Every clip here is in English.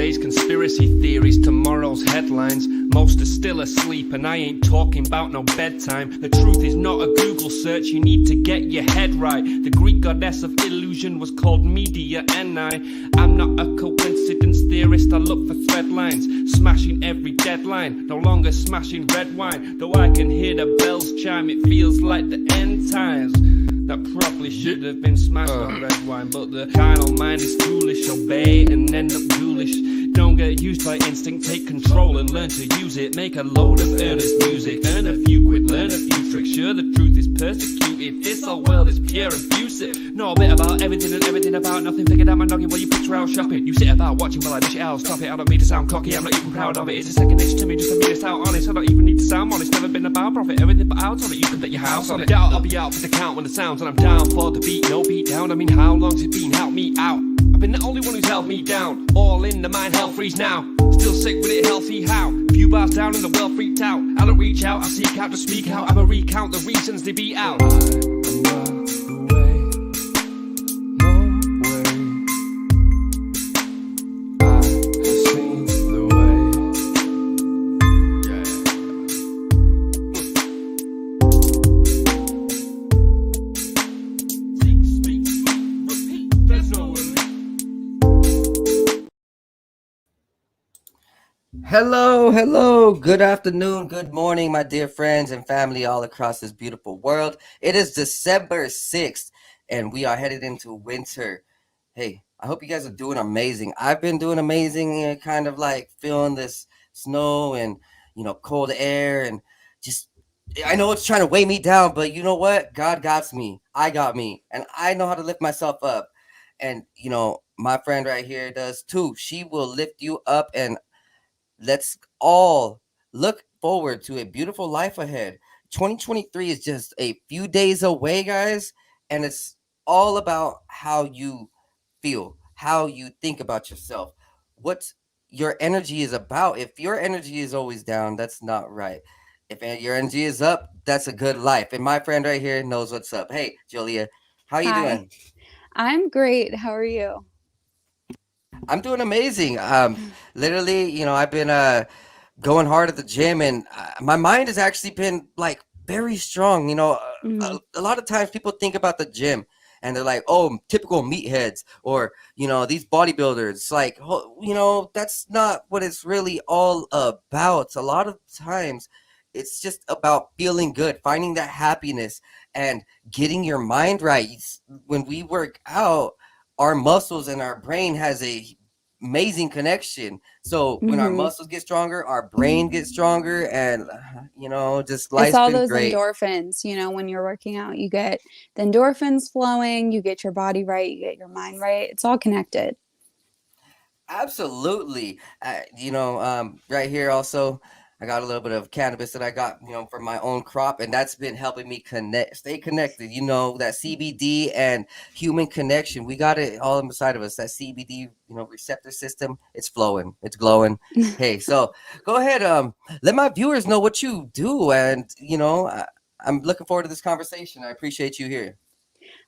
Yesterday's conspiracy theories, tomorrow's headlines. Most are still asleep and I ain't talking about no bedtime. The truth is not a Google search, you need to get your head right. The Greek goddess of illusion was called Media, and I'm not a coincidence theorist, I look for thread lines. Smashing every deadline, no longer smashing red wine. Though I can hear the bells chime, it feels like the end times. That probably should have been smashed on red wine, but the carnal mind is foolish. Obey and end up ghoulish. Don't get used by instinct, take control and learn to use it. Make a load of earnest music, earn a few quid, learn a few tricks. Sure, the truth is persecuted, this old world is pure abusive. Know a bit about everything and everything about nothing. Figured out my noggin while you picture out shopping. You sit about watching while I dish it out, stop it. I don't mean to sound cocky, I'm not even proud of it. It's a second nature to me, just a minute out honest. I don't even need to sound honest, never been about profit. Everything but out on it, you can bet your house on it. Doubt I'll be out for the count when the sounds, and I'm down for the beat, no beat down. I mean, how long's it been? Help me out. I've been the only one who's held me down. All in the mind, hell freeze now. Still sick with it, healthy how? Few bars down and the world freaked out. I don't reach out, I seek out to speak out. I'ma recount the reasons they beat out. Hello, good afternoon, good morning, my dear friends and family all across this beautiful world. It is December 6th, and we are headed into winter. Hey, I hope you guys are doing amazing. I've been doing amazing, kind of like feeling this snow and, cold air, and just, I know it's trying to weigh me down, but you know what? God got me. I got me, and I know how to lift myself up. And, my friend right here does too. She will lift you up, and let's all look forward to a beautiful life ahead. 2023 is just a few days away, guys, and it's all about how you feel, how you think about yourself, what your energy is about. If your energy is always down, that's not right. If your energy is up, that's a good life. And my friend right here knows what's up. Hey, Julia, how you doing? I'm great. How are you? I'm doing amazing. Literally, I've been going hard at the gym, and my mind has actually been like very strong. A lot of times people think about the gym and they're like, oh, typical meatheads, or these bodybuilders. It's like, that's not what it's really all about. A lot of times it's just about feeling good, finding that happiness, and getting your mind right. When we work out, our muscles and our brain has a amazing connection. So when our muscles get stronger, our brain gets stronger, and just life's it's all been those great. Endorphins. When you're working out, you get the endorphins flowing, you get your body right, you get your mind right. It's all connected. Absolutely. Right here also, I got a little bit of cannabis that I got, from my own crop, and that's been helping me stay connected. That CBD and human connection, we got it all inside of us. That CBD, receptor system, it's flowing, it's glowing. Hey, so go ahead, let my viewers know what you do, and I'm looking forward to this conversation. I appreciate you here.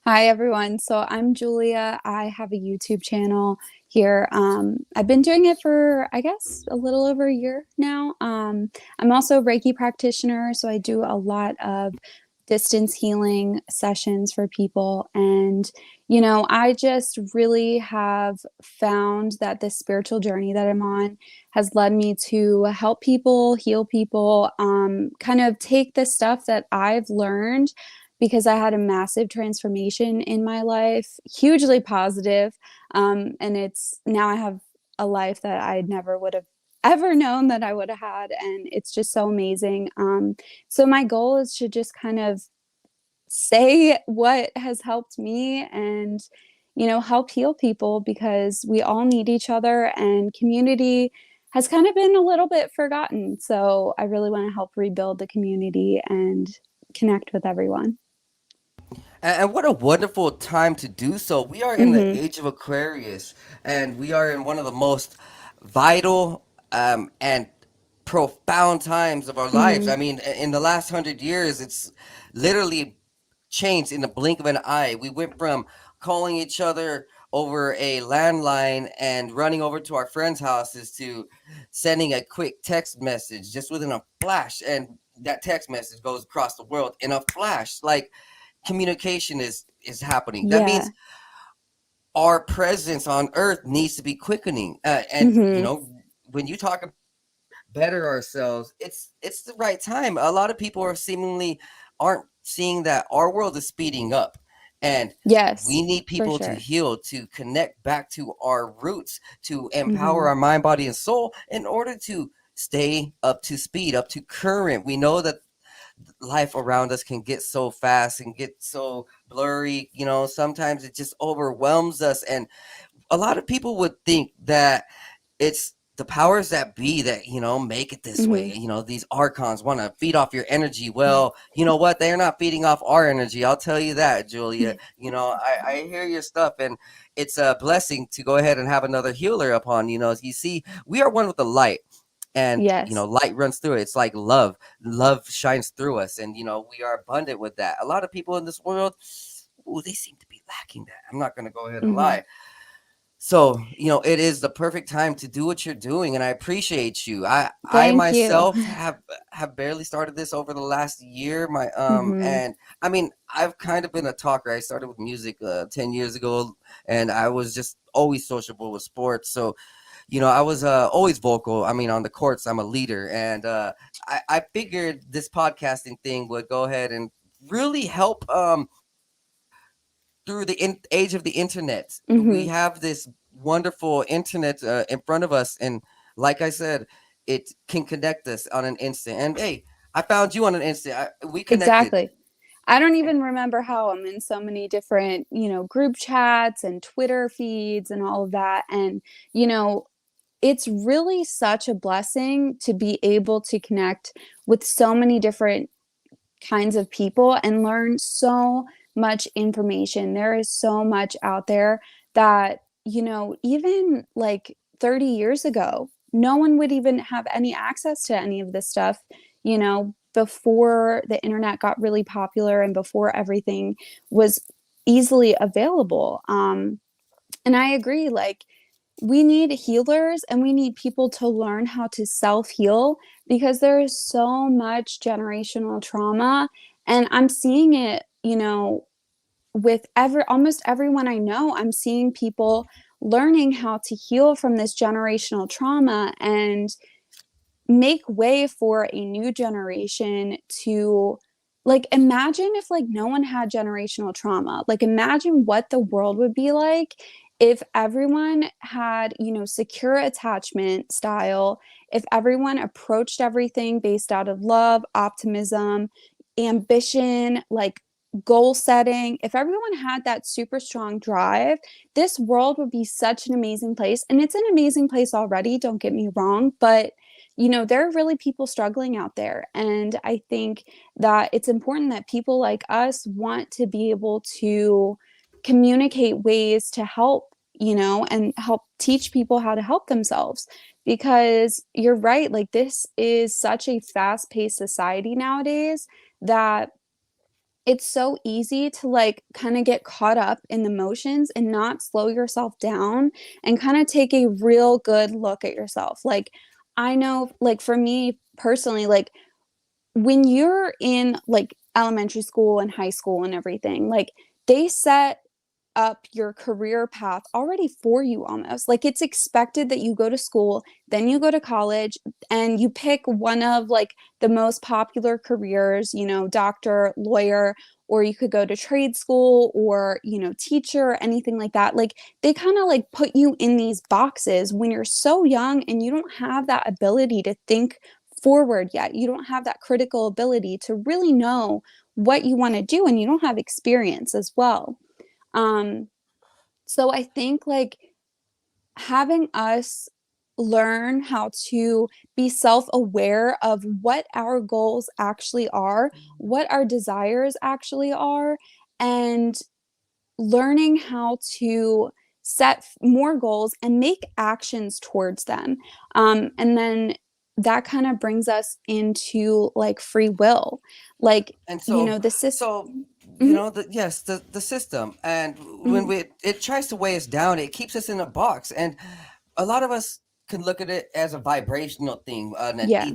Hi, everyone. So I'm Julia. I have a YouTube channel here. I've been doing it for, I guess, a little over a year now. I'm also a Reiki practitioner, so I do a lot of distance healing sessions for people. And, I just really have found that this spiritual journey that I'm on has led me to help people, heal people, kind of take the stuff that I've learned, because I had a massive transformation in my life, hugely positive. And it's now I have a life that I never would have ever known that I would have had. And it's just so amazing. So my goal is to just kind of say what has helped me and, help heal people, because we all need each other, and community has kind of been a little bit forgotten. So I really want to help rebuild the community and connect with everyone. And what a wonderful time to do so. We are in the age of Aquarius, and we are in one of the most vital and profound times of our lives. I mean, in the last 100 years, it's literally changed in the blink of an eye. We went from calling each other over a landline and running over to our friends' houses to sending a quick text message just within a flash, and that text message goes across the world in a flash. Like, communication is happening. That Yeah. means our presence on earth needs to be quickening. And Hmm. when you talk about better ourselves, it's the right time. A lot of people are seemingly aren't seeing that our world is speeding up, and we Yes, need for people to sure. heal, to connect back to our roots, to empower Hmm. our mind, body, and soul in order to stay up to speed, up to current. We know that life around us can get so fast and get so blurry. Sometimes it just overwhelms us, and a lot of people would think that it's the powers that be that make it this Hmm. way. These archons want to feed off your energy. Well, you know what, they're not feeding off our energy, I'll tell you that, Julia. I hear your stuff, and it's a blessing to go ahead and have another healer upon. You see, we are one with the light, and Yes. light runs through it. It's like love shines through us, and we are abundant with that. A lot of people in this world, ooh, they seem to be lacking that. I'm not going to go ahead and Hmm. lie. So, it is the perfect time to do what you're doing, and I appreciate you. I Thank you. myself have barely started this over the last year. My Hmm. and I mean, I've kind of been a talker. I started with music 10 years ago, and I was just always sociable with sports. So, I was always vocal. I mean, on the courts, I'm a leader, and I figured this podcasting thing would go ahead and really help through the age of the internet. We Hmm. have this wonderful internet in front of us, and like I said, it can connect us on an instant. And hey, I found you on an instant. We connected. Exactly. I don't even remember how I'm in so many different, group chats and Twitter feeds and all of that. And, you know, it's really such a blessing to be able to connect with so many different kinds of people and learn so much information. There is so much out there that, even like 30 years ago, no one would even have any access to any of this stuff, before the internet got really popular and before everything was easily available. And I agree, like, we need healers and we need people to learn how to self heal because there is so much generational trauma. And I'm seeing it, with almost everyone I know. I'm seeing people learning how to heal from this generational trauma and make way for a new generation to, like, imagine if like no one had generational trauma. Like, imagine what the world would be like if everyone had, secure attachment style, if everyone approached everything based out of love, optimism, ambition, like goal setting. If everyone had that super strong drive, this world would be such an amazing place. And it's an amazing place already, don't get me wrong, but there are really people struggling out there. And I think that it's important that people like us want to be able to communicate ways to help, and help teach people how to help themselves. Because you're right, like, this is such a fast paced society nowadays that it's so easy to like kind of get caught up in the motions and not slow yourself down and kind of take a real good look at yourself. Like, I know, like, for me personally, like, when you're in like elementary school and high school and everything, like, they set up your career path already for you almost. Like, it's expected that you go to school, then you go to college, and you pick one of like the most popular careers, doctor, lawyer, or you could go to trade school or, teacher, anything like that. Like, they kind of like put you in these boxes when you're so young and you don't have that ability to think forward yet. You don't have that critical ability to really know what you want to do, and you don't have experience as well. um, so I think like having us learn how to be self-aware of what our goals actually are, what our desires actually are, and learning how to set more goals and make actions towards them. And then that kind of brings us into like free will. Like, And so the so system. you Mhm. know, yes, the system. And when Mhm. it tries to weigh us down, it keeps us in a box. And a lot of us can look at it as a vibrational thing, an Yeah.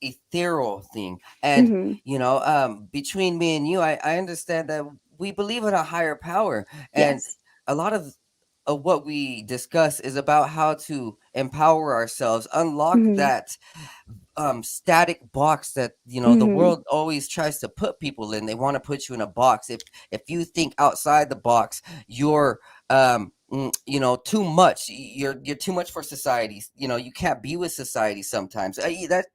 ethereal thing. And Mhm. between me and you, I understand that we believe in a higher power. And Yes. a lot of what we discuss is about how to empower ourselves, unlock Mhm. that static box that the Mhm. world always tries to put people in. They want to put you in a box. If you think outside the box, you're too much. You're too much for society. You can't be with society sometimes.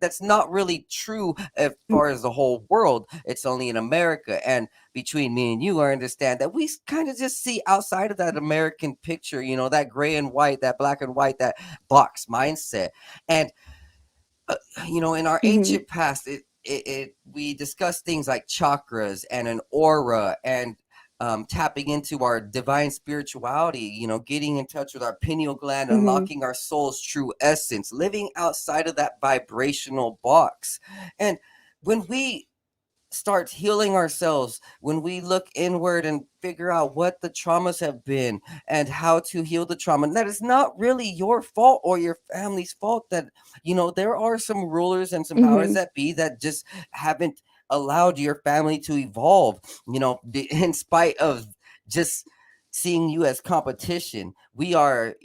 That's not really true as Mm. far as the whole world. It's only in America. And between me and you, I understand that we kind of just see outside of that American picture, that gray and white, that black and white, that box mindset. And in our Mhm. ancient past, we discussed things like chakras and an aura, and tapping into our divine spirituality, getting in touch with our pineal gland, Mhm. unlocking our soul's true essence, living outside of that vibrational box. And when we start healing ourselves, when we look inward and figure out what the traumas have been and how to heal the trauma, that is not really your fault or your family's fault. That there are some rulers and some powers Mhm. that be that just haven't allowed your family to evolve, in spite of just seeing you as competition. We are,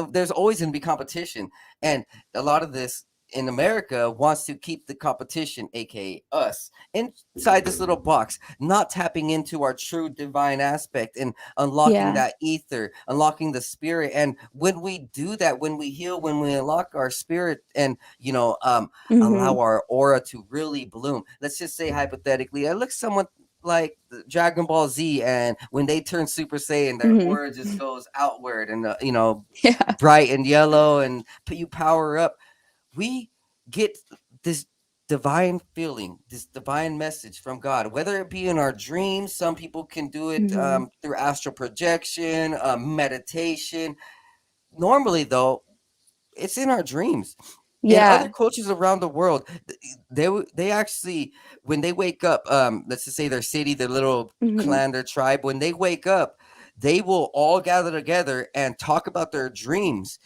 there's always going to be competition. And a lot of this in America wants to keep the competition, aka us, inside this little box, not tapping into our true divine aspect and unlocking Yeah. that ether, unlocking the spirit. And when we do that, when we heal, when we unlock our spirit and Mhm. allow our aura to really bloom. Let's just say hypothetically, I look someone like Dragon Ball Z, and when they turn Super Saiyan, their Mhm. aura just goes outward and Yeah. bright and yellow, and put you power up. We get this divine feeling, this divine message from God, whether it be in our dreams. Some people can do it Mhm. through astral projection, meditation. Normally, though, it's in our dreams. In other Yeah. cultures around the world, they actually, when they wake up, let's just say their city, their little Mhm. clan, their tribe, when they wake up, they will all gather together and talk about their dreams.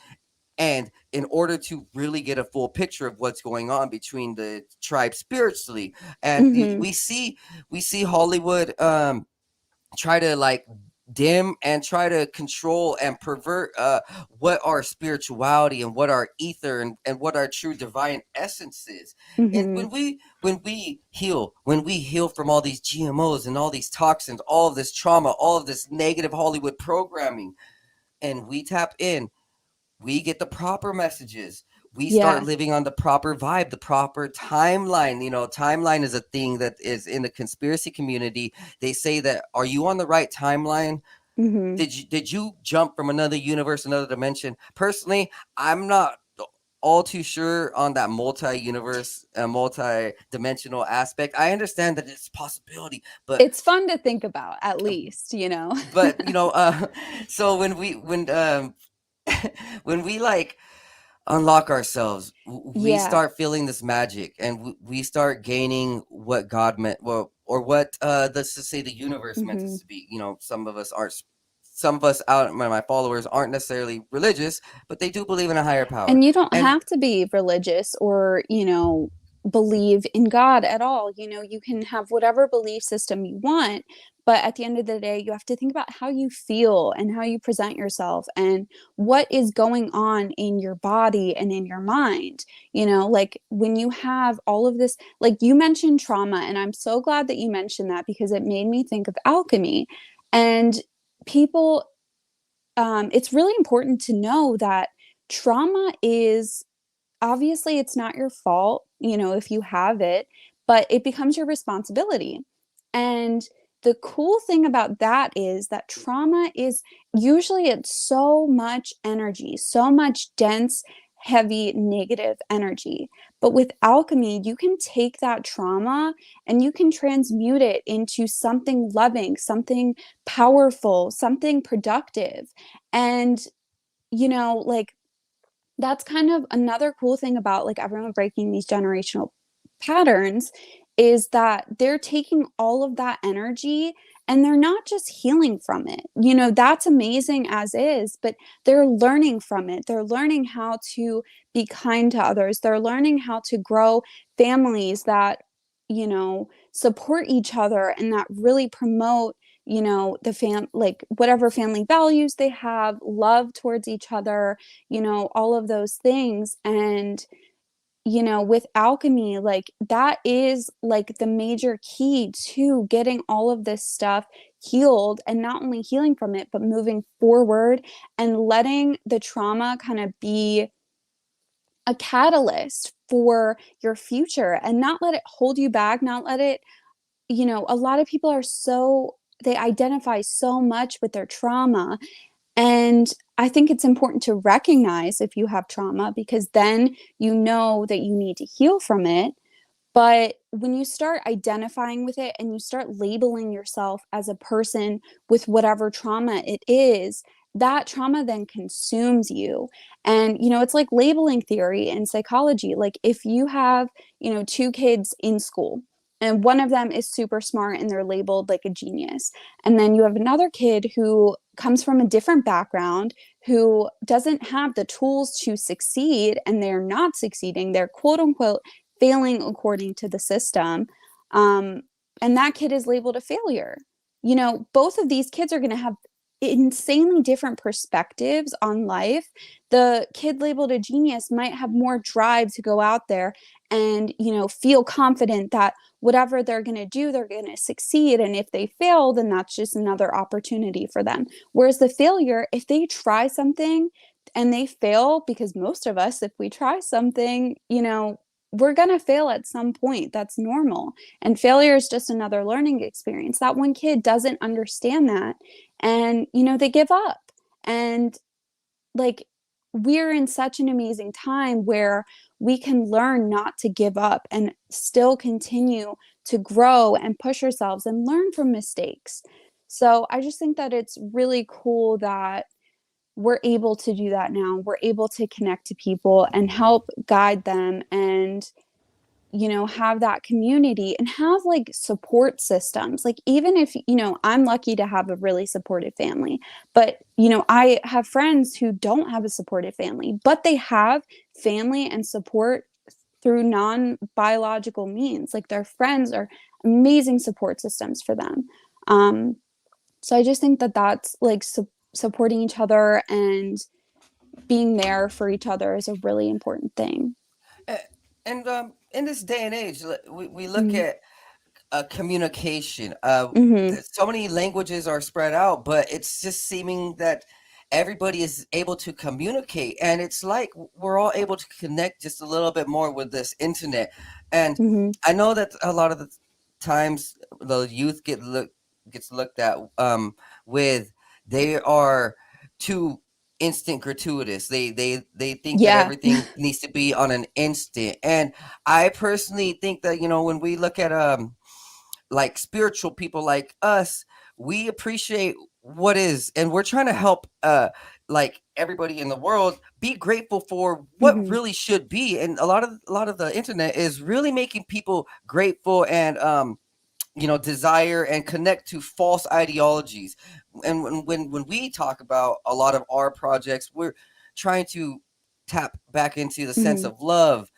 And in order to really get a full picture of what's going on between the tribe spiritually, and Mhm. we see Hollywood try to like dim and try to control and pervert what our spirituality and what our ether and what our true divine essence is. And Mhm. when we heal from all these GMOs and all these toxins, all of this trauma, all of this negative Hollywood programming, and we tap in, we get the proper messages. We start Yeah. living on the proper vibe, the proper timeline. Timeline is a thing that is in the conspiracy community. They say that, are you on the right timeline? Mhm. Did you jump from another universe, another dimension? Personally, I'm not all too sure on that multi-universe, multi-dimensional aspect. I understand that it's a possibility, but It's fun to think about, at least, you know? but so when we like unlock ourselves, we Yeah. start feeling this magic, and we start gaining what God meant, well, or what let's just say the universe meant us Mhm. to be. Some of us out, my followers aren't necessarily religious, but they do believe in a higher power. And you don't And have to be religious or, believe in God at all. You can have whatever belief system you want, but at the end of the day, you have to think about how you feel and how you present yourself and what is going on in your body and in your mind. Like when you have all of this, like you mentioned trauma, and I'm so glad that you mentioned that because it made me think of alchemy. And people it's really important to know that trauma is obviously it's not your fault, if you have it, but it becomes your responsibility. And the cool thing about that is that trauma is usually it's so much energy, so much dense, heavy, negative energy. But with alchemy, you can take that trauma and you can transmute it into something loving, something powerful, something productive. And, like that's kind of another cool thing about like everyone breaking these generational patterns is that they're taking all of that energy and they're not just healing from it. You know, that's amazing as is, but they're learning from it. They're learning how to be kind to others. They're learning how to grow families that, you know, support each other and that really promote, you know, like whatever family values they have, love towards each other, you know, all of those things. And you know, with alchemy, like that is like the major key to getting all of this stuff healed, and not only healing from it, but moving forward and letting the trauma kind of be a catalyst for your future and not let it hold you back, not let it, you know, a lot of people are so, they identify so much with their trauma, and I think it's important to recognize if you have trauma, because then you know that you need to heal from it. But when you start identifying with it and you start labeling yourself as a person with whatever trauma it is, that trauma then consumes you. And, you know, it's like labeling theory in psychology. Like if you have, you know, two kids in school and one of them is super smart and they're labeled like a genius. And then you have another kid who comes from a different background, who doesn't have the tools to succeed and they're not succeeding. They're quote unquote failing according to the system. Um, and that kid is labeled a failure. You know, both of these kids are going to have insanely different perspectives on life. The kid labeled a genius might have more drive to go out there and, you know, feel confident that whatever they're going to do, they're going to succeed. And if they fail, then that's just another opportunity for them. Whereas the failure, if they try something and they fail, because most of us, if we try something, you know, we're going to fail at some point. That's normal. And failure is just another learning experience. That one kid doesn't understand that. And, you know, they give up. And like, we're in such an amazing time where we can learn not to give up and still continue to grow and push ourselves and learn from mistakes. So I just think that it's really cool that we're able to do that now. We're able to connect to people and help guide them and, you know, have that community and have like support systems. Like, even if, you know, I'm lucky to have a really supportive family, but, you know, I have friends who don't have a supportive family, but they have family and support through non-biological means. Like, their friends are amazing support systems for them. So I just think that that's like supporting each other and being there for each other is a really important thing. And in this day and age, we look Mm-hmm. at communication. Mm-hmm. So many languages are spread out, but it's just seeming that everybody is able to communicate, and it's like we're all able to connect just a little bit more with this internet. And Mm-hmm. I know that a lot of the times the youth gets looked at with they are too instant gratuitous. They think that Yeah. everything needs to be on an instant. And I personally think that, you know, when we look at like spiritual people like us, we appreciate what is, and we're trying to help like everybody in the world be grateful for what Mm-hmm. really should be. And a lot of the internet is really making people grateful and you know, desire and connect to false ideologies. And when we talk about a lot of our projects, we're trying to tap back into the sense Mm-hmm. of love,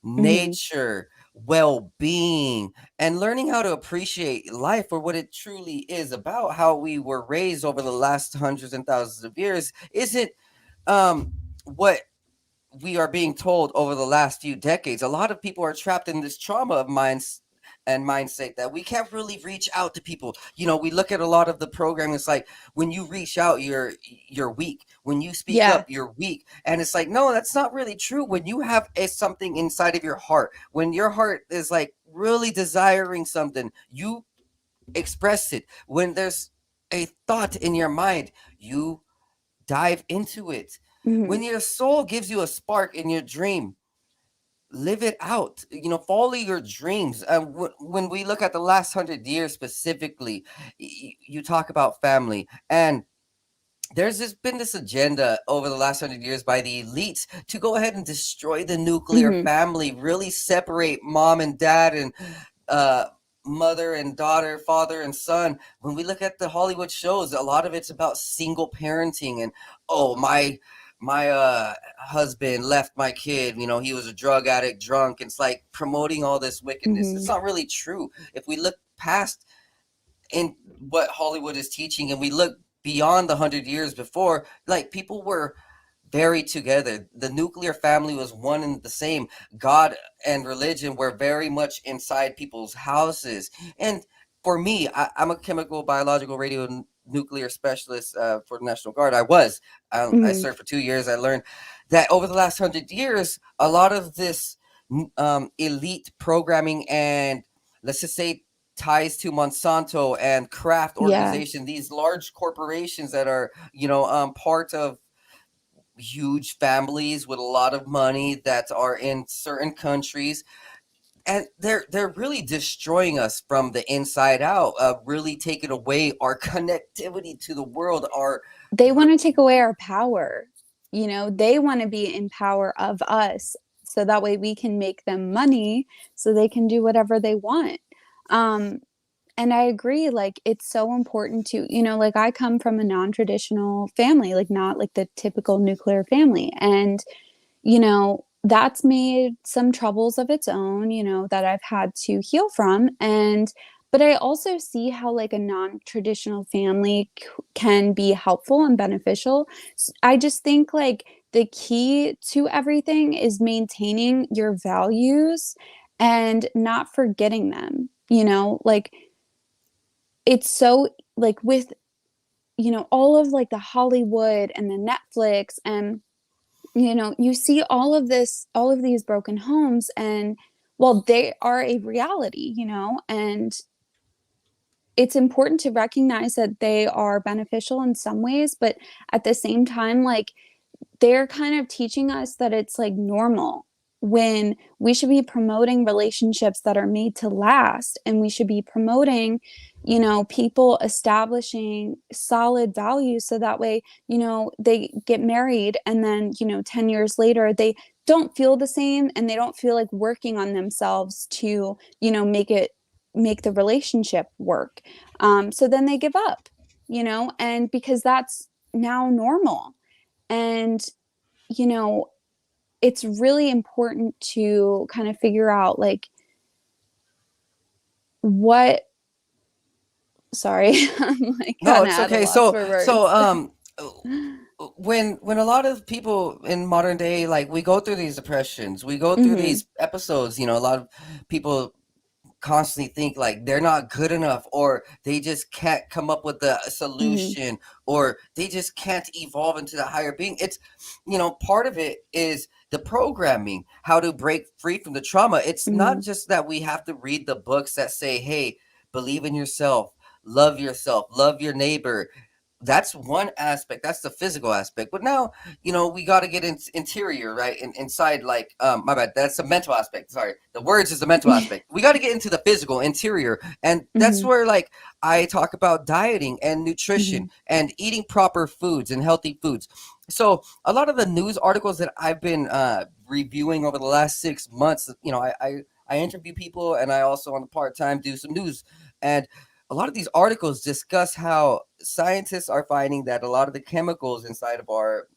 Mm-hmm. nature, well-being, and learning how to appreciate life for what it truly is about. How we were raised over the last hundreds and thousands of years isn't what we are being told over the last few decades. A lot of people are trapped in this trauma of minds and mindset that we can't really reach out to people. You know, we look at a lot of the programming. It's like, when you reach out, you're weak. When you speak Yeah. up, you're weak. And it's like, no, that's not really true. When you have something inside of your heart, when your heart is like really desiring something, you express it. When there's a thought in your mind, you dive into it. Mm-hmm. When your soul gives you a spark in your dream, live it out. You know, follow your dreams. When we look at the last 100 years specifically, you talk about family, and there's just been this agenda over the last 100 years by the elites to go ahead and destroy the nuclear Mm-hmm. family, really separate mom and dad, and uh mother and daughter, father and son. When we look at the Hollywood shows, a lot of it's about single parenting and, oh, my husband left my kid, he was a drug addict, drunk. It's like promoting all this wickedness. It's Hmm. not really true. If we look past in what Hollywood is teaching and we look beyond the 100 years before, like, people were buried together. The nuclear family was one and the same. God and religion were very much inside people's houses. And for me, I'm a chemical, biological, nuclear specialist for the National Guard. I Hmm. served for 2 years. I learned that over the last 100 years, a lot of this elite programming and, let's just say, ties to Monsanto and Kraft Yeah. organization, these large corporations that are, part of huge families with a lot of money that are in certain countries, and they're really destroying us from the inside out, really taking away our connectivity to the world, our They want to take away our power. They want to be in power of us so that way we can make them money so they can do whatever they want. Um, and I agree, like, it's so important to, like, I come from a non-traditional family, like, not like the typical nuclear family. And that's made some troubles of its own, that I've had to heal from. But I also see how, like, a non-traditional family can be helpful and beneficial. I just think, like, the key to everything is maintaining your values and not forgetting them, like, it's so, like, with, all of, like, the Hollywood and the Netflix, and you see all of these broken homes, and, well, they are a reality, and it's important to recognize that they are beneficial in some ways, but at the same time, like, they're kind of teaching us that it's, like, normal, when we should be promoting relationships that are made to last, and we should be promoting, people establishing solid values so that way, they get married, and then, 10 years later, they don't feel the same, and they don't feel like working on themselves to, make the relationship work. So then they give up, and because that's now normal. And, you know, it's really important to kind of figure out, like, what, sorry, I'm like No, kind of it's at a okay. loss So, for so words. um, when a lot of people in modern day, like, we go through these depressions, we go through Hmm. these episodes. A lot of people constantly think like they're not good enough, or they just can't come up with a Hmm. solution, or they just can't evolve into the higher being. It's, part of it is the programming, how to break free from the trauma. It's not Hmm. just that we have to read the books that say, hey, believe in yourself, love your neighbor. That's one aspect. That's the physical aspect. But now, we got to get interior, right? Inside, like, my bad. That's the mental aspect. Sorry. The words is the mental aspect. We got to get into the physical interior. And that's Hmm. where, like, I talk about dieting and nutrition Hmm. and eating proper foods and healthy foods. So a lot of the news articles that I've been reviewing over the last 6 months, I interview people, and I also on the part-time do some news. And a lot of these articles discuss how scientists are finding that a lot of the chemicals inside of our,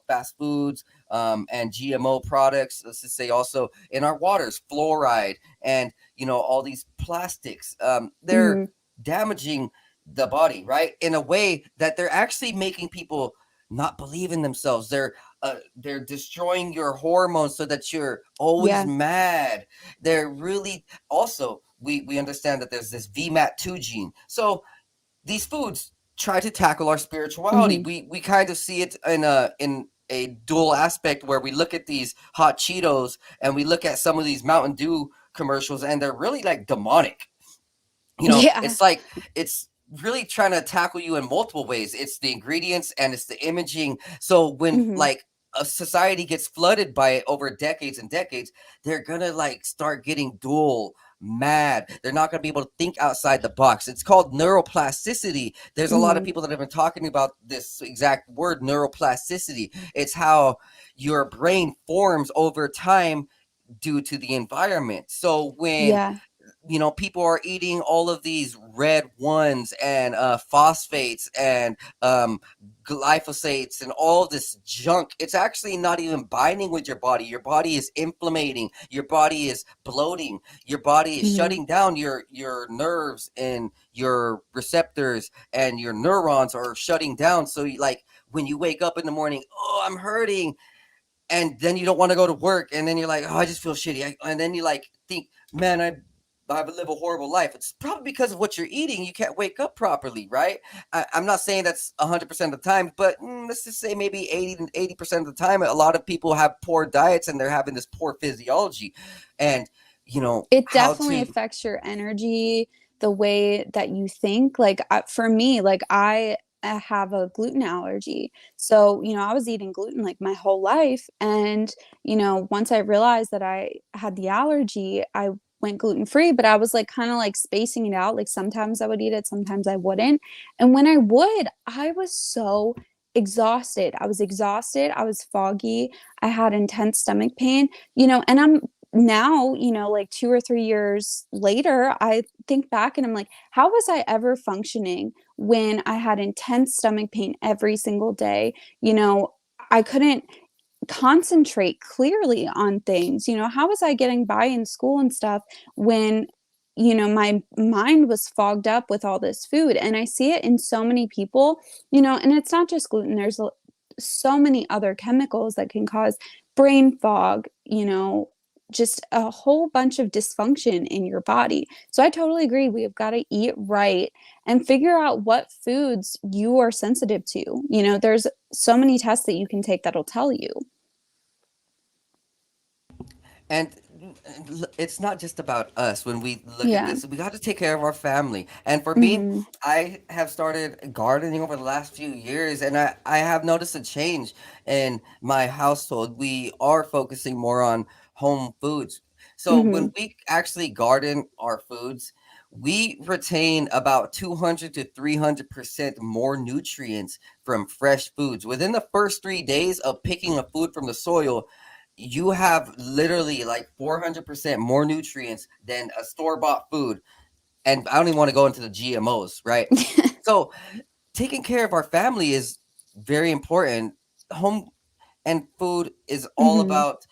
fast foods, and GMO products, let's just say also in our waters, fluoride, and, all these plastics, they're Hmm. damaging the body, right? In a way that they're actually making people not believe in themselves. They're destroying your hormones so that you're always Yeah. mad. They're really also, we understand that there's this VMAT2 gene. So these foods try to tackle our spirituality. Hmm. We kind of see it in a dual aspect, where we look at these hot Cheetos and we look at some of these Mountain Dew commercials, and they're really like demonic. Yeah. It's like it's really trying to tackle you in multiple ways. It's the ingredients and it's the imaging. So when, Hmm. like, a society gets flooded by it over decades and decades, they're gonna, like, start getting dual mad. They're not gonna be able to think outside the box. It's called neuroplasticity. There's a lot of Hmm. people that have been talking about this exact word, neuroplasticity. It's how your brain forms over time due to the environment. So when Yeah. people are eating all of these red ones and phosphates and glyphosates and all this junk. It's actually not even binding with your body. Your body is inflamming. Your body is bloating. Your body is Mhm. shutting down your nerves and your receptors, and your neurons are shutting down. So like when you wake up in the morning, oh, I'm hurting, and then you don't want to go to work, and then you're like, oh, I just feel shitty, and then you like think, man, I live a horrible life. It's probably because of what you're eating. You can't wake up properly, right? I'm not saying that's 100% of the time, but let's just say maybe 80% of the time, a lot of people have poor diets and they're having this poor physiology, and It how definitely to. affects your energy, the way that you think. Like for me, like I have a gluten allergy. So, I was eating gluten like my whole life. And, once I realized that I had the allergy, I went gluten free, but I was like kind of like spacing it out. Like sometimes I would eat it, sometimes I wouldn't. And when I would, I was so exhausted. I was exhausted. I was foggy. I had intense stomach pain, and I'm now, like 2 or 3 years later, I think back and I'm like, how was I ever functioning when I had intense stomach pain every single day? I couldn't concentrate clearly on things. How was I getting by in school and stuff when, my mind was fogged up with all this food? And I see it in so many people, and it's not just gluten. There's so many other chemicals that can cause brain fog, just a whole bunch of dysfunction in your body. So I totally agree. We have got to eat right and figure out what foods you are sensitive to. There's so many tests that you can take that'll tell you. And it's not just about us. When we look at Yeah. this, we got to take care of our family. And for me, Mhm. I have started gardening over the last few years, and I have noticed a change in my household. We are focusing more on home foods. So when Mhm. we actually garden our foods, we retain about 200 to 300% more nutrients from fresh foods. Within the first 3 days of picking a food from the soil, you have literally like 400% more nutrients than a store-bought food. And I don't even want to go into the GMOs, right? So taking care of our family is very important. Home and food is all Mhm. about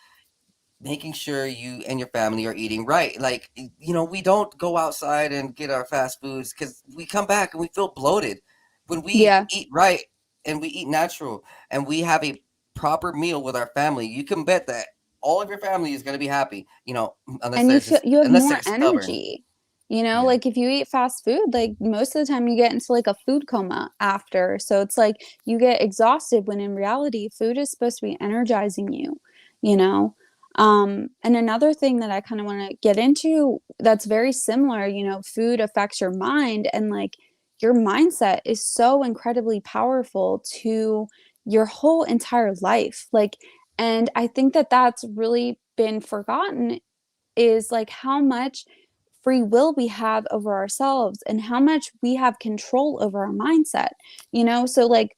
making sure you and your family are eating right. Like, we don't go outside and get our fast foods because we come back and we feel bloated. When we Yeah. eat right and we eat natural and we have a proper meal with our family, you can bet that all of your family is going to be happy, unless And they're just, you have unless more they're stubborn. energy. Yeah. Like if you eat fast food, like most of the time you get into like a food coma after. So it's like you get exhausted when in reality food is supposed to be energizing you, you know? And another thing that I kind of want to get into that's very similar, food affects your mind, and like your mindset is so incredibly powerful to your whole entire life. Like, and I think that that's really been forgotten, is like how much free will we have over ourselves and how much we have control over our mindset. So like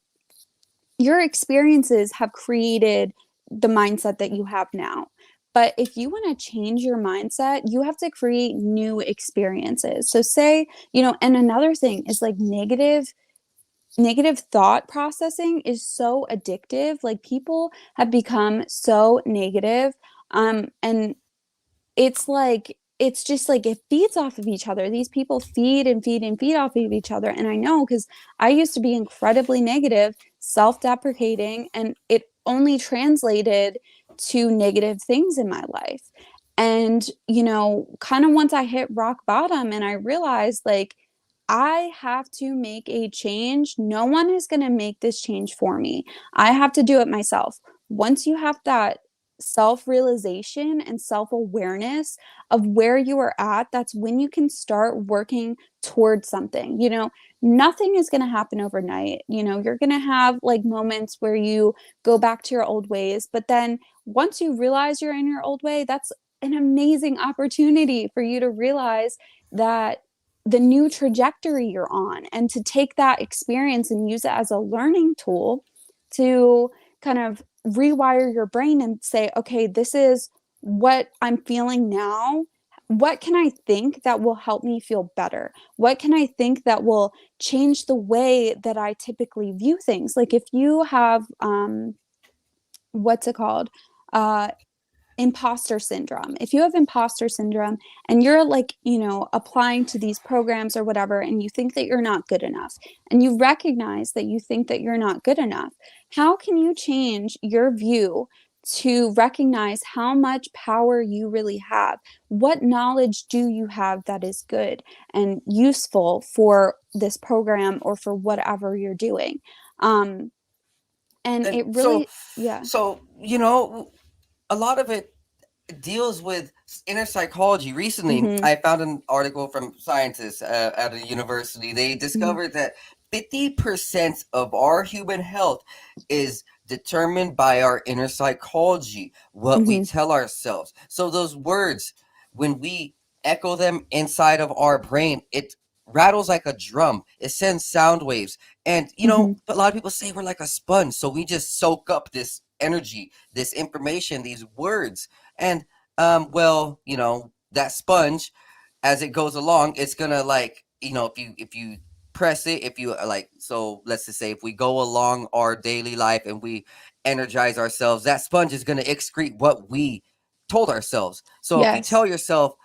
your experiences have created the mindset that you have now. But if you want to change your mindset, you have to create new experiences. So say, and another thing is like negative thought processing is so addictive. Like people have become so negative, and it's just like it feeds off of each other. These people feed and feed and feed off of each other. And I know because I used to be incredibly negative, self-deprecating, and it only translated to negative things in my life. And, kind of once I hit rock bottom and I realized like I have to make a change. No one is going to make this change for me. I have to do it myself. Once you have that self realization and self awareness of where you are at, that's when you can start working towards something. Nothing is going to happen overnight. You're going to have like moments where you go back to your old ways, but then once you realize you're in your old way, that's an amazing opportunity for you to realize that the new trajectory you're on, and to take that experience and use it as a learning tool to kind of rewire your brain and say, okay, this is what I'm feeling now. what can I think that will help me feel better? What can I think that will change the way that I typically view things? Like if you have what's it called? Uh imposter syndrome. If you have imposter syndrome and you're like, applying to these programs or whatever, and you think that you're not good enough, and you recognize that you think that you're not good enough, how can you change your view to recognize how much power you really have? What knowledge do you have that is good and useful for this program or for whatever you're doing? Um, and And it really, yeah. so a lot of it deals with inner psychology. Recently, Mm-hmm, I found an article from scientists at a university. They mm-hmm, discovered that 50% of our human health is determined by our inner psychology, what we mm-hmm, tell ourselves. So those words, when we echo them inside of our brain, it rattles like a drum. It sends sound waves. And mm-hmm, a lot of people say we're like a sponge, so we just soak up this energy, this information, these words. And well, that sponge, as it goes along, it's gonna, like, if you press it, if you like, so let's just say if we go along our daily life and we energize ourselves, that sponge is gonna excrete what we told ourselves. So if you yes. tell yourself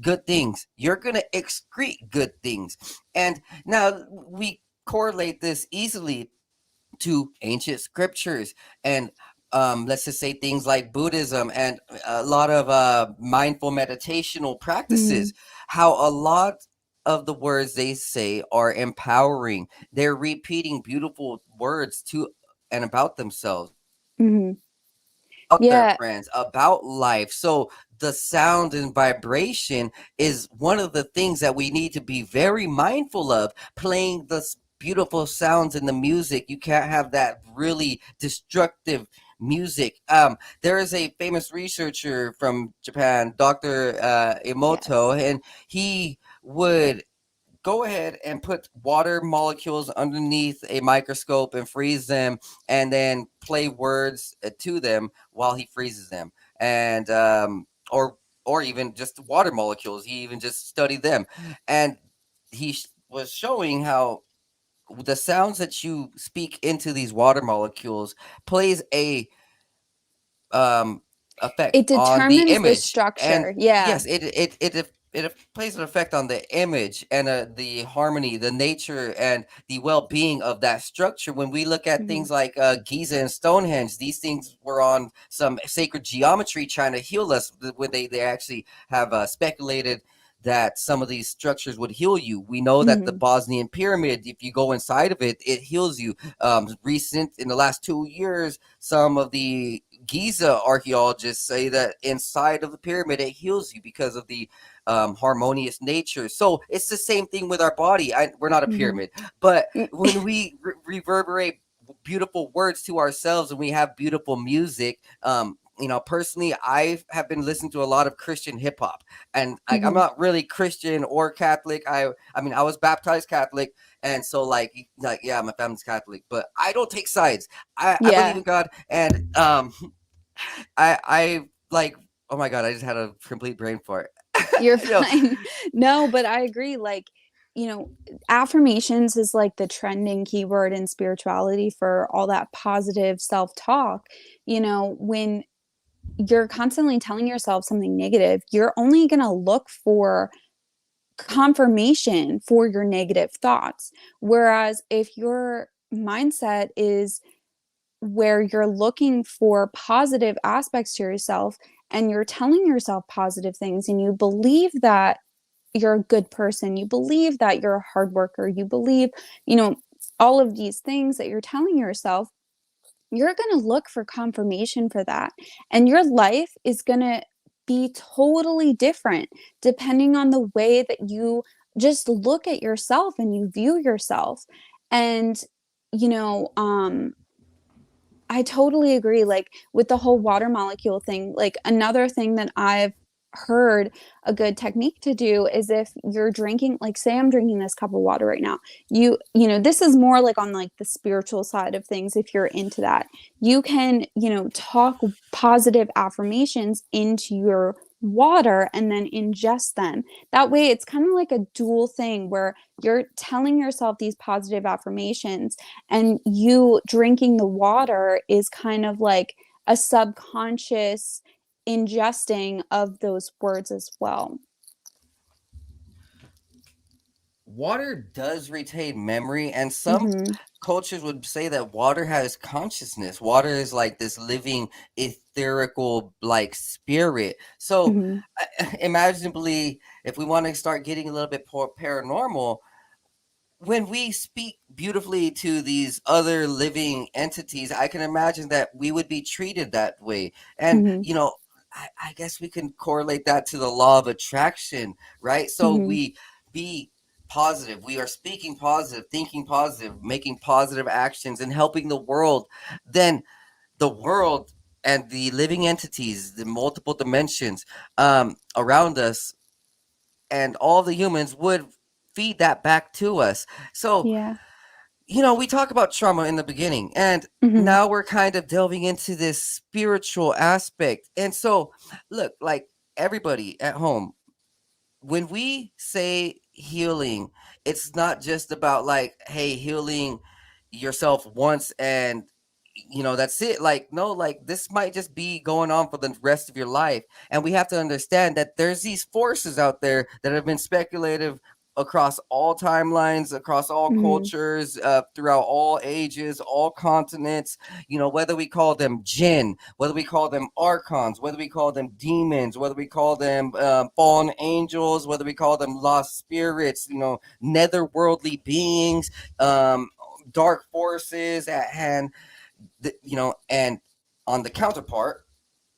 good things, you're gonna excrete good things. And now we correlate this easily to ancient scriptures, and let's just say things like Buddhism and a lot of mindful meditational Mm-hmm, practices, how a lot of the words they say are empowering. They're repeating beautiful words to and about themselves, mm-hmm. about their Yeah, friends, about life. So the sound and vibration is one of the things that we need to be very mindful of. Playing the beautiful sounds in the music. You can't have that really destructive music. There is a famous researcher from Japan, Dr. yes. Emoto, and he would go ahead and put water molecules underneath a microscope and freeze them, and then play words to them while he freezes them, and or even just water molecules. He even just studied them, and was showing how the sounds that you speak into these water molecules plays a um effect It on the determines the image. And structure. Yeah. yes, it plays an effect on the image and the harmony, the nature, and the well-being of that structure. When we look at Mm-hmm, things like Giza and Stonehenge, these things were on some sacred geometry trying to heal us. When they actually have speculated that some of these structures would heal you. We know that the mm-hmm, Bosnian pyramid, if you go inside of it, it heals you. Recent in the last 2 years, some of the Giza archaeologists say that inside of the pyramid it heals you because of the harmonious nature. So it's the same thing with our body. We're not a mm-hmm. pyramid, but Mm, when we reverberate beautiful words to ourselves and we have beautiful music, personally, I have been listening to a lot of Christian hip hop, and I'm mm-hmm. not really Christian or Catholic. I mean, I was baptized Catholic, and so like yeah, my family's Catholic, but I don't take sides. I believe Yeah, in God, and I like, oh my god, I just had a complete brain fart. you're you know, fine. No, but I agree. Like, you know, affirmations is like the trending keyword in spirituality for all that positive self-talk. When you're constantly telling yourself something negative, you're only going to look for confirmation for your negative thoughts. Whereas if your mindset is where you're looking for positive aspects to yourself and you're telling yourself positive things and you believe that you're a good person, you believe that you're a hard worker, you believe, you know, all of these things that you're telling yourself, you're going to look for confirmation for that. And your life is going to be totally different depending on the way that you just look at yourself and you view yourself. And, you know, I totally agree. Like with the whole water molecule thing, like another thing that I've heard a good technique to do is if you're drinking, like say I'm drinking this cup of water right now, this is more like on like the spiritual side of things. If you're into that, you can, talk positive affirmations into your water and then ingest them. That way, it's kind of like a dual thing where you're telling yourself these positive affirmations, and you drinking the water is kind of like a subconscious ingesting of those words as well. Water does retain memory, and some Hmm. cultures would say that water has consciousness. Water is like this living etherical like spirit. So Hmm. imaginably, if we want to start getting a little bit more paranormal, when we speak beautifully to these other living entities, I can imagine that we would be treated that way. And, Hmm. I guess we can correlate that to the law of attraction, right? So Hmm. we be positive. We are speaking positive, thinking positive, making positive actions, and helping the world. Then the world and the living entities, the multiple dimensions around us, and all the humans would feed that back to us. So, Yeah. we talk about trauma in the beginning, and Hmm. now we're kind of delving into this spiritual aspect. And so, look, like everybody at home, when we say healing, it's not just about like, hey, healing yourself once and that's it. Like, no, like this might just be going on for the rest of your life. And we have to understand that there's these forces out there that have been speculative across all timelines, across all Hmm. cultures, throughout all ages, all continents, whether we call them jinn, whether we call them archons, whether we call them demons, whether we call them fallen angels, whether we call them lost spirits, netherworldly beings, dark forces at hand, and on the counterpart,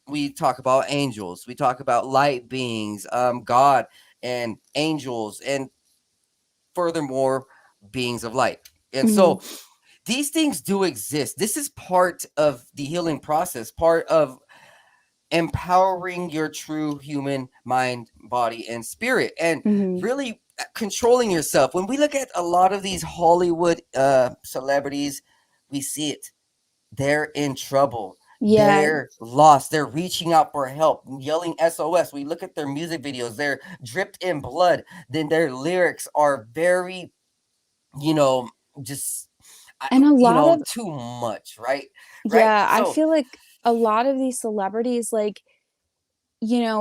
we talk about angels, we talk about light beings, God, and angels, and furthermore, beings of light. And Hmm. so these things do exist. This is part of the healing process, part of empowering your true human mind, body, and spirit, and Hmm. really controlling yourself. When we look at a lot of these Hollywood celebrities, we see it. They're in trouble. Yeah. They're lost. They're reaching out for help, yelling SOS. We look at their music videos, they're dripped in blood. Then their lyrics are very, you know, just, And a lot of, too much, right? Right? yeah, I So, feel like a lot of these celebrities, like,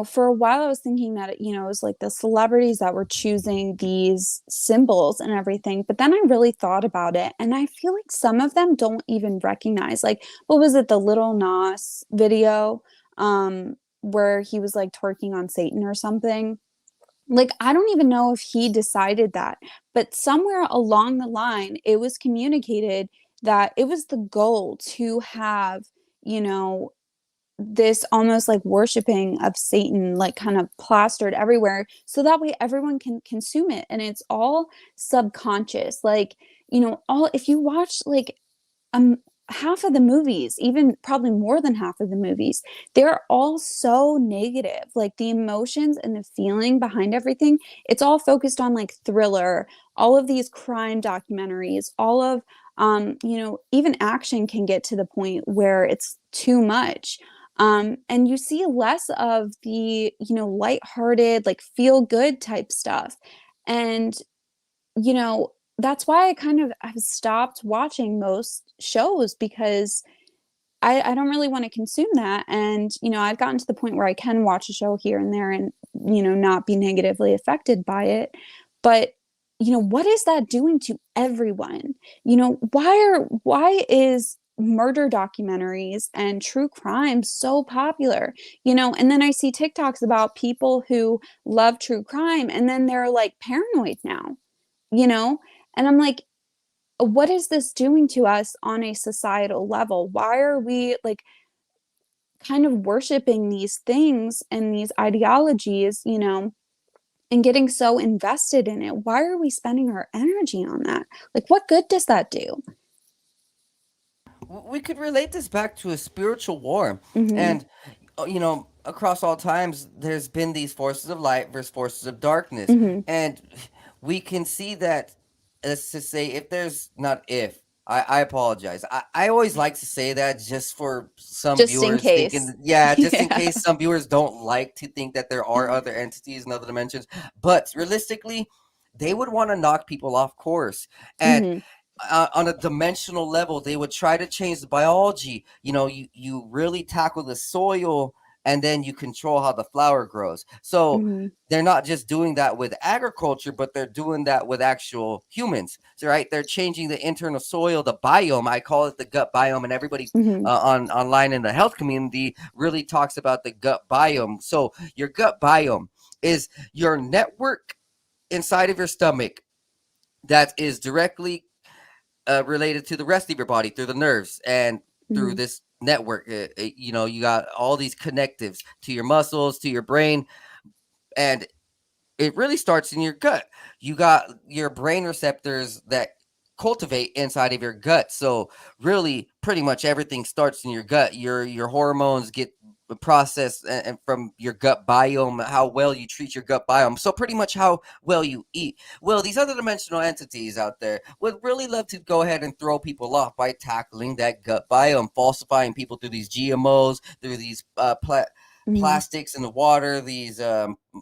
for a while I was thinking that, it was like the celebrities that were choosing these symbols and everything. But then I really thought about it, and I feel like some of them don't even recognize, like, what was it, the Little Nas video, where he was like twerking on Satan or something? Like, I don't even know if he decided that, but somewhere along the line, it was communicated that it was the goal to have, you know, this almost like worshiping of Satan, like kind of plastered everywhere. So that way everyone can consume it. And it's all subconscious. Like, all, if you watch like um half of the movies, even probably more than half of the movies, they're all so negative. Like the emotions and the feeling behind everything, it's all focused on like Thriller, all of these crime documentaries, all of even action can get to the point where it's too much. And you see less of the, lighthearted, like feel good type stuff. And you know, that's why I've stopped watching most shows, because I don't really want to consume that. And, I've gotten to the point where I can watch a show here and there and, not be negatively affected by it. But, what is that doing to everyone? Why is murder documentaries and true crime so popular? And then I see TikToks about people who love true crime, and then they're like paranoid now, you know? And I'm like, what is this doing to us on a societal level? Why are we like kind of worshiping these things and these ideologies, and getting so invested in it? Why are we spending our energy on that? Like, what good does that do? we could relate this back to a spiritual war. Hmm. And, across all times, there's been these forces of light versus forces of darkness. Hmm. And we can see that, let's just say, if there's not if, I apologize. I always like to say that just for some Just in viewers case. thinking, yeah, just in Yeah. case some viewers don't like to think that there are other entities and other dimensions. But realistically, they would want to knock people off course. And Hmm. on a dimensional level, they would try to change the biology. You really tackle the soil, and then you control how the flower grows. So Hmm. they're not just doing that with agriculture, but they're doing that with actual humans. So, right, they're changing the internal soil, the biome. I call it the gut biome, and everybody Hmm. on online in the health community really talks about the gut biome. So your gut biome is your network inside of your stomach that is directly related to the rest of your body through the nerves and through Hmm. this network. You got all these connectives to your muscles, to your brain, and it really starts in your gut. You got your brain receptors that cultivate inside of your gut. So really pretty much everything starts in your gut. Your hormones get processed and from your gut biome, how well you treat your gut biome. So pretty much how well you eat. Well, these other dimensional entities out there would really love to go ahead and throw people off by tackling that gut biome, falsifying people through these GMOs, through these Hmm. plastics in the water, these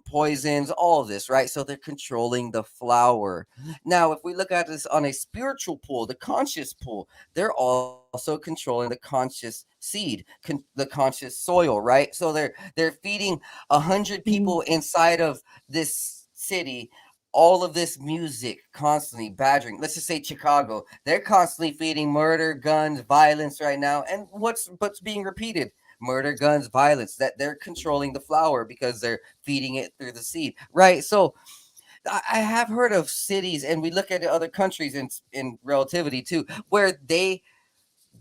poisons, all of this, right? So they're controlling the flower. Now, if we look at this on a spiritual pool, the conscious pool, they're also controlling the conscious seed, the conscious soil, right? So they're feeding 100 Hmm. people inside of this city all of this music, constantly badgering. Let's just say Chicago. They're constantly feeding murder, guns, violence right now. And what's being repeated? Murder, guns, violence. That they're controlling the flower because they're feeding it through the seed, right? So I have heard of cities, and we look at other countries in relativity too, where they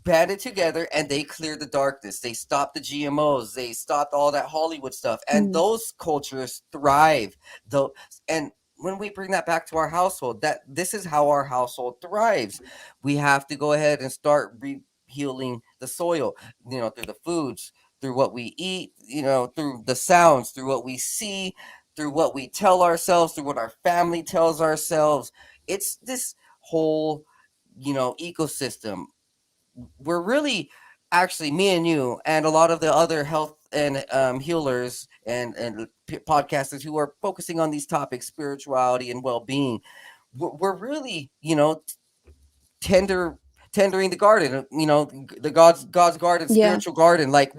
banded together and they cleared the darkness. They stopped the GMOs. They stopped all that Hollywood stuff, and Hmm. those cultures thrive. Though, and when we bring that back to our household, that this is how our household thrives. We have to go ahead and start healing the soil. Through the foods, through what we eat. Through the sounds, through what we see, through what we tell ourselves, through what our family tells ourselves. It's this whole ecosystem. We're really, actually, me and you and a lot of the other health and healers and podcasters who are focusing on these topics, spirituality and well-being, we're really tender tendering the garden, the God's garden, Yeah. spiritual garden, like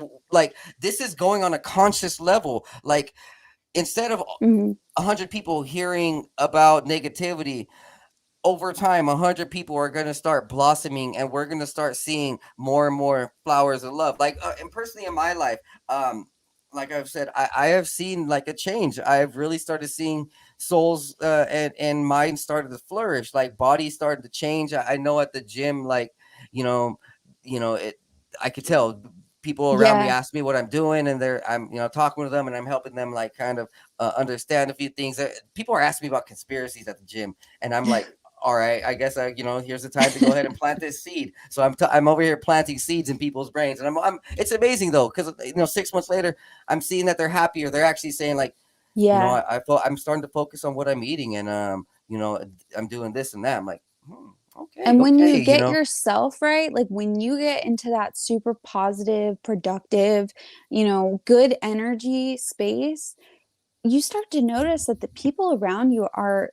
this is going on a conscious level. Like, instead of Hmm. 100 people hearing about negativity, over time 100 people are going to start blossoming, and we're going to start seeing more and more flowers of love. Like, and personally in my life, um like I've said, I have seen like a change. I've really started seeing souls, and minds started to flourish, like bodies started to change. I know at the gym, like, you know it, I could tell people around me Yeah. ask me what I'm doing, and I'm talking with them, and I'm helping them, like, kind of understand a few things. People are asking me about conspiracies at the gym, and I'm like, all right, I guess here's the time to go ahead and plant this seed. So I'm over here planting seeds in people's brains, and I'm it's amazing though, because 6 months later, I'm seeing that they're happier. They're actually saying, like, Yeah. I feel I'm starting to focus on what I'm eating, and I'm doing this and that. I'm like, okay, And when okay, you get yourself right, like when you get into that super positive, productive, good energy space, you start to notice that the people around you are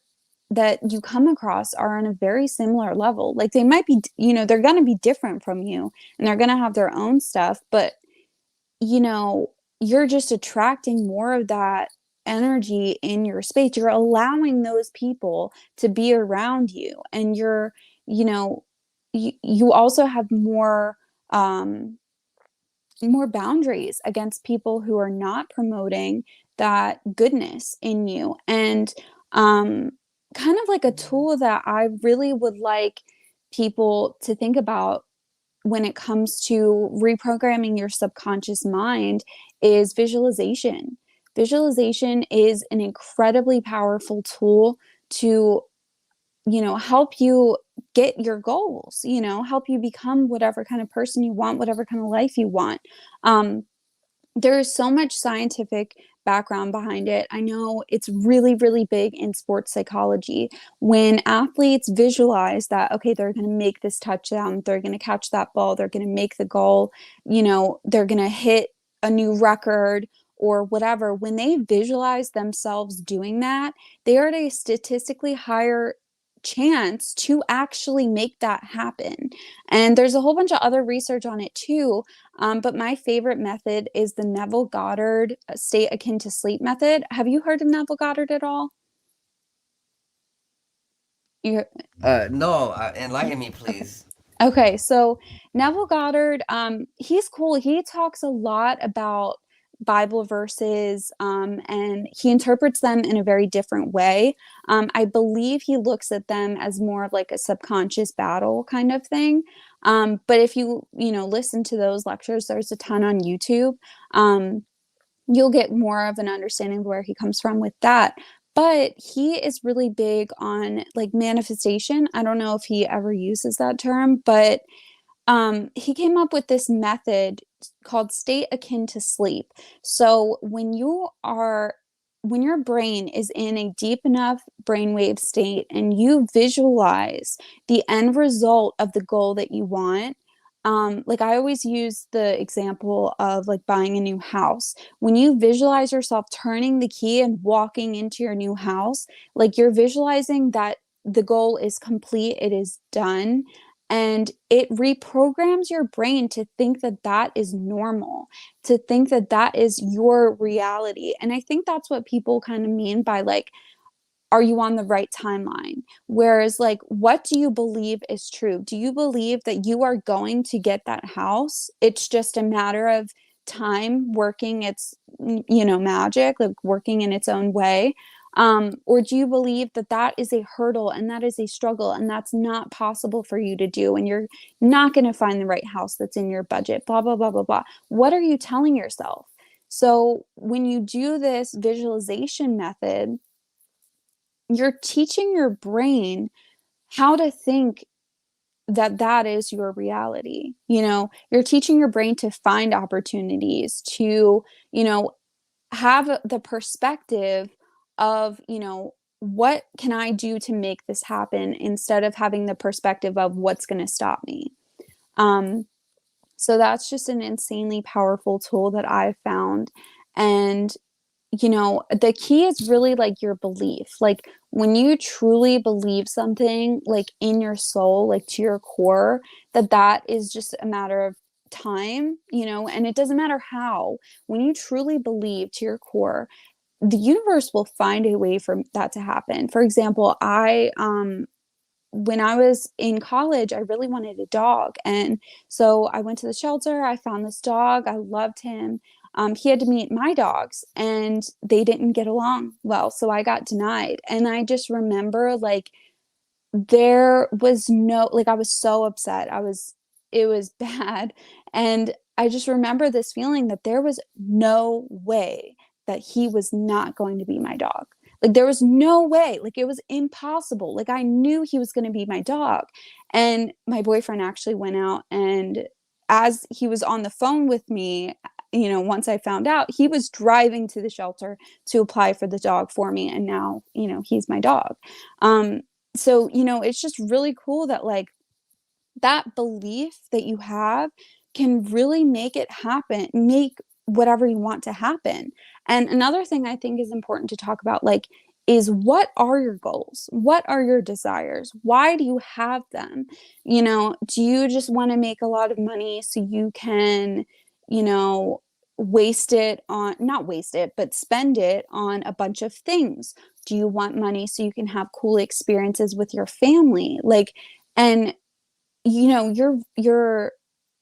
that you come across are on a very similar level. Like they might be, they're going to be different from you and they're going to have their own stuff, but you know, you're just attracting more of that energy in your space. You're allowing those people to be around you, and you know, you also have um, more boundaries against people who are not promoting that goodness in you. And um, kind of like a tool that I really would like people to think about when it comes to reprogramming your subconscious mind is visualization. Visualization is an incredibly powerful tool to, help you get your goals, help you become whatever kind of person you want, whatever kind of life you want. Um, there is so much scientific background behind it. I know it's really, really big in sports psychology. When athletes visualize that, okay, they're going to make this touchdown, they're going to catch that ball, they're going to make the goal, they're going to hit a new record or whatever. When they visualize themselves doing that, they are at a statistically higher chance to actually make that happen. And there's a whole bunch of other research on it too. But my favorite method is the Neville Goddard state akin to sleep method. Have you heard of Neville Goddard at all? You No, enlighten me, please. Okay, so Neville Goddard, he's cool. He talks a lot about Bible verses, and he interprets them in a very different way. I believe he looks at them as more of like a subconscious battle kind of thing. But if listen to those lectures, there's a ton on YouTube. You'll get more of an understanding of where he comes from with that. But he is really big on like manifestation. I don't know if he ever uses that term, but he came up with this method called state akin to sleep. So when your brain is in a deep enough brainwave state and you visualize the end result of the goal that you want, like I always use the example of like buying a new house. When you visualize yourself turning the key and walking into your new house, like you're visualizing that the goal is complete, it is done, and it reprograms your brain to think that that is normal, to think that that is your reality. And I think that's what people kind of mean by like, are you on the right timeline? Whereas, like, what do you believe is true? Do you believe that you are going to get that house? It's just a matter of time working its, magic, like working in its own way. Or do you believe that that is a hurdle and that is a struggle and that's not possible for you to do and you're not going to find the right house that's in your budget, blah, blah, blah, blah, blah. What are you telling yourself? So when you do this visualization method, you're teaching your brain how to think that that is your reality. You're teaching your brain to find opportunities, to, have the perspective of, what can I do to make this happen instead of having the perspective of what's going to stop me. So that's just an insanely powerful tool that I've found. And the key is really like your belief. Like when you truly believe something like in your soul, like to your core, that is just a matter of time, and it doesn't matter how. When you truly believe to your core, the universe will find a way for that to happen. For example, when I was in college, I really wanted a dog. And so I went to the shelter, I found this dog, I loved him. He had to meet my dogs and they didn't get along well. So I got denied. And I just remember like there was no, like I was so upset. It was bad. And I just remember this feeling that there was no way that he was not going to be my dog. Like there was no way, like it was impossible. Like I knew he was going to be my dog. And my boyfriend actually went out, and as he was on the phone with me, once I found out, he was driving to the shelter to apply for the dog for me. And now, he's my dog. So, it's just really cool that like that belief that you have can really make it happen, make whatever you want to happen. And another thing I think is important to talk about, like, is what are your goals? What are your desires? Why do you have them? Do you just want to make a lot of money so you can, not waste it, but spend it on a bunch of things? Do you want money so you can have cool experiences with your family? Like, and your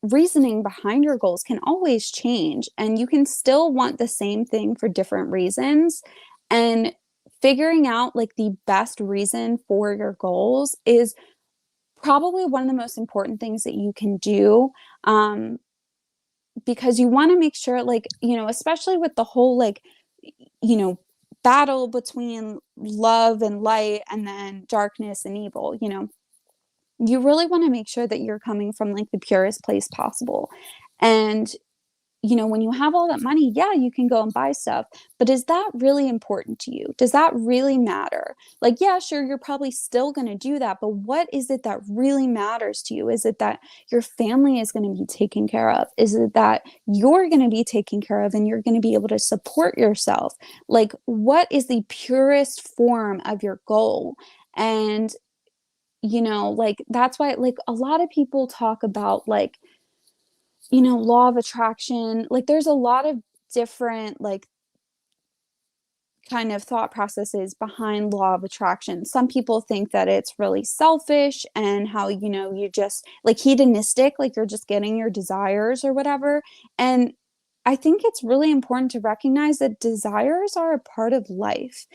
reasoning behind your goals can always change, and you can still want the same thing for different reasons. And figuring out like the best reason for your goals is probably one of the most important things that you can do, because you want to make sure, like, especially with the whole like, battle between love and light and then darkness and evil, you really want to make sure that you're coming from like the purest place possible. And when you have all that money, yeah, you can go and buy stuff, but is that really important to you? Does that really matter? Like, yeah, sure, you're probably still going to do that, but what is it that really matters to you? Is it that your family is going to be taken care of? Is it that you're going to be taken care of and you're going to be able to support yourself? Like, what is the purest form of your goal? And, like, that's why, like, a lot of people talk about, like, law of attraction. Like, there's a lot of different, like, kind of thought processes behind law of attraction. Some people think that it's really selfish and how, you just like hedonistic, like you're just getting your desires or whatever. And I think it's really important to recognize that desires are a part of life.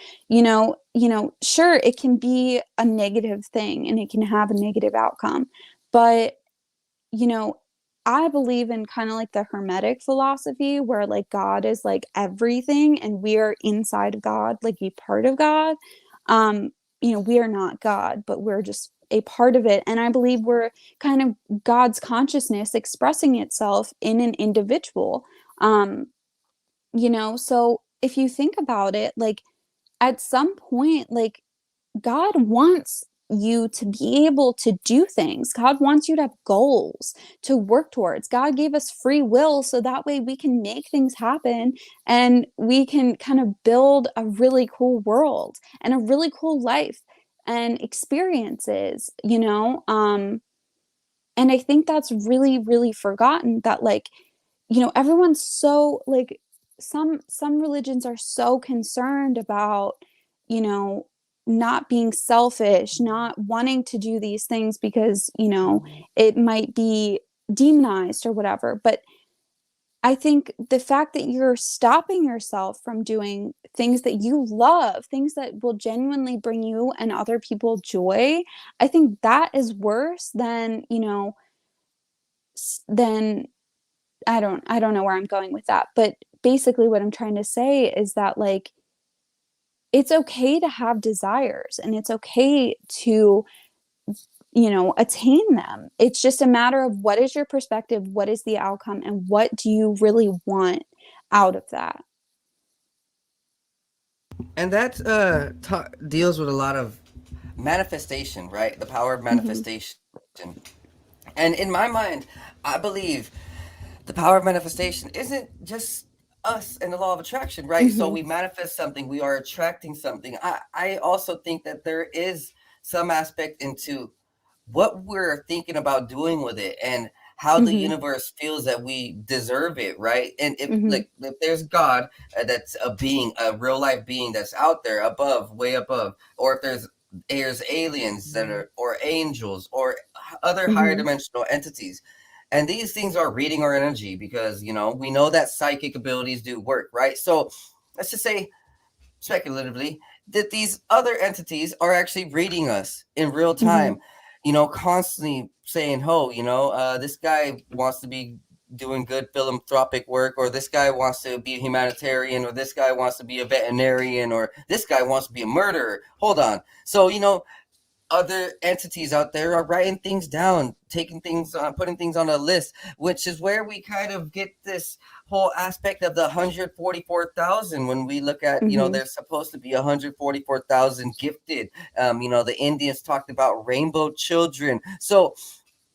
Sure, it can be a negative thing and it can have a negative outcome, but you know, I believe in kind of like the hermetic philosophy where like God is like everything and we are inside of God, like a part of God. Um, we are not God, but we're just a part of it. And I believe we're kind of God's consciousness expressing itself in an individual. Um, so if you think about it, like at some point, like God wants you to be able to do things. God wants you to have goals to work towards. God gave us free will so that way we can make things happen and we can kind of build a really cool world and a really cool life and experiences, and I think that's really, really forgotten that, like, everyone's so like some religions are so concerned about, you know, not being selfish, not wanting to do these things because, it might be demonized or whatever. But I think the fact that you're stopping yourself from doing things that you love, things that will genuinely bring you and other people joy, I think that is worse than, than I don't know where I'm going with that, but basically what I'm trying to say is that, like, it's okay to have desires and it's okay to, attain them. It's just a matter of what is your perspective, what is the outcome, and what do you really want out of that? And that deals with a lot of manifestation, right? The power of Mhm. manifestation. And in my mind, I believe the power of manifestation isn't just us and the law of attraction, right? So Mhm. we manifest something, we are attracting something. I also think that there is some aspect into what we're thinking about doing with it and how the Mhm. universe feels that we deserve it, right? And if Mhm. like if there's God, that's a being, a real life being that's out there above, way above, or if there's aliens that are, or angels, or other higher Mhm. dimensional entities, and these things are reading our energy because we know that psychic abilities do work, right? So let's just say speculatively that these other entities are actually reading us in real Mhm. time, constantly saying, "Oh, this guy wants to be doing good philanthropic work, or this guy wants to be a humanitarian, or this guy wants to be a veterinarian, or this guy wants to be a murderer." Hold on. So, other entities out there are writing things down, taking things on, putting things on a list, which is where we kind of get this whole aspect of the 144,000. When we look at, Mhm. there's supposed to be 144,000 gifted. The Indians talked about rainbow children. So,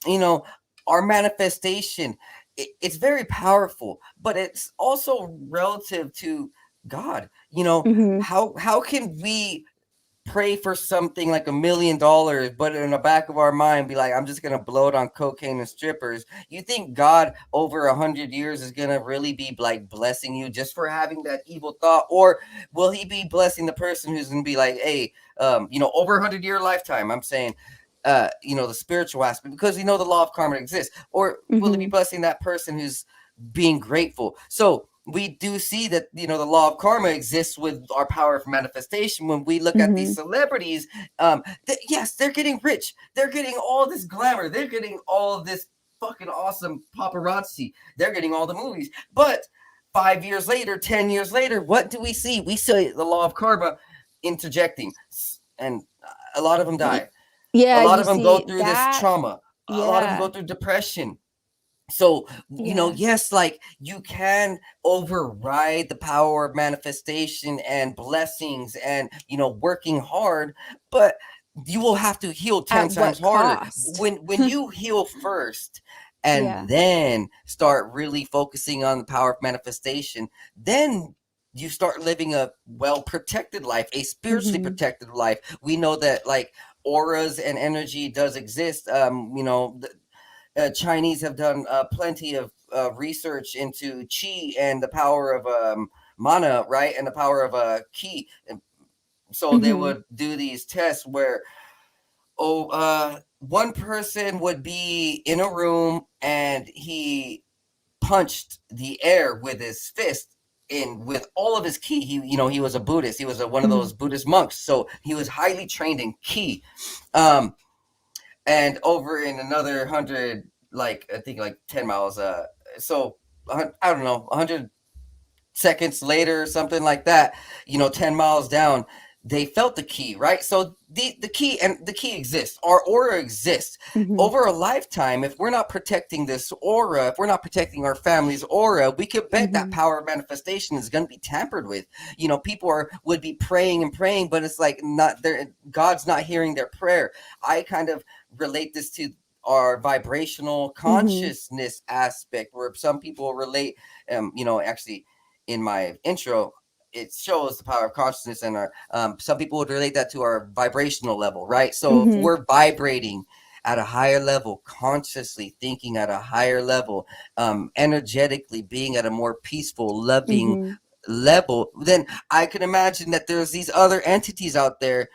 you know, our manifestation, it's very powerful, but it's also relative to God. Mhm. How can we pray for something like $1 million, but in the back of our mind be like, I'm just gonna blow it on cocaine and strippers? You think God over 100 years is gonna really be like blessing you just for having that evil thought, or will He be blessing the person who's gonna be like, hey, over 100-year lifetime? I'm saying, the spiritual aspect, because the law of karma exists, or will He be Mhm. blessing that person who's being grateful? So we do see that the law of karma exists with our power of manifestation. When we look at these Mhm. celebrities, yes, they're getting rich, they're getting all this glamour, they're getting all of this fucking awesome paparazzi, they're getting all the movies, but 5 years later, 10 years later, what do we see? We see the law of karma interjecting, and a lot of them Y die. A Yeah, lot you of them go see through this that. trauma. A lot of them go Yeah. through depression. So, Yeah. yes, like you can override the power of manifestation and blessings and, working hard, but you will have to heal 10 At times what harder. cost? When you heal first and Yeah. then start really focusing on the power of manifestation, then you start living a well protected life, a spiritually Hmm. protected life. We know that like auras and energy does exist. Chinese have done plenty of research into chi and the power of mana, right, and the power of ki. And so they Hmm. would do these tests where one person would be in a room and he punched the air with his fist in with all of his ki. He was a Buddhist. He was one of Hmm. those Buddhist monks, so he was highly trained in ki. Um, and over in another 100, like I think like 10 miles, so I don't know, 100 seconds later or something like that, 10 miles down, they felt the key, right? So the key, and the key exists, our aura exists. Hmm. Over a lifetime, if we're not protecting this aura, if we're not protecting our family's aura, we could bet that Hmm. power of manifestation is going to be tampered with. People would be praying and praying, but it's like not there, God's not hearing their prayer. I kind of relate this to our vibrational Hmm. consciousness aspect, where some people relate, actually in my intro, it shows the power of consciousness, and our some people would relate that to our vibrational level, right? So if Hmm. we're vibrating at a higher level, consciously thinking at a higher level, energetically being at a more peaceful, loving Hmm. level, then I can imagine that there's these other entities out there,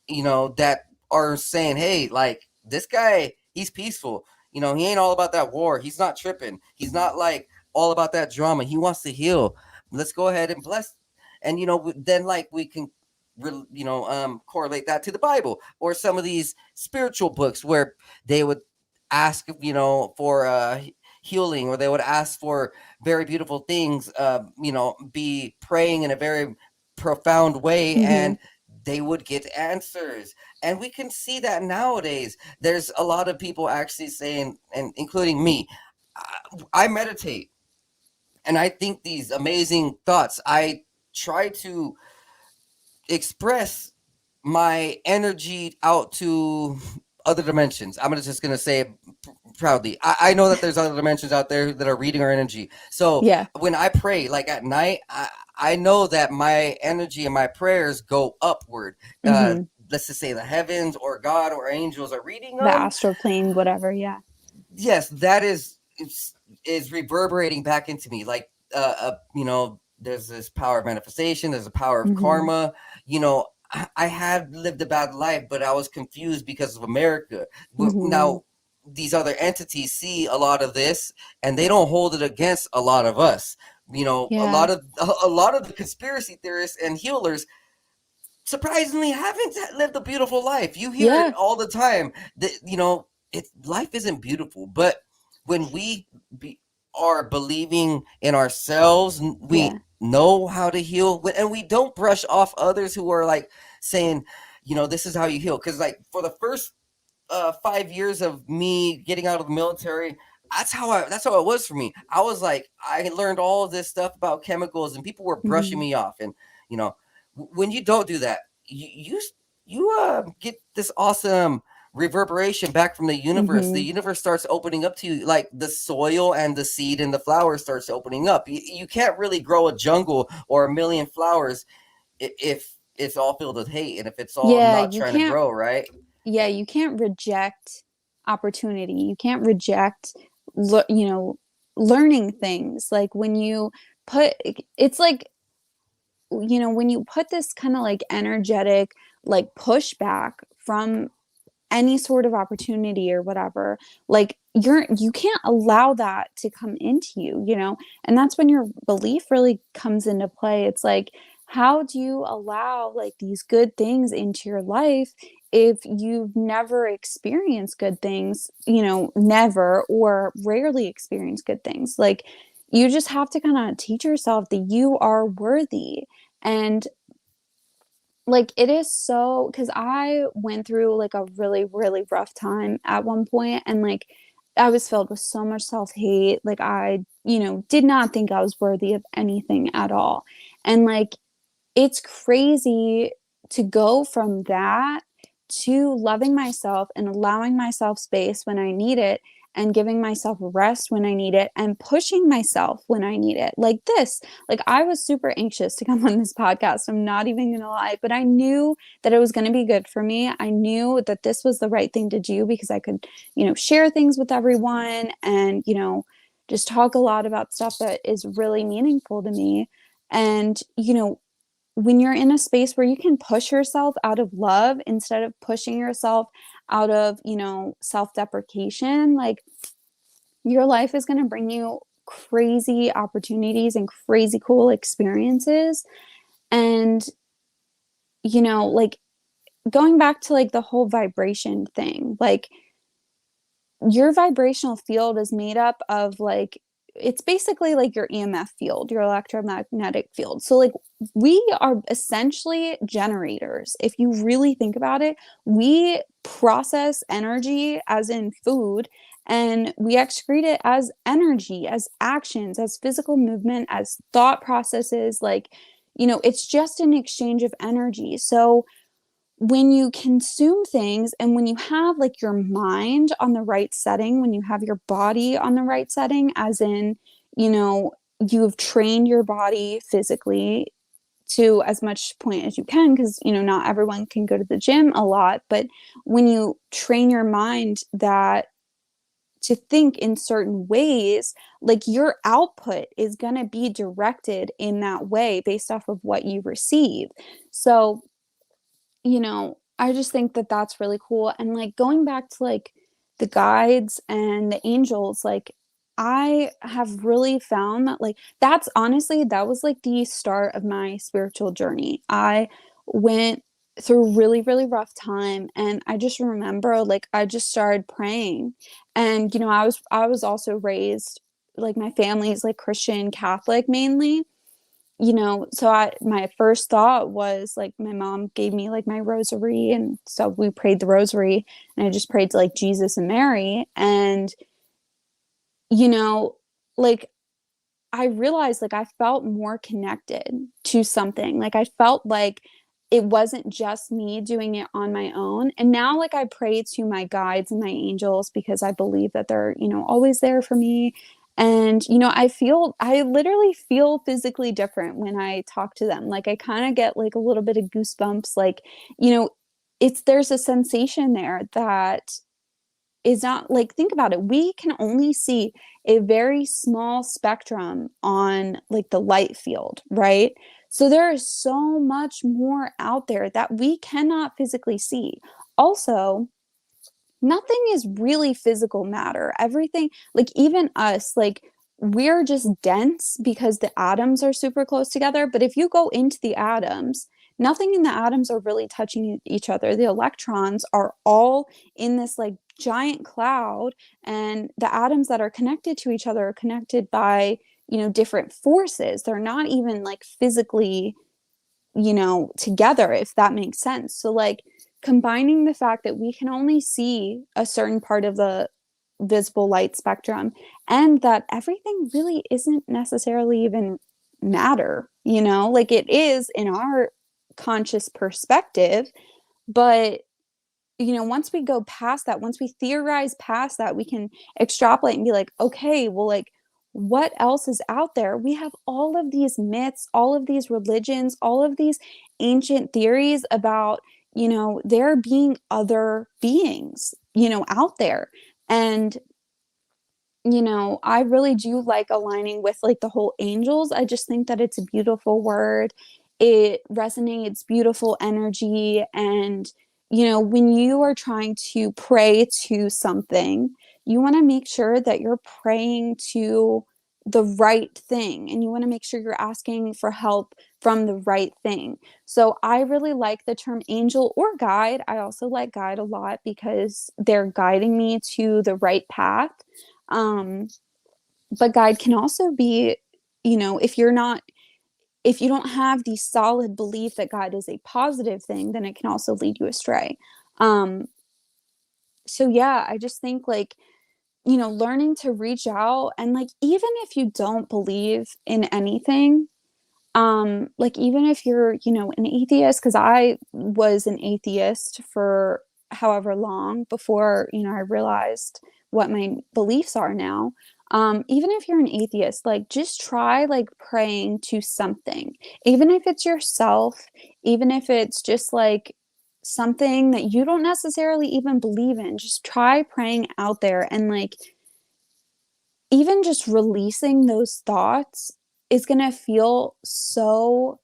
that are saying, hey, like this guy, he's peaceful. He ain't all about that war. He's not tripping. He's not like all about that drama. He wants to heal. Let's go ahead and bless. And, then like we can, correlate that to the Bible or some of these spiritual books where they would ask, for healing, or they would ask for very beautiful things, be praying in a very profound way, Hmm. and they would get answers. And we can see that nowadays. There's a lot of people actually saying, and including me, I meditate and I think these amazing thoughts. I try to express my energy out to other dimensions. I'm just gonna say it proudly. I know that there's other dimensions out there that are reading our energy. So Yeah. when I pray, like at night, I know that my energy and my prayers go upward. Uh, Hmm. let's just say the heavens or God or angels are reading The them. astral plane, whatever. Yeah. Yes, that is reverberating back into me. Like there's this power of manifestation. There's a power of Hmm. karma. I had lived a bad life, but I was confused because of America. Hmm. Now these other entities see a lot of this, and they don't hold it against a lot of us. A Yeah. lot of a lot of the conspiracy theorists and healers surprisingly haven't lived a beautiful life. You hear it Yeah. all the time that life isn't beautiful, but when we are believing in ourselves, we Yeah. know how to heal, and we don't brush off others who are like saying, this is how you heal. Because like for the first 5 years of me getting out of the military, that's how it was for me. I was like, I learned all of this stuff about chemicals, and people were brushing Hmm. me off. And you know when you don't do that, you get this awesome reverberation back from the universe. The Hmm. universe starts opening up to you, like the soil and the seed and the flower starts opening up. You can't really grow a jungle or a million flowers if it's all filled with hate, and if it's all Yeah. not You trying to can't. grow, right? Yeah. You can't reject opportunity. You can't reject, you know, learning things. Like when you put, it's like, when you put this kind of like energetic, like pushback from any sort of opportunity or whatever, like you can't allow that to come into you. And that's when your belief really comes into play. It's like, how do you allow like these good things into your life if you've never experienced good things, never or rarely experienced good things? Like, you just have to kind of teach yourself that you are worthy. And like, it is so, because I went through like a really really rough time at one point, and like I was filled with so much self-hate. Like I, did not think I was worthy of anything at all. And like it's crazy to go from that to loving myself and allowing myself space when I need it and giving myself rest when I need it and pushing myself when I need it. Like this, like I was super anxious to come on this podcast. I'm not even going to lie, but I knew that it was going to be good for me. I knew that this was the right thing to do because I could, share things with everyone and, just talk a lot about stuff that is really meaningful to me. And, when you're in a space where you can push yourself out of love instead of pushing yourself out of, self-deprecation, like your life is going to bring you crazy opportunities and crazy cool experiences. And, like going back to like the whole vibration thing, like your vibrational field is made up of like it's basically like your EMF field, your electromagnetic field. So like we are essentially generators. If you really think about it, we process energy as in food and we excrete it as energy, as actions, as physical movement, as thought processes. Like, it's just an exchange of energy. So when you consume things and when you have like your mind on the right setting, when you have your body on the right setting, as in, you've trained your body physically to as much point as you can, because, not everyone can go to the gym a lot, but when you train your mind that to think in certain ways, like your output is going to be directed in that way based off of what you receive. So I just think that that's really cool. And like going back to like the guides and the angels, like I have really found that like that's honestly, that was like the start of my spiritual journey. I went through a really, really rough time. And I just remember like I just started praying. And, I was also raised like my family's like Christian Catholic mainly. So my first thought was like my mom gave me like my rosary, and so we prayed the rosary, and I just prayed to like Jesus and Mary. And you know like I realized like I felt more connected to something. Like I felt like it wasn't just me doing it on my own. And now like I pray to my guides and my angels because I believe that they're, always there for me. And, I literally feel physically different when I talk to them. Like I kind of get like a little bit of goosebumps. Like, there's a sensation there that is not like, think about it. We can only see a very small spectrum on like the light field, right? So there is so much more out there that we cannot physically see. Also, nothing is really physical matter. Everything, like even us, like we're just dense because the atoms are super close together. But if you go into the atoms, nothing in the atoms are really touching each other. The electrons are all in this like giant cloud, and the atoms that are connected to each other are connected by, different forces. They're not even like physically, together, if that makes sense. So like combining the fact that we can only see a certain part of the visible light spectrum and that everything really isn't necessarily even matter, like it is in our conscious perspective. But once we go past that, once we theorize past that, we can extrapolate and be like, okay, well, like what else is out there? We have all of these myths, all of these religions, all of these ancient theories about, there being other beings, out there. And I really do like aligning with like the whole angels. I just think that it's a beautiful word. It resonates beautiful energy. And, when you are trying to pray to something, you want to make sure that you're praying to the right thing. And you want to make sure you're asking for help from the right thing. So I really like the term angel or guide. I also like guide a lot because they're guiding me to the right path. But guide can also be, if you don't have the solid belief that God is a positive thing, then it can also lead you astray. So yeah, I just think like learning to reach out, and like even if you don't believe in anything, like even if you're, an atheist, because I was an atheist for however long before, I realized what my beliefs are now. Even if you're an atheist, like just try like praying to something, even if it's yourself, even if it's just like something that you don't necessarily even believe in, just try praying out there, and like even just releasing those thoughts is going to feel so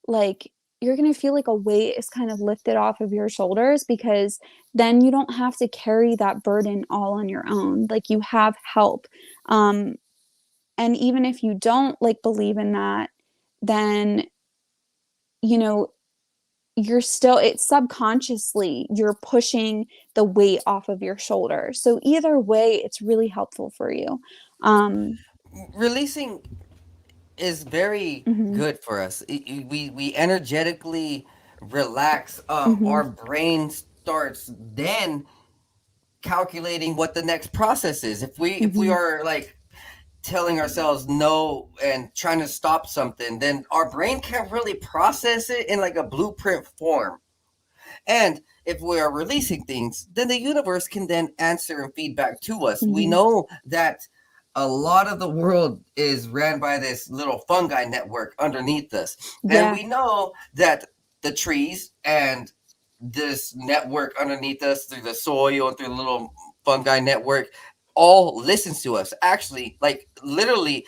like you're going to feel like a weight is kind of lifted off of your shoulders, because then you don't have to carry that burden all on your own. Like you have help. Um, and even if you don't like believe in that, then, you know, you're still, it's subconsciously, you're pushing the weight off of your shoulders. So either way, it's really helpful for you. Um, Releasing is very mhm. good for us. We energetically relax. Mhm, Our brain starts then calculating what the next process is. If we mhm, are like telling ourselves no and trying to stop something, then our brain can't really process it in like a blueprint form. And if we are releasing things, then the universe can then answer and feedback to us. We mhm. know that a lot of the world is ran by this little fungi network underneath us. And Yeah. we know that the trees and this network underneath us through the soil and through the little fungi network all listens to us. Actually, like literally,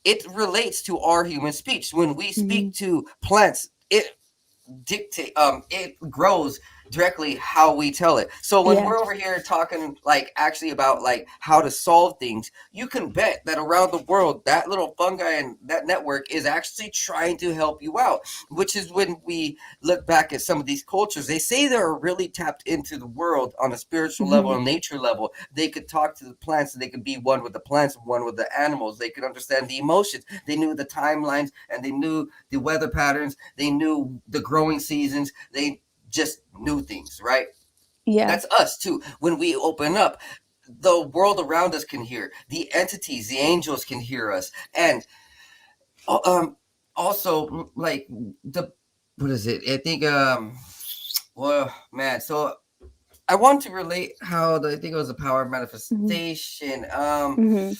it relates to our human speech. When we speak Mhm. to plants, it grows directly how we tell it. So when Yeah. we're over here talking like actually about like how to solve things, you can bet that around the world that little fungi and that network is actually trying to help you out. Which is when we look back at some of these cultures, they say they're really tapped into the world on a spiritual level Mhm. and nature level. They could talk to the plants and they could be one with the plants and one with the animals. They could understand the emotions. They knew the timelines and they knew the weather patterns. They knew the growing seasons. They just knew things, right? Yeah. That's us too. When we open up, the world around us can hear. The entities, the angels can hear us. And um also like the what is it? I think well man, so I want to relate how I think it was a power of Mhm. manifestation. Mhm.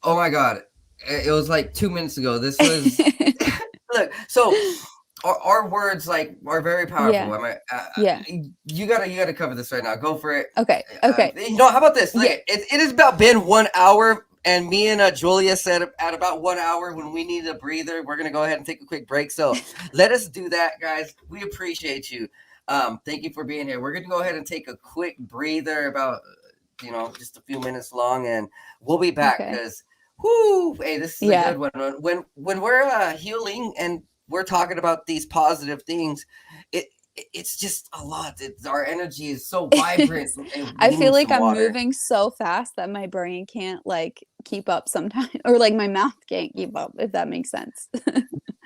Oh my god. It was like 2 minutes ago. This was look, so our words like are very powerful. Yeah. I mean, Yeah. you gotta cover this right now. Go for it. Okay. Okay. How about this? Look, Yeah. it has about been 1 hour, and me and Julia said at about 1 hour when we need a breather, we're gonna go ahead and take a quick break. So let us do that, guys. We appreciate you. Thank you for being here. We're gonna go ahead and take a quick breather, about just a few minutes long, and we'll be back Okay. because. Whoo! Hey, this is a Yeah. good one. When we're healing and we're talking about these positive things, it it's just a lot. Our energy is so vibrant, and I we feel need like some I'm water. moving so fast that my brain can't like keep up sometimes, or like my mouth can't keep up, if that makes sense.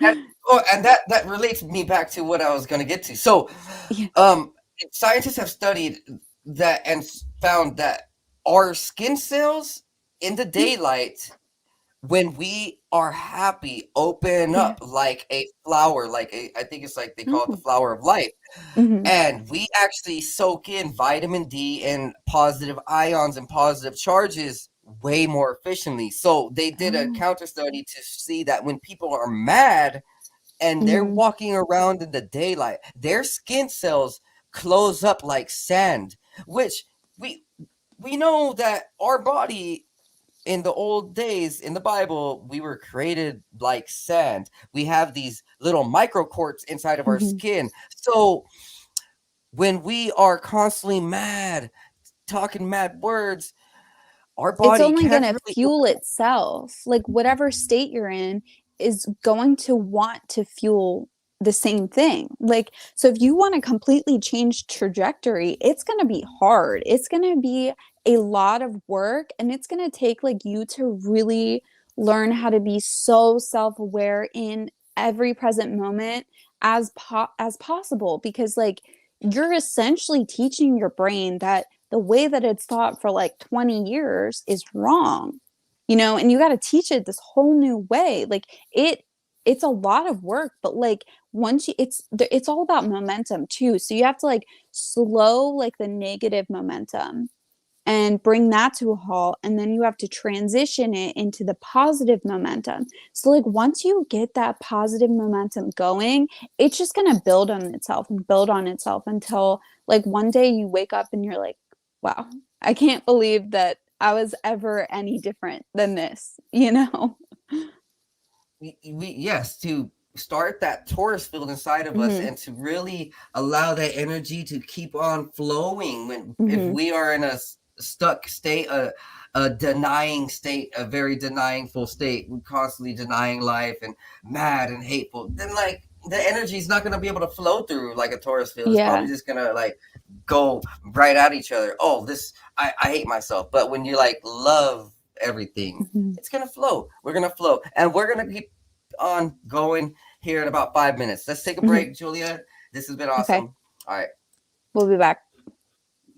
And, and that relates me back to what I was going to get to. So, Yeah. um, scientists have studied that and found that our skin cells in the daylight, when we are happy, open Yeah. up like a flower, I think it's like they call it the Oh. flower of life. Mhm. And we actually soak in vitamin D and positive ions and positive charges way more efficiently. So they did a Oh. counter study to see that when people are mad and they're Mhm. walking around in the daylight, their skin cells close up like sand, which we we know that our body in the old days in the Bible, we were created like sand. We have these little microcords inside of our Mhm. skin. So when we are constantly mad, talking mad words, our It's body only can't gonna really fuel itself. Like whatever state you're in is going to want to fuel the same thing. Like, so if you want to completely change trajectory, it's gonna be hard. It's gonna be a lot of work, and it's gonna take like you to really learn how to be so self-aware in every present moment as possible, because like you're essentially teaching your brain that the way that it's taught for like 20 years is wrong, you know, and you got to teach it this whole new way. Like it's a lot of work, but like once you it's all about momentum too. So you have to like slow like the negative momentum and bring that to a halt, and then you have to transition it into the positive momentum. So like once you get that positive momentum going, it's just going to build on itself and build on itself until like one day you wake up and you're like, wow, I can't believe that I was ever any different than this, you know. Yes, to start that Taurus field inside of us and to really allow that energy to keep on flowing when if we are in a stuck state, a denying state, a very denyingful state, we're constantly denying life and mad and hateful, then like the energy is not going to be able to flow through like a Taurus field. It's probably just going to like go right at each other. Oh, this I hate myself. But when you like love everything, it's gonna flow. We're gonna flow, and we're gonna keep on going here in about 5 minutes. Let's take a break, Julia. This has been awesome. Okay. All right, We'll be back.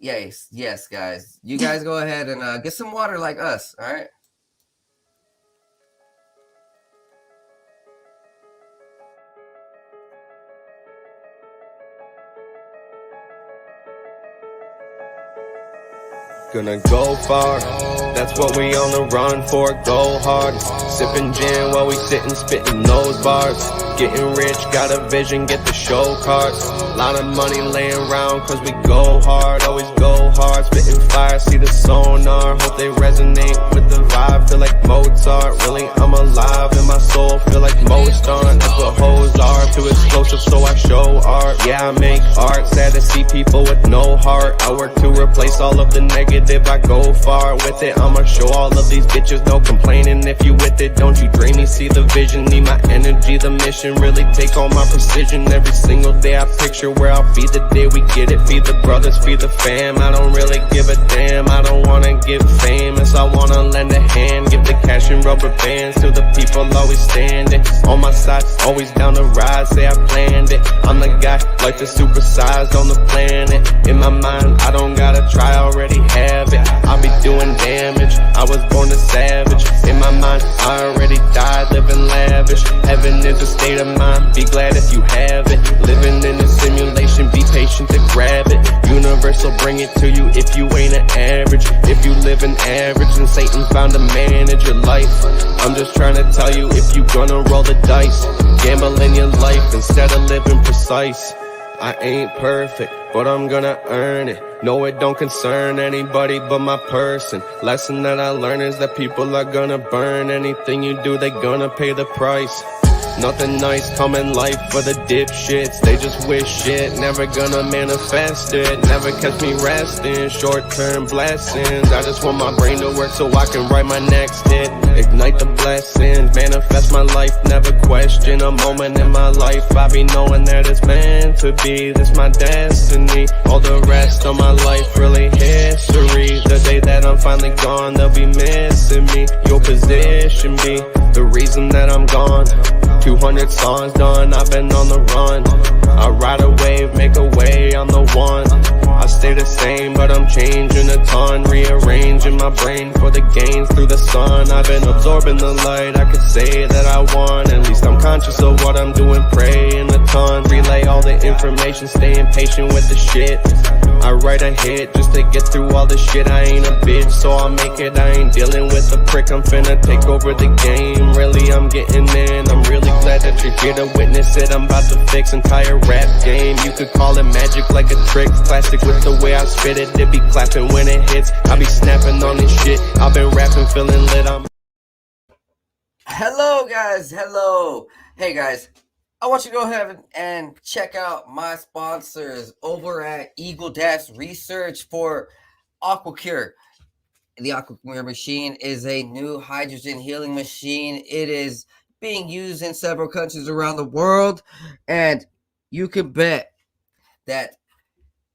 yes, guys. You guys go ahead and get some water like us. All right. Gonna go far, that's what we on the run for, go hard. Sipping gin while we sitting, spitting those bars. Getting rich, got a vision, get the show cards. Lot of money laying around cause we go hard, always go hard. Spitting fire, see the sonar, hope they resonate with the vibe. Feel like Mozart, really I'm alive in my soul, feel like Mozart. That's what hoes are, too explosive so I show art. Yeah, I make art, sad to see people with no heart. I work to replace all of the negative, I go far with it. I'ma show all of these bitches no complaining. If you with it, don't you dream me, see the vision. Need my energy, the mission, really take all my precision. Every single day I picture where I'll be the day we get it. Feed the brothers, feed the fam, I don't really give a damn. I don't wanna get famous, I wanna lend a hand. Give the cash and rubber bands to the people always standing on my side, always down the ride, say I planned it. I'm the guy, life is supersized on the planet. In my mind, I don't gotta try, I already have it. I'll be doing damage, I was born a savage. In my mind, I already died, living lavish. Heaven is a state of mind, be glad if you have it. Living in a simulation, be patient to grab it. Universe will bring it to you if you ain't an average. If you live an average, then Satan's bound to manage your life. I'm just trying to tell you, if you gonna roll the dice, gamble in your life instead of living precise. I ain't perfect, but I'm gonna earn it. No, it don't concern anybody but my person. Lesson that I learned is that people are gonna burn. Anything you do, they gonna pay the price. Nothing nice come in life for the dipshits. They just wish shit, never gonna manifest it. Never catch me resting, short-term blessings. I just want my brain to work so I can write my next hit. Ignite the blessings, manifest my life, never question a moment in my life. I be knowing that it's meant to be, this my destiny. All the rest of my life really history. The day that I'm finally gone, they'll be missing me. Your position be the reason that I'm gone. 200 songs done, I've been on the run. I ride a wave, make a way, I'm the one. I stay the same, but I'm changing a ton. Rearranging my brain for the gains through the sun. I've been absorbing the light, I could say that I won. At least I'm conscious of what I'm doing, praying a ton. Relay all the information, staying patient with the shit. I write a hit just to get through all the shit. I ain't a bitch, so I'll make it. I ain't dealing with a prick, I'm finna take over the game. Really, I'm getting in, I'm really glad that you're here to witness it. I'm about to fix entire rap game. You could call it magic like a trick. Plastic with the way I spit it. It be clapping when it hits. I be snapping on this shit. I've been rapping, feeling lit. Hello, guys. Hello. Hey, guys. I want you to go ahead and check out my sponsors over at Eagle Dash Research for AquaCure. The AquaCure machine is a new hydrogen healing machine. It is being used in several countries around the world, and you can bet that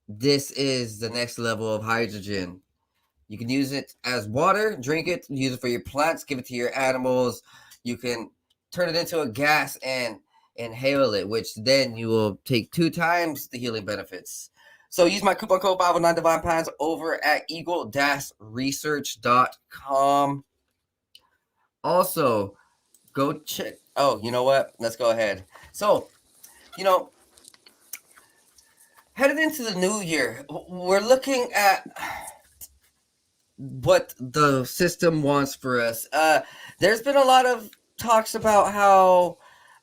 this is the next level of hydrogen. You can use it as water, drink it, use it for your plants, give it to your animals. You can turn it into a gas and inhale it, which then you will take 2 times the healing benefits. So use my coupon code 509 Divine Pines over at eagle-research.com. Also, go check. Oh, you know what? Let's go ahead. So, you know, headed into the new year, we're looking at what the system wants for us. There's been a lot of talks about how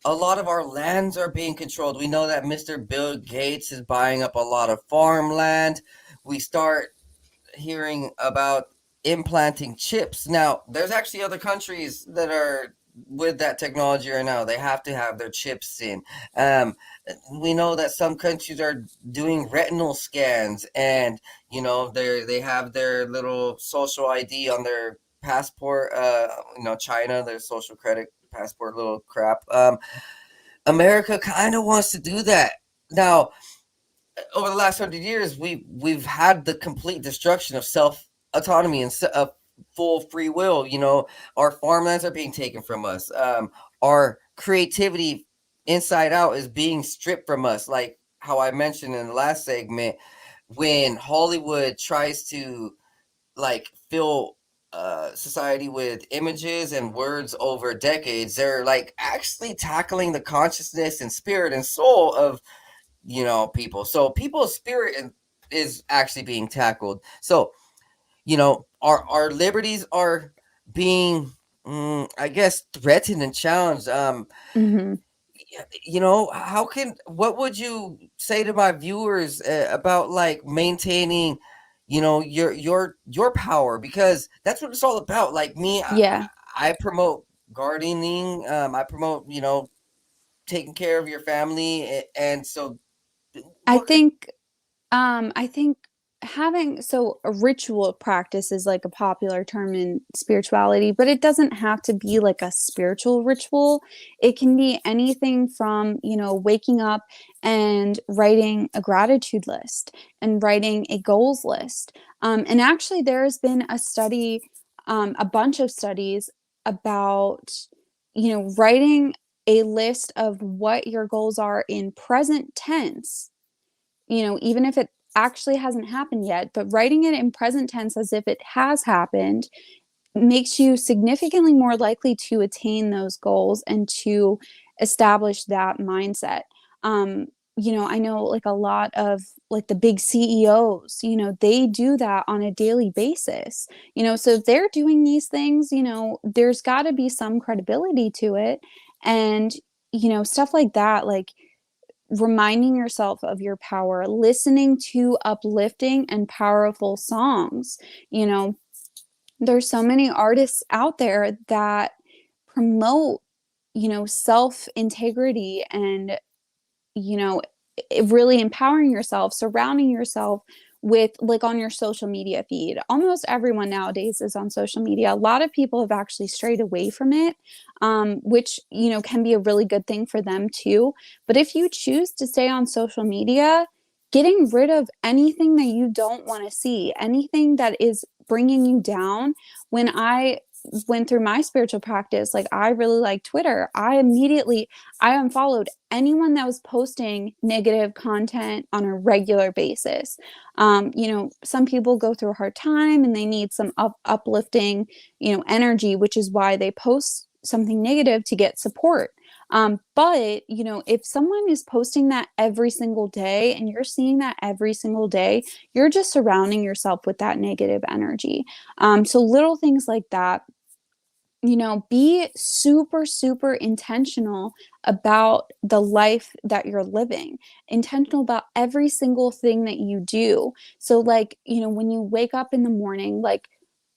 a lot of our lands are being controlled. We know that Mr. Bill Gates is buying up a lot of farmland. We start hearing about implanting chips. Now, there's actually other countries that are with that technology right now. They have to have their chips in. Um, we know that some countries are doing retinal scans, and they have their little social ID on their passport. China, their social credit passport, little crap. America kind of wants to do that now. Over the last 100 years, we've had the complete destruction of self autonomy and full free will. Our farmlands are being taken from us. Our creativity inside out is being stripped from us, like how I mentioned in the last segment, when Hollywood tries to fill society with images and words over decades. They're actually tackling the consciousness and spirit and soul of people. So people's spirit is actually being tackled. So our liberties are being I guess threatened and challenged. Mm-hmm. What would you say to my viewers about maintaining your power, because that's what it's all about. Like me, Yeah. I promote gardening. I promote taking care of your family, and so I what could think having a ritual practice is like a popular term in spirituality, but it doesn't have to be like a spiritual ritual. It can be anything from, waking up and writing a gratitude list and writing a goals list. And actually, there has been a bunch of studies about, writing a list of what your goals are in present tense, even if it actually hasn't happened yet, but writing it in present tense as if it has happened makes you significantly more likely to attain those goals and to establish that mindset. I know like a lot of like the big CEOs, they do that on a daily basis. So if they're doing these things, there's got to be some credibility to it. And, stuff like that, like reminding yourself of your power, listening to uplifting and powerful songs. There's so many artists out there that promote, self integrity and, really empowering yourself, surrounding yourself with like on your social media feed. Almost everyone nowadays is on social media. A lot of people have actually strayed away from it, which, can be a really good thing for them too. But if you choose to stay on social media, getting rid of anything that you don't want to see, anything that is bringing you down. When I went through my spiritual practice, like I really like Twitter, I unfollowed anyone that was posting negative content on a regular basis. Some people go through a hard time and they need some uplifting, energy, which is why they post something negative to get support. But if someone is posting that every single day and you're seeing that every single day, you're just surrounding yourself with that negative energy. So little things like that, be super, super intentional about the life that you're living, intentional about every single thing that you do. So when you wake up in the morning,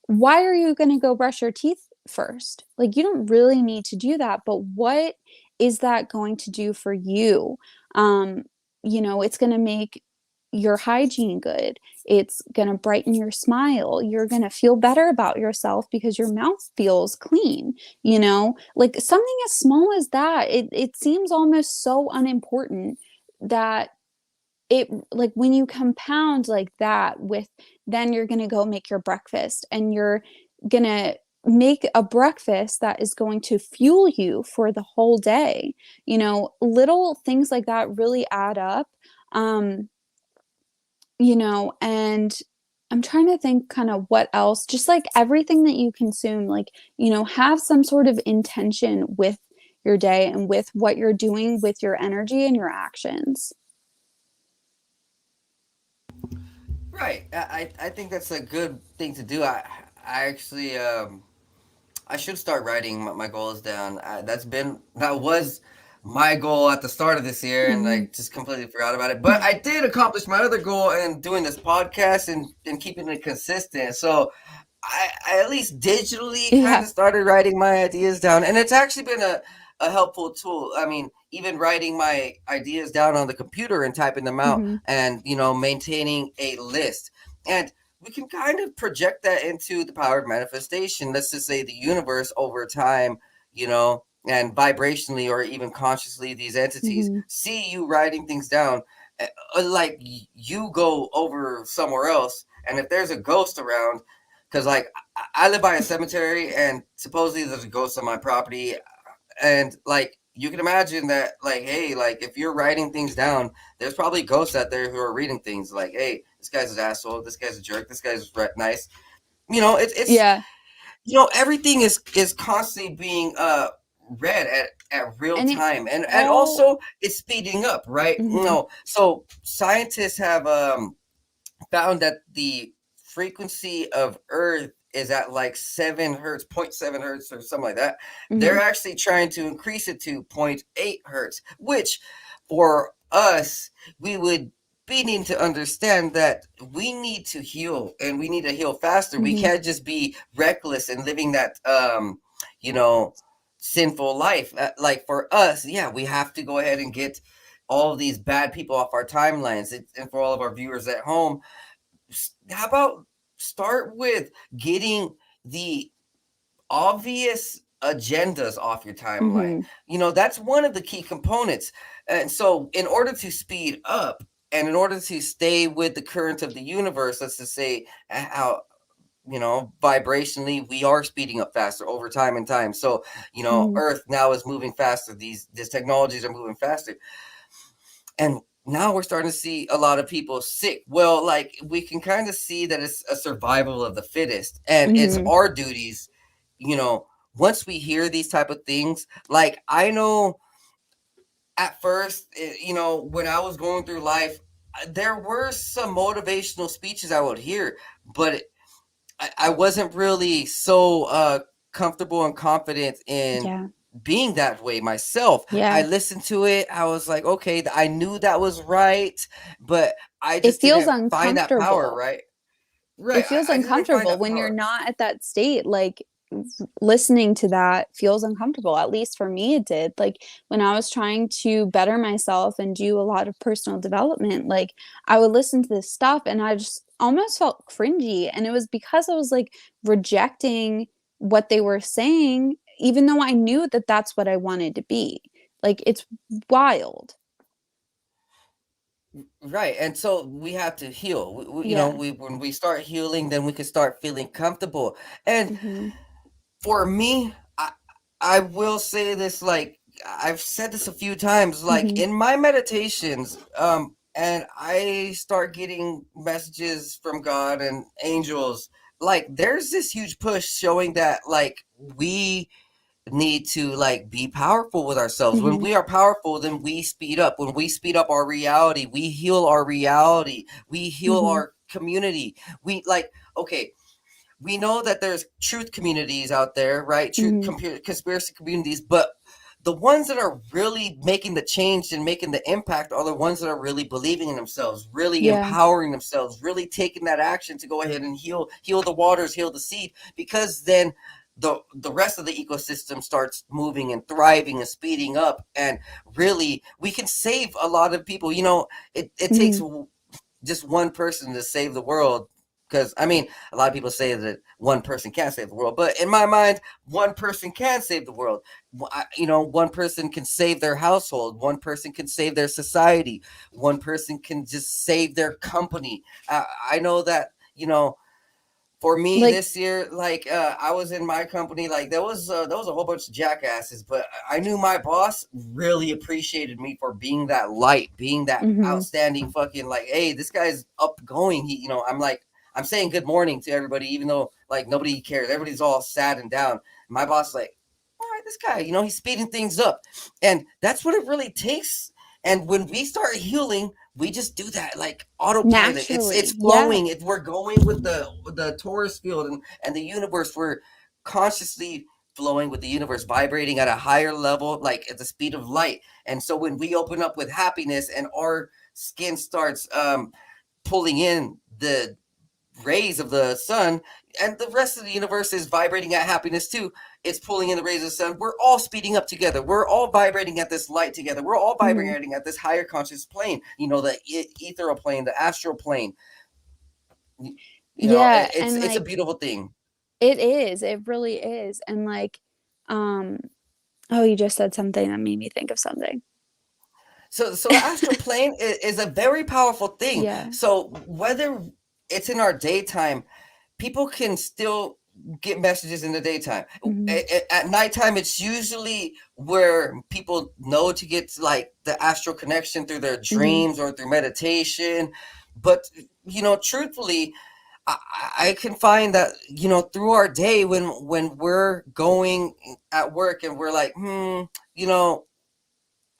why are you going to go brush your teeth first? You don't really need to do that, but what is that going to do for you? It's going to make your hygiene good. It's going to brighten your smile. You're going to feel better about yourself because your mouth feels clean, something as small as that. It seems almost so unimportant that it when you compound like that with, then you're going to go make your breakfast and you're going to make a breakfast that is going to fuel you for the whole day. Little things like that really add up. And I'm trying to think kind of what else, just like everything that you consume, like, have some sort of intention with your day and with what you're doing with your energy and your actions. Right. I think that's a good thing to do. I actually I should start writing my goals down. That was my goal at the start of this year, and Hmm. I just completely forgot about it. But I did accomplish my other goal in doing this podcast and keeping it consistent. So I at least digitally kind Yeah. of started writing my ideas down, and it's actually been a helpful tool. I mean, even writing my ideas down on the computer and typing them out, Hmm. and maintaining a list. And we can kind of project that into the power of manifestation. Let's just say the universe over time, and vibrationally or even consciously, these entities Hmm. see you writing things down. Like you go over somewhere else, and if there's a ghost around, because like I live by a cemetery, and supposedly there's a ghost on my property, and like you can imagine that, like, hey, like if you're writing things down, there's probably ghosts out there who are reading things like, hey, this guy's an asshole, this guy's a jerk, this guy's nice. It's Yeah. everything is constantly being read at real And it time, and all, also it's speeding up, right? hmm So scientists have found that the frequency of Earth is at like 7 hertz, 0.7 hertz, or something like that. They're hmm actually trying to increase it to 0.8 hertz, which for us, we would be needing to understand that we need to heal, and we need to heal faster. We hmm can't just be reckless and living that, you know, sinful life. Like for us, yeah, we have to go ahead and get all of these bad people off our timelines. And for all of our viewers at home, how about start with getting the obvious agendas off your timeline? hmm That's one of the key components. And so, in order to speed up and in order to stay with the current of the universe, let's just say how vibrationally we are speeding up faster over time and time. So hmm Earth now is moving faster, these technologies are moving faster, and now we're starting to see a lot of people sick. Well, like we can kind of see that it's a survival of the fittest, and it's hmm our duties, you know once we hear these type of things. Like, I know at first, when I was going through life, there were some motivational speeches I would hear, but I wasn't really so comfortable and confident in Yeah. being that way myself. I Yeah. listened to it. I was like, okay, I knew that was right, but I It just feels didn't find that power, uncomfortable. right? It Right. feels I just didn't find uncomfortable that when you're power. not at that state, like, listening to that feels uncomfortable, at least for me it did, like, when I was trying to better myself and do a lot of personal development, like, I would listen to this stuff and I just almost felt cringy, and it was because I was, like, rejecting what they were saying, even though I knew that that's what I wanted to be. Like, it's wild. Right. And so we have to heal. Yeah. When we start healing, then we can start feeling comfortable. And Mhm. for me, I will say this, like I've said this a few times, like Mhm. in my meditations, and I start getting messages from God and angels, like there's this huge push showing that like we need to like be powerful with ourselves. When Mhm. we are powerful, then we speed up. When we speed up our reality, we heal our reality, we heal Mhm. our community. We like, okay, we know that there's truth communities out there, right? Mhm. Conspiracy communities, but the ones that are really making the change and making the impact are the ones that are really believing in themselves, really Yeah. empowering themselves, really taking that action to go ahead and heal the waters, heal the seed, because then the rest of the ecosystem starts moving and thriving and speeding up, and really we can save a lot of people. It takes Mhm. just one person to save the world. Because I mean, a lot of people say that one person can't save the world, but in my mind, one person can save the world. One person can save their household, one person can save their society, one person can just save their company. I know that For me Like, this year, like I was in my company, like there was a whole bunch of jackasses, but I knew my boss really appreciated me for being that light, being that mhm, outstanding fucking like, hey, this guy's upgoing. He, I'm like, I'm saying good morning to everybody, even though like nobody cares. Everybody's all sad and down. My boss like, all right, this guy, he's speeding things up, and that's what it really takes. And when we start healing, we just do that like autopilot. It's naturally. Yeah. flowing. We're going with the Taurus field and the universe. We're consciously flowing with the universe, vibrating at a higher level, like at the speed of light. And so when we open up with happiness and our skin starts pulling in the rays of the sun, and the rest of the universe is vibrating at happiness too. It's pulling in the rays of the sun. We're all speeding up together. We're all vibrating at this light together. We're all Mhm. vibrating at this higher conscious plane, the ethereal plane, the astral plane. Yeah, It's a beautiful thing. it is, it really is, and, um oh, you just said something that made me think of something. So the astral plane is a very powerful thing. Yeah. So whether it's in our daytime, people can still get messages in the daytime. Mhm, At nighttime, it's usually where people know to get like the astral connection through their mhm, dreams or through meditation. But truthfully, I, I can find that through our day when we're going at work and we're like, you know,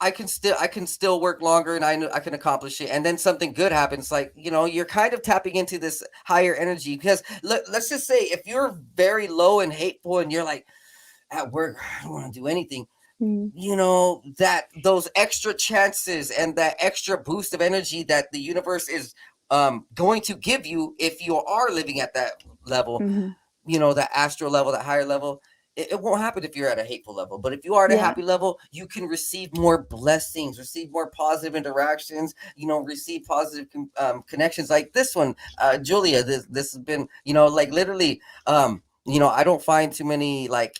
I can still work longer, and I know I can accomplish it. And then something good happens, like you're kind of tapping into this higher energy. Because let's just say if you're very low and hateful, and you're like at work, I don't want to do anything. mhm, That those extra chances and that extra boost of energy that the universe is going to give you if you are living at that level, mhm. that astral level, that higher level. It won't happen if you're at a hateful level, but if you are at a Yeah. happy level, you can receive more blessings, receive more positive interactions, receive positive connections like this one. Julia, this has been, like literally, I don't find too many like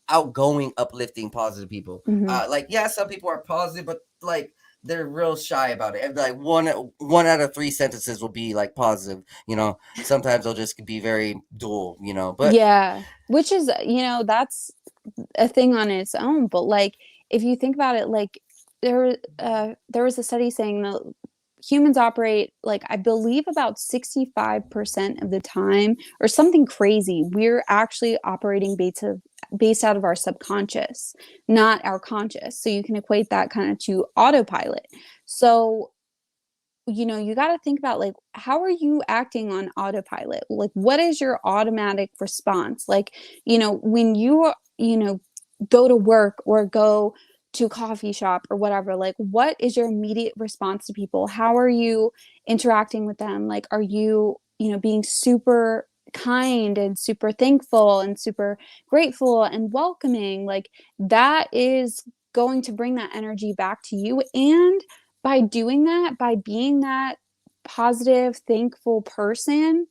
outgoing, uplifting, positive people. Mhm. Like, yeah, some people are positive, but like they're real shy about it. And like one out of three sentences will be like positive. Sometimes they'll just be very dual. But Yeah, which is, that's a thing on its own, but, if you think about it, there was a study saying that humans operate, I believe about 65% of the time or something crazy, we're actually operating based out of our subconscious, not our conscious, so you can equate that kinda to autopilot. So, you got to think about how are you acting on autopilot? Like what is your automatic response? When go to work or go to a coffee shop or whatever, what is your immediate response to people? How are you interacting with them? Like are you, being super kind and super thankful and super grateful and welcoming? Like that is going to bring that energy back to you, and by doing that, by being that positive, thankful person,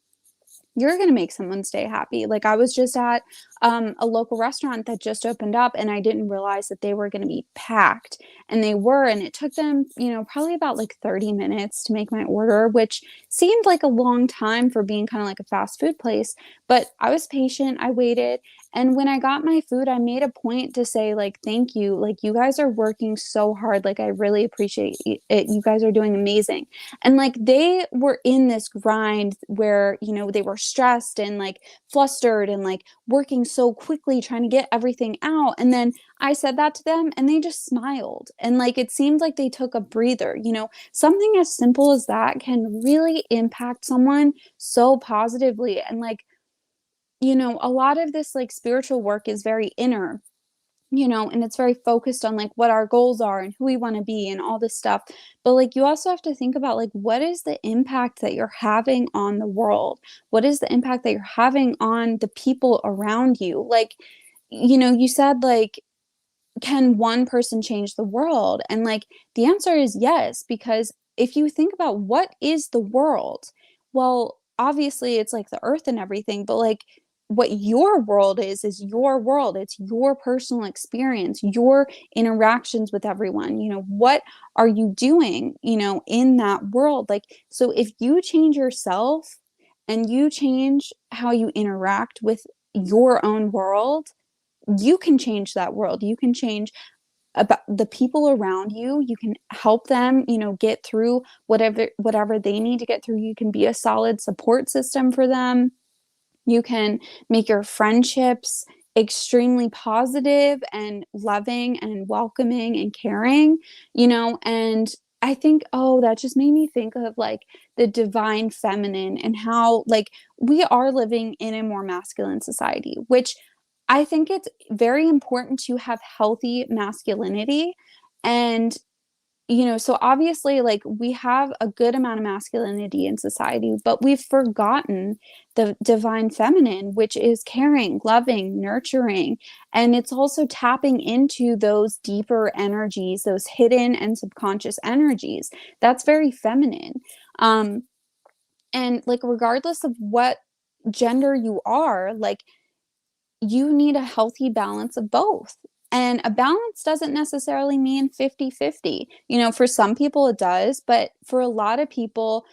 you're gonna make someone stay happy. Like, I was just at, a local restaurant that just opened up, and I didn't realize that they were gonna be packed, and they were, and it took them, probably about, 30 minutes to make my order, which seemed like a long time for being kinda like a fast food place, but I was patient, I waited, and when I got my food, I made a point to say, "Thank you, you guys are working so hard, I really appreciate it. You guys are doing amazing." And they were in this grind where, they were stressed and flustered and working so quickly trying to get everything out. And then I said that to them and they just smiled. And it seemed like they took a breather. Something as simple as that can really impact someone so positively. And a lot of this spiritual work is very inner, and it's very focused on what our goals are and who we want to be and all this stuff. But you also have to think about what is the impact that you're having on the world? What is the impact that you're having on the people around you? You said can one person change the world? And the answer is yes, because if you think about what is the world, well, obviously it's the earth and everything, but what your world is your world. It's your personal experience, your interactions with everyone. What are you doing, in that world? So if you change yourself, and you change how you interact with your own world, you can change that world. You can change about the people around you. You can help them, get through whatever they need to get through. You can be a solid support system for them. You can make your friendships extremely positive and loving and welcoming and caring, and I think, oh, that just made me think of like the divine feminine and how like we are living in a more masculine society, which I think it's very important to have healthy masculinity. And so obviously, like, we have a good amount of masculinity in society, but we've forgotten the divine feminine, which is caring, loving, nurturing. And it's also tapping into those deeper energies, those hidden and subconscious energies. That's very feminine. And like, regardless of what gender you are, like, you need a healthy balance of both. And a balance doesn't necessarily mean 50-50. For some people it does, but for a lot of people,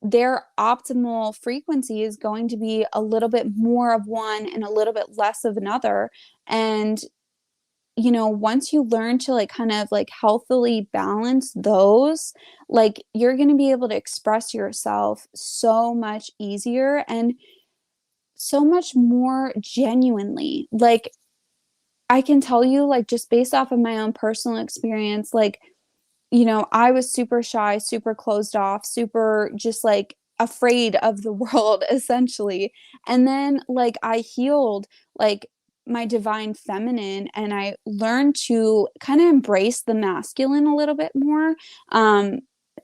their optimal frequency is going to be a little bit more of one and a little bit less of another. And, once you learn to like kind of like healthily balance those, like, you're going to be able to express yourself so much easier and so much more genuinely. Like, I can tell you, like, just based off of my own personal experience, like, I was super shy, super closed off, super just like afraid of the world, essentially. And then, like, I healed, like, my divine feminine, and I learned to kind of embrace the masculine a little bit more.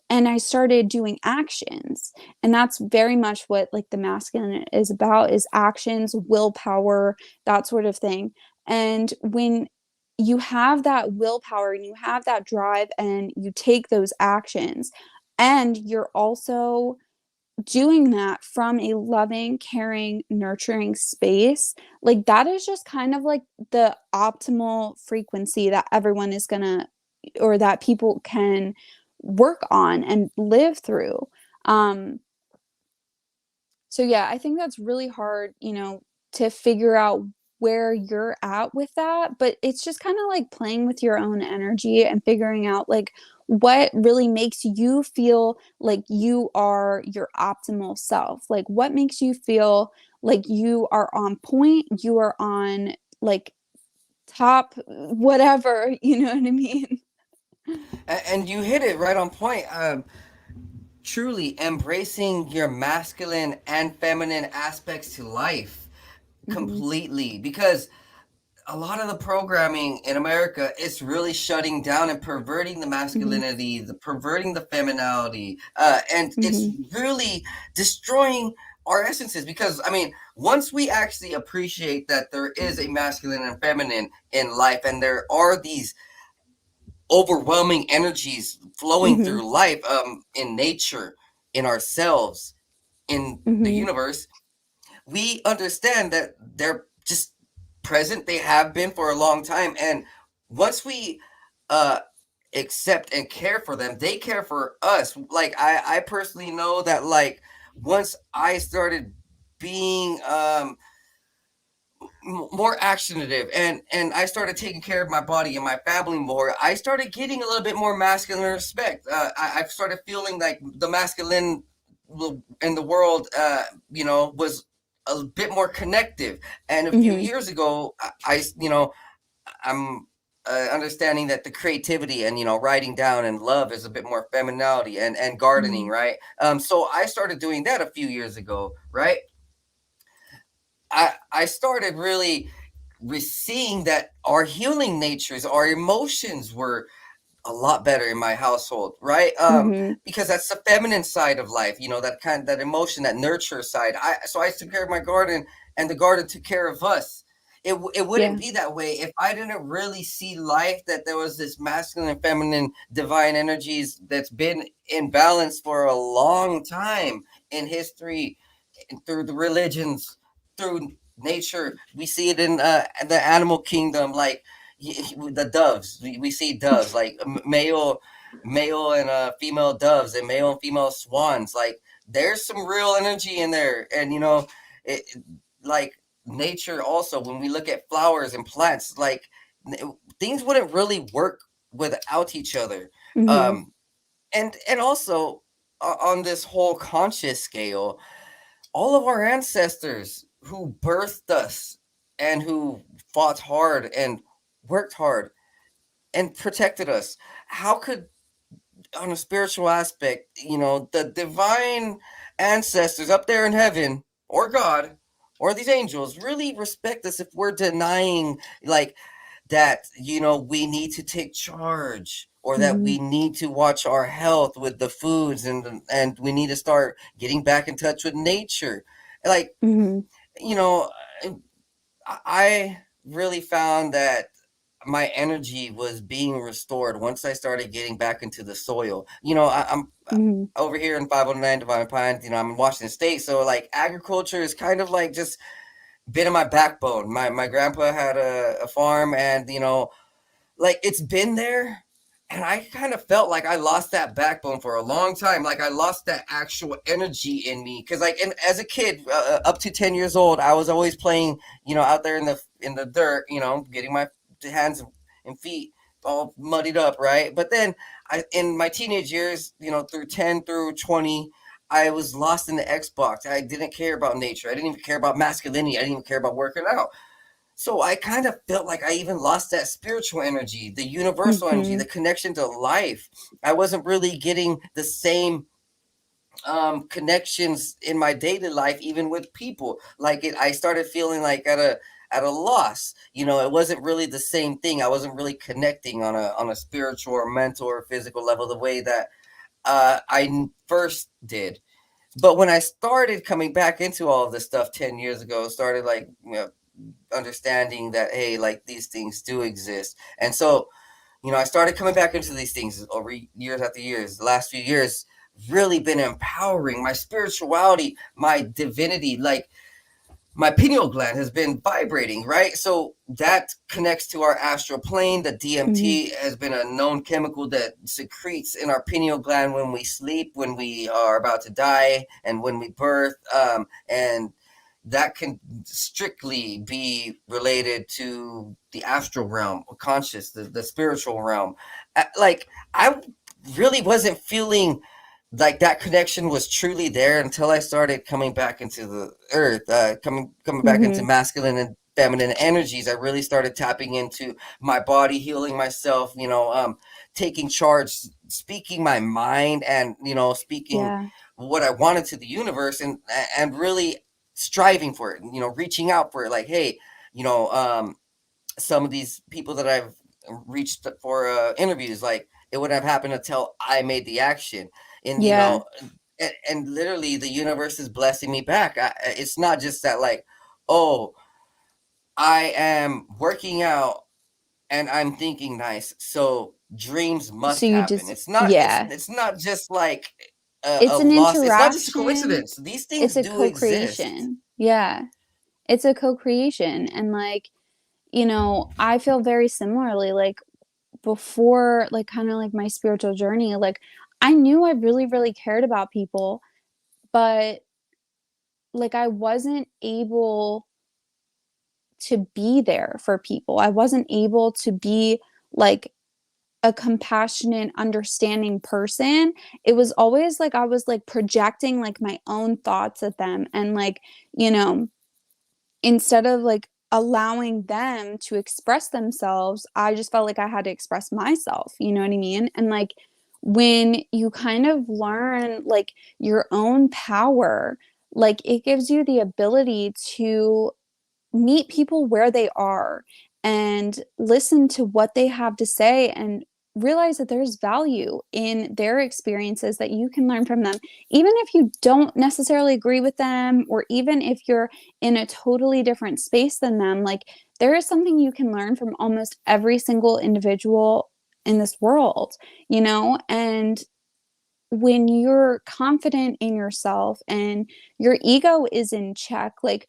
And I started doing actions. And that's very much what like the masculine is about, is actions, willpower, that sort of thing. And when you have that willpower and you have that drive and you take those actions, and you're also doing that from a loving, caring, nurturing space, like, that is just kind of like the optimal frequency that everyone is gonna, or that people can work on and live through. Um, so yeah, I think that's really hard, to figure out where you're at with that, but it's just kind of like playing with your own energy and figuring out like what really makes you feel like you are your optimal self. Like, what makes you feel like you are on point, you are on like top, whatever, you know what I mean? And you hit it right on point. Truly embracing your masculine and feminine aspects to life Hmm. completely, because a lot of the programming in America is really shutting down and perverting the Hmm. masculinity, perverting the femininity, and it's Hmm. really destroying our essences. Because I mean, once we actually appreciate that there is a masculine and feminine in life, and there are these overwhelming energies flowing Hmm. through life, in nature, in ourselves, in the Hmm. universe, we understand that they're just present. They have been for a long time, and once we uh accept and care for them, they care for us. Like, I personally know that, like, once I started being more actionative, and I started taking care of my body and my family more, I started getting a little bit more masculine respect. I've started feeling like the masculine in the world, was a bit more connective. And a few Hmm. years ago, I'm understanding that the creativity and writing down and love is a bit more femininity, and gardening, Hmm. right? So I started doing that a few years ago, right? I started really seeing that our healing natures, our emotions were a lot better in my household, right? Hmm. Because that's the feminine side of life, that emotion, that nurture side. I took care of my garden, and the garden took care of us. It wouldn't Yeah. be that way if I didn't really see life, that there was this masculine and feminine divine energies that's been in balance for a long time in history, through the religions, through nature. We see it in the animal kingdom, like the doves. We see doves, like male and female doves, and male and female swans. Like, there's some real energy in there. And it, like nature also, when we look at flowers and plants, like things wouldn't really work without each other. Mm-hmm. um and also on this whole conscious scale, all of our ancestors who birthed us and who fought hard and worked hard and protected us, how could, on a spiritual aspect, the divine ancestors up there in heaven, or God, or these angels really respect us if we're denying, like, that we need to take charge, or that Mm-hmm. we need to watch our health with the foods, and we need to start getting back in touch with nature, like, Mm-hmm. you know I really found that my energy was being restored once I started getting back into the soil. I'm Mm-hmm. over here in 509 Divine Pines. I'm in Washington State, so like agriculture is kind of like just been in my backbone. My grandpa had a farm, and like it's been there, and I kind of felt like I lost that backbone for a long time. Like I lost that actual energy in me, because like as a kid, up to 10 years old, I was always playing, out there in the dirt, getting my hands and feet all muddied up, right? But then in my teenage years, through 10 through 20, I was lost in the Xbox. I didn't care about nature. I didn't even care about masculinity. I didn't even care about working out. So I kind of felt like I even lost that spiritual energy, the universal energy, Mm-hmm. the connection to life. I wasn't really getting the same connections in my daily life, even with people. I started feeling like at a loss. It wasn't really the same thing. I wasn't really connecting on a spiritual or mental or physical level the way that I first did. But when I started coming back into all of this stuff 10 years ago, started like understanding that, hey, like these things do exist. And so I started coming back into these things over years after years. The last few years really been empowering my spirituality, my divinity. Like my pineal gland has been vibrating, right? So that connects to our astral plane. The Mm-hmm. DMT has been a known chemical that secretes in our pineal gland when we sleep, when we are about to die, and when we birth. And that can strictly be related to the astral realm, or conscious, the spiritual realm. Like I really wasn't feeling like that connection was truly there until I started coming back into the earth, coming back into Mm-hmm. masculine and feminine energies. I really started tapping into my body, healing myself, taking charge, speaking my mind, and speaking Yeah. what I wanted to the universe, and really striving for it, reaching out for it. Like, hey, you know, um, some of these people that I've reached for interviews, like it wouldn't have happened until I made the action. And Yeah. and literally the universe is blessing me back. It's not just that, like, oh, I am working out and I'm thinking nice, so dreams So must you happen. just, It's not. It's yeah. it's not just like a It's an loss. It's not just a interaction. coincidence. These It's things a do exist. co-creation. Yeah. It's a co-creation. And like, I feel very similarly, like before, like kind of like my spiritual journey, like I knew I really, really cared about people, but like I wasn't able to be there for people. I wasn't able to be like a compassionate, understanding person. It was always like I was like projecting like my own thoughts at them, and like, you know, instead of like allowing them to express themselves, I just felt like I had to express myself. You know what I mean? And like when you kind of learn like your own power, like it gives you the ability to meet people where they are and listen to what they have to say, and realize that there's value in their experiences that you can learn from them, even if you don't necessarily agree with them, or even if you're in a totally different space than them. Like there is something you can learn from almost every single individual in this world, and when you're confident in yourself and your ego is in check, like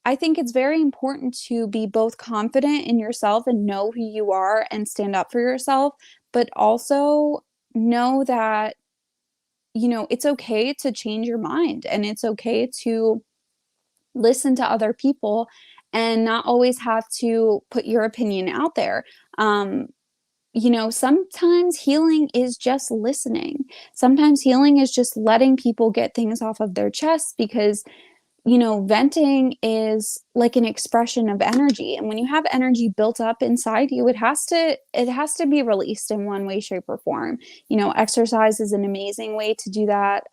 I think it's very important to be both confident in yourself and know who you are and stand up for yourself, but also know that it's okay to change your mind, and it's okay to listen to other people and not always have to put your opinion out there. Um, sometimes healing is just listening. Sometimes healing is just letting people get things off of their chest, because venting is like an expression of energy. And when you have energy built up inside you, it has to be released in one way, shape, or form. Exercise is an amazing way to do that.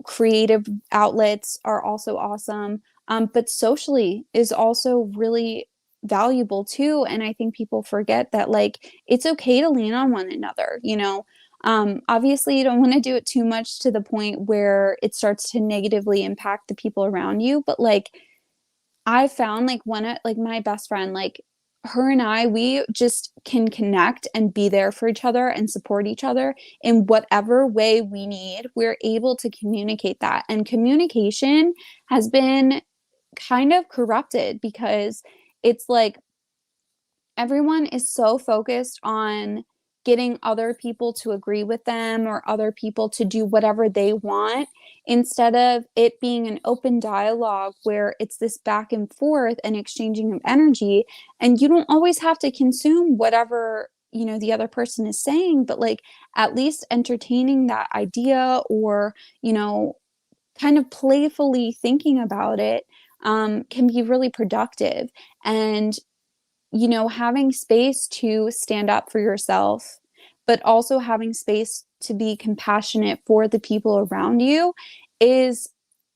Creative outlets are also awesome. But socially is also really valuable too. And I think people forget that, like, it's okay to lean on one another. Obviously, you don't want to do it too much to the point where it starts to negatively impact the people around you. But like, I found like like my best friend, like her and I, we just can connect and be there for each other and support each other in whatever way we need. We're able to communicate that. And communication has been kind of corrupted, because it's like everyone is so focused on getting other people to agree with them or other people to do whatever they want, instead of it being an open dialogue where it's this back and forth and exchanging of energy. And you don't always have to consume whatever the other person is saying, but like at least entertaining that idea, or kind of playfully thinking about it, can be really productive. And having space to stand up for yourself, but also having space to be compassionate for the people around you is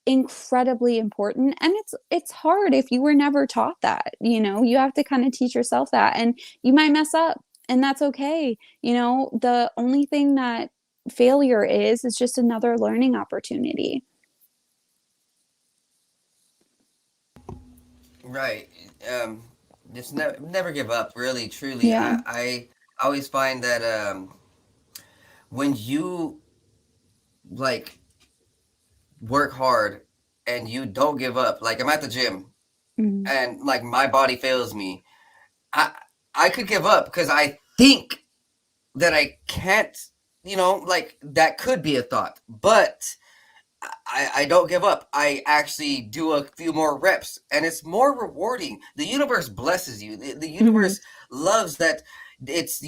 incredibly important. And it's hard if you were never taught that. You have to kind of teach yourself that, and you might mess up, and that's okay. The only thing that failure is just another learning opportunity. Right. Just never give up. Really, truly. Yeah. I always find that when you like work hard and you don't give up, like I'm at the gym Mhm. and like my body fails me, I I could give up because I think that I can't. Like that could be a thought, but I don't give up. I actually do a few more reps, and it's more rewarding. The universe blesses you. The Mhm. universe loves that. It's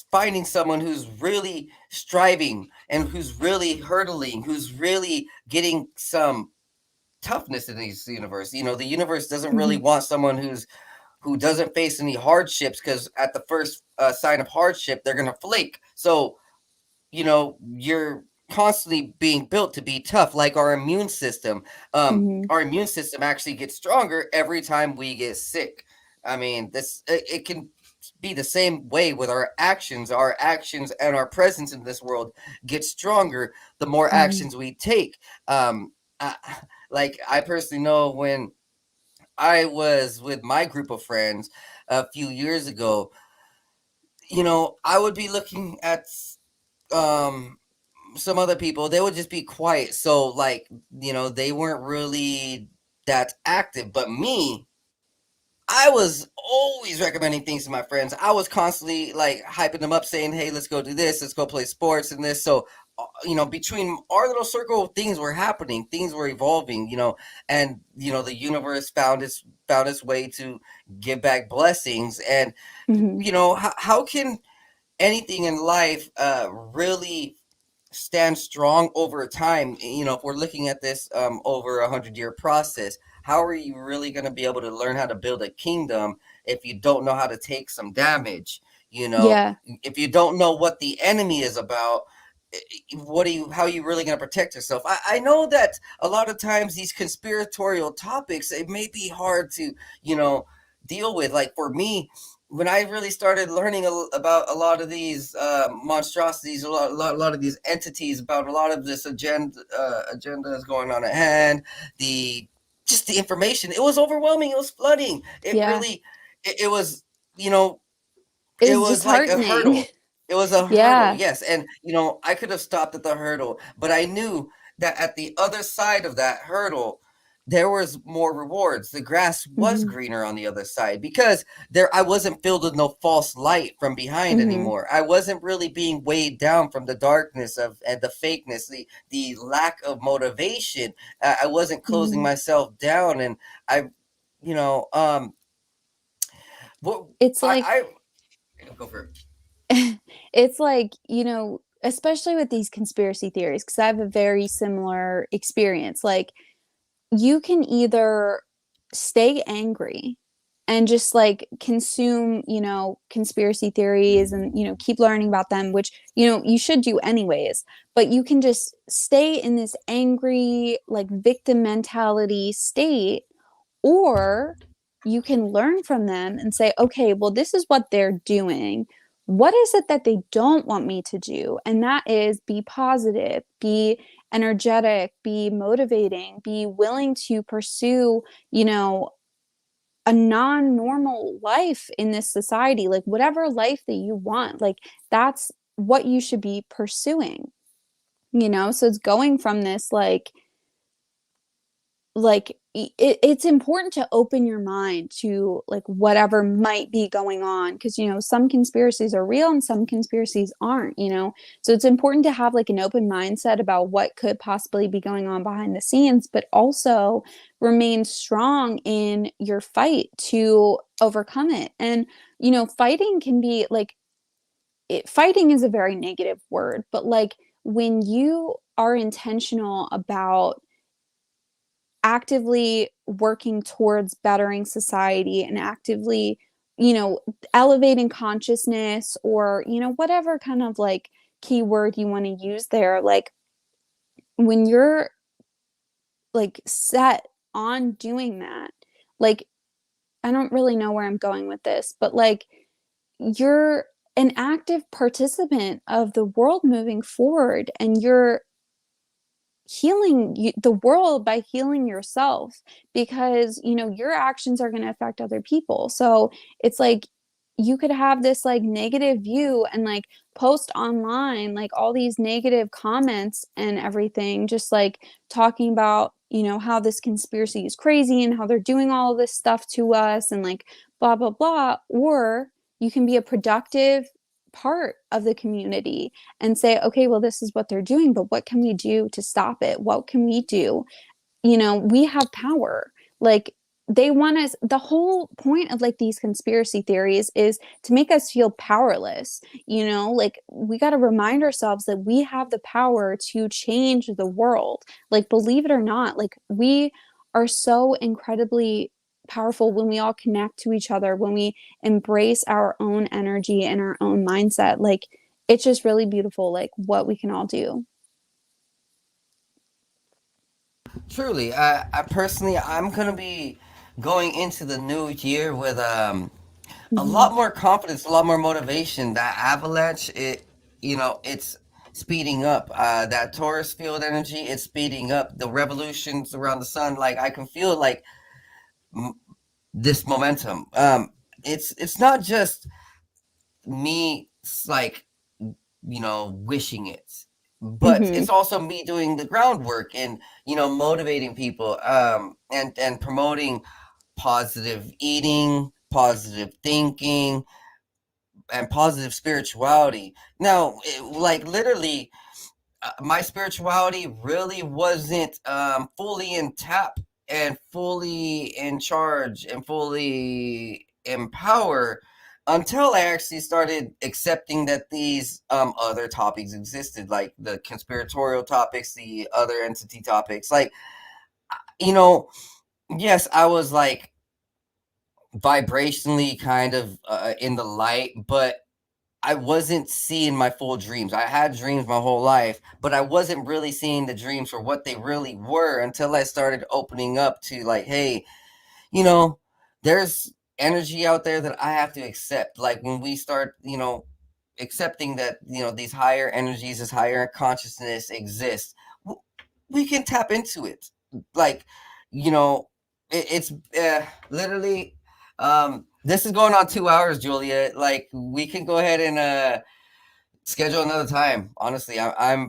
finding someone who's really striving and who's really hurdling, who's really getting some toughness in this universe. The universe doesn't really Mhm. want someone who doesn't face any hardships, because at the first sign of hardship, they're gonna flake. So you're constantly being built to be tough, like our immune system. Mhm. Our immune system actually gets stronger every time we get sick. I mean, it can be the same way with our actions. Our actions and our presence in this world get stronger the more Mhm. actions we take. I, like I personally know when I was with my group of friends a few years ago, I would be looking at um some other people. They would just be quiet, so like they weren't really that active. But me, I was always recommending things to my friends. I was constantly like hyping them up, saying, hey, let's go do this, let's go play sports and this. So between our little circle, things were happening, things were evolving, and the universe found its way to give back blessings. And Mhm. how can anything in life really stand strong over time? If we're looking at this over 100-year process, how are you really going to be able to learn how to build a kingdom if you don't know how to take some damage? Yeah. If you don't know what the enemy is about, how are you really going to protect yourself? I know that a lot of times these conspiratorial topics, it may be hard to you know deal with. Like for me, when I really started learning about a lot of these monstrosities, a lot of these entities, about a lot of this agenda is going on at hand, the just the information, it was overwhelming. It was flooding. It Yeah. really, it was, you know, It it was was like a disheartening. hurdle. It was a hurdle, Yeah. yes. And I could have stopped at the hurdle, but I knew that at the other side of that hurdle, there was more rewards. The grass was Mhm. greener on the other side because there I wasn't filled with no false light from behind Mhm. anymore. I wasn't really being weighed down from the darkness of and the fakeness, the lack of motivation. I wasn't closing Mhm. myself down, and I, you know, what It's like I go for it. it's like, especially with these conspiracy theories, because I have a very similar experience. Like, you can either stay angry and just like consume, conspiracy theories and, keep learning about them, which, you should do anyways. But you can just stay in this angry, like victim mentality state, or you can learn from them and say, okay, well, this is what they're doing. What is it that they don't want me to do? And that is be positive, be energetic, be motivating, be willing to pursue, a non-normal life in this society, like whatever life that you want, like that's what you should be pursuing, So it's going from this it's important to open your mind to like whatever might be going on, because some conspiracies are real and some conspiracies aren't, so it's important to have like an open mindset about what could possibly be going on behind the scenes, but also remain strong in your fight to overcome it. And fighting can be like fighting is a very negative word, but like when you are intentional about actively working towards bettering society and actively, you know, elevating consciousness, or, whatever kind of like keyword you want to use there. Like when you're like set on doing that, like, I don't really know where I'm going with this, but like you're an active participant of the world moving forward, and you're healing the world by healing yourself, because your actions are going to affect other people. So it's like you could have this like negative view and like post online like all these negative comments and everything, just like talking about how this conspiracy is crazy and how they're doing all of this stuff to us and like blah blah blah. Or you can be a productive part of the community and say, okay, well, this is what they're doing, but what can we do to stop it? What can we do? We have power. Like, they want us, the whole point of like these conspiracy theories is to make us feel powerless. Like we got to remind ourselves that we have the power to change the world. Like, believe it or not, like we are so incredibly powerful when we all connect to each other, when we embrace our own energy and our own mindset. Like, it's just really beautiful, like what we can all do. Truly, I personally, I'm gonna be going into the new year with a Mhm. lot more confidence, a lot more motivation. That avalanche, it's speeding up. That Taurus field energy, it's speeding up. The revolutions around the sun, like I can feel like m- this momentum. It's not just me, like wishing it, but Mhm. it's also me doing the groundwork and motivating people, and promoting positive eating, positive thinking, and positive spirituality. Now, like literally, my spirituality really wasn't fully in tap and fully in charge and fully in power until I actually started accepting that these other topics existed, like the conspiratorial topics, the other entity topics. Like, you know, yes, I was like vibrationally kind of in the light, but I wasn't seeing my full dreams. I had dreams my whole life, but I wasn't really seeing the dreams for what they really were until I started opening up to like, hey, you know, there's energy out there that I have to accept. Like when we start, accepting that, these higher energies, this higher consciousness exists, we can tap into it. Like, it's literally, this is going on 2 hours, Julia. Like we can go ahead and schedule another time. Honestly, I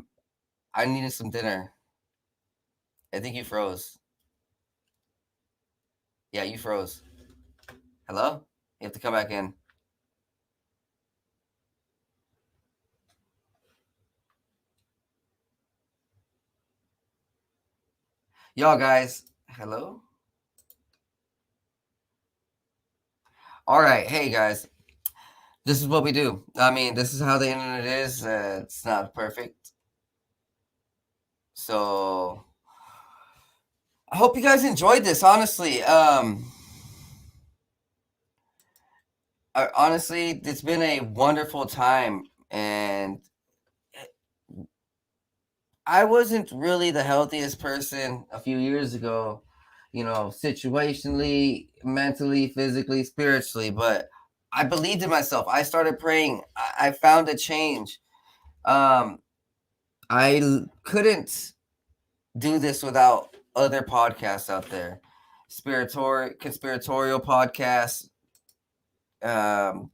needed some dinner. I think you froze. Yeah, you froze. Hello? You have to come back in. Y'all guys, hello? All right, hey guys. This is what we do. I mean, this is how the internet is. It's not perfect. So, I hope you guys enjoyed this, honestly. Honestly, it's been a wonderful time, and I wasn't really the healthiest person a few years ago, situationally, mentally, physically, spiritually, but I believed in myself. I started praying. I found a change. Um, couldn't do this without other podcasts out there, conspiratorial podcasts, um,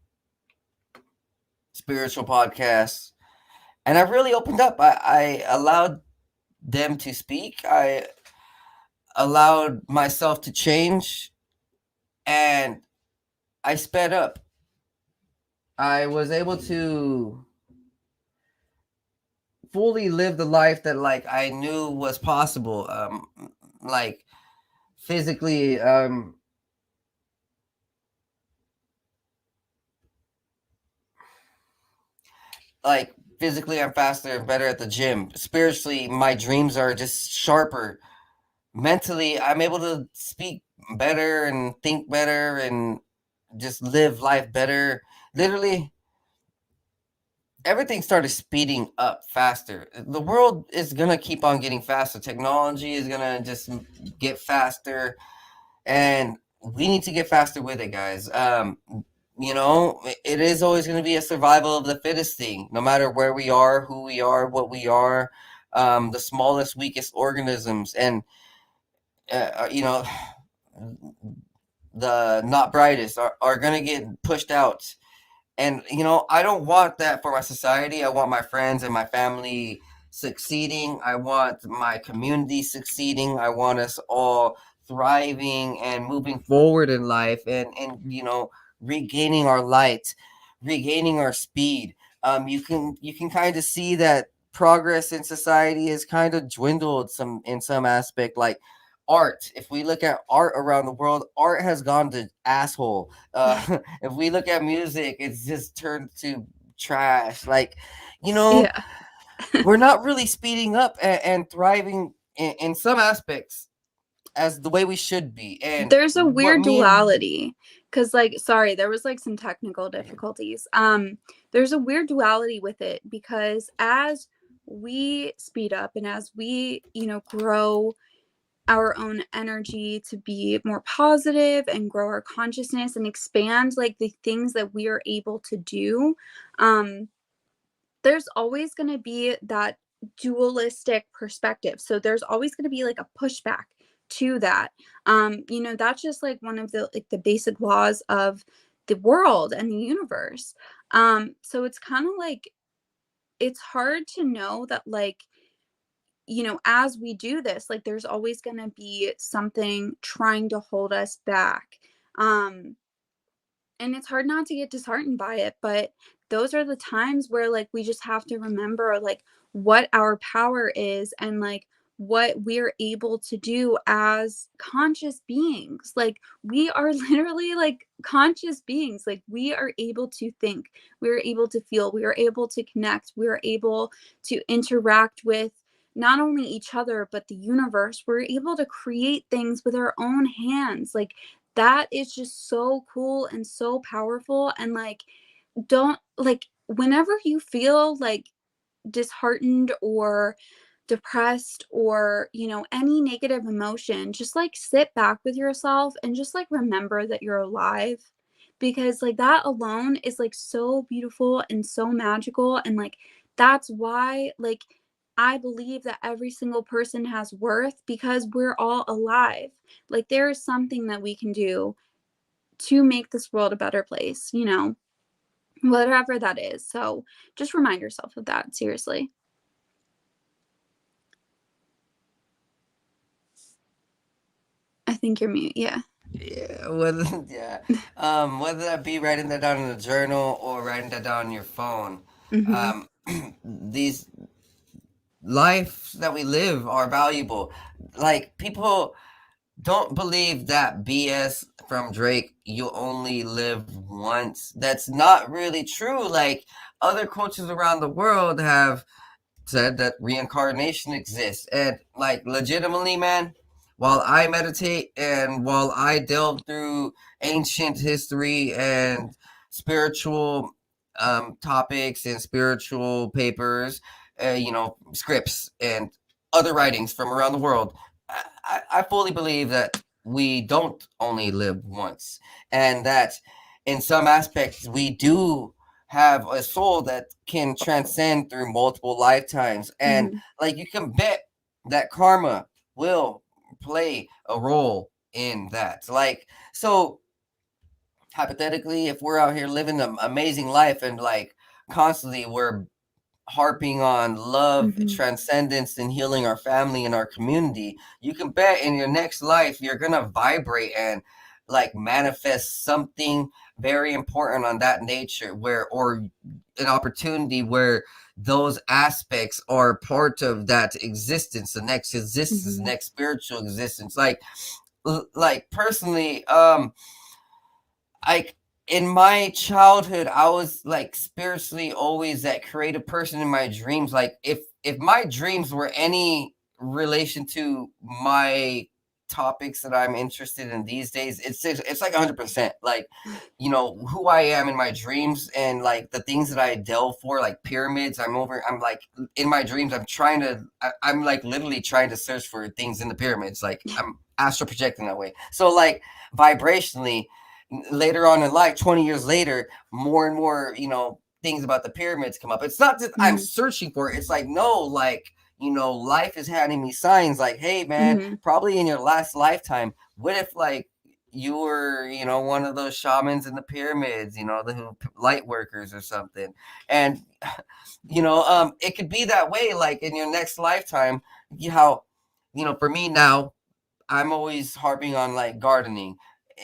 spiritual podcasts, and I really opened up. I allowed them to speak. I allowed myself to change, and I sped up. I was able to fully live the life that like I knew was possible. Like physically, like physically I'm faster and better at the gym. Spiritually, my dreams are just sharper. Mentally, I'm able to speak better and think better and just live life better. Literally, everything started speeding up faster. The world is gonna keep on getting faster. Technology is gonna just get faster, and we need to get faster with it, guys. It is always going to be a survival of the fittest thing, no matter where we are, who we are, what we are, the smallest, weakest organisms, and you know, the not brightest are going to get pushed out. And I don't want that for my society. I want my friends and my family succeeding. I want my community succeeding. I want us all thriving and moving forward in life, and regaining our light, regaining our speed. You can kind of see that progress in society has kind of dwindled in some aspect, like art. If we look at art around the world, art has gone to asshole. If we look at music, it's just turned to trash. Like, Yeah. we're not really speeding up and thriving in some aspects as the way we should be. And There's a what weird me and duality because sorry, there was like some technical difficulties. There's a weird duality with it because as we speed up and as we, grow our own energy to be more positive and grow our consciousness and expand like the things that we are able to do, um there's always going to be that dualistic perspective. So there's always going to be like a pushback to that. That's just like one of the basic laws of the world and the universe. So it's kind of like it's hard to know that like as we do this, like there's always going to be something trying to hold us back. Um and it's hard not to get disheartened by it, but those are the times where like we just have to remember like what our power is and like what we're able to do as conscious beings. Like we are literally like conscious beings. Like we are able to think, we are able to feel, we are able to connect, we are able to interact with not only each other but the universe. We're able to create things with our own hands. Like that is just so cool and so powerful. And like don't like whenever you feel like disheartened or depressed or any negative emotion, just like sit back with yourself and just like remember that you're alive, because like that alone is like so beautiful and so magical. And like that's why like I believe that every single person has worth, because we're all alive. Like there is something that we can do to make this world a better place, whatever that is. So just remind yourself of that. Seriously. I think you're mute. Yeah. Yeah, whether yeah, whether that be writing that down in a journal or writing that down on your phone, Mm-hmm. um, these lives that we live are valuable. Like people don't believe that BS from Drake. You only live once. That's not really true. Like other cultures around the world have said that reincarnation exists. And like legitimately, man, while I meditate and while I delve through ancient history and spiritual topics and spiritual papers, scripts and other writings from around the world, I fully believe that we don't only live once, and that in some aspects we do have a soul that can transcend through multiple lifetimes. And Mm-hmm. like you can bet that karma will play a role in that. Like, so hypothetically, if we're out here living an amazing life and like constantly we're harping on love, Mm-hmm. transcendence, and healing our family and our community, you can bet in your next life you're gonna vibrate and like manifest something very important on that nature where or an opportunity where those aspects are part of that existence, the next existence, Mm-hmm. next spiritual existence. Like personally, like in my childhood I was like spiritually always that creative person in my dreams. Like if my dreams were any relation to my topics that I'm interested in these days, it's like 100%. Like who I am in my dreams and like the things that I delve for, like pyramids. I'm like in my dreams I'm like literally trying to search for things in the pyramids. Like I'm astral projecting that way. So like vibrationally later on in life, 20 years later, more and more, things about the pyramids come up. It's not that I'm Mm-hmm. searching for it. It's like, no, like, life is handing me signs like, hey, man, Mm-hmm. probably in your last lifetime, what if, like, you were, one of those shamans in the pyramids, the light workers or something. And, it could be that way, like in your next lifetime, how, for me now, I'm always harping on like gardening.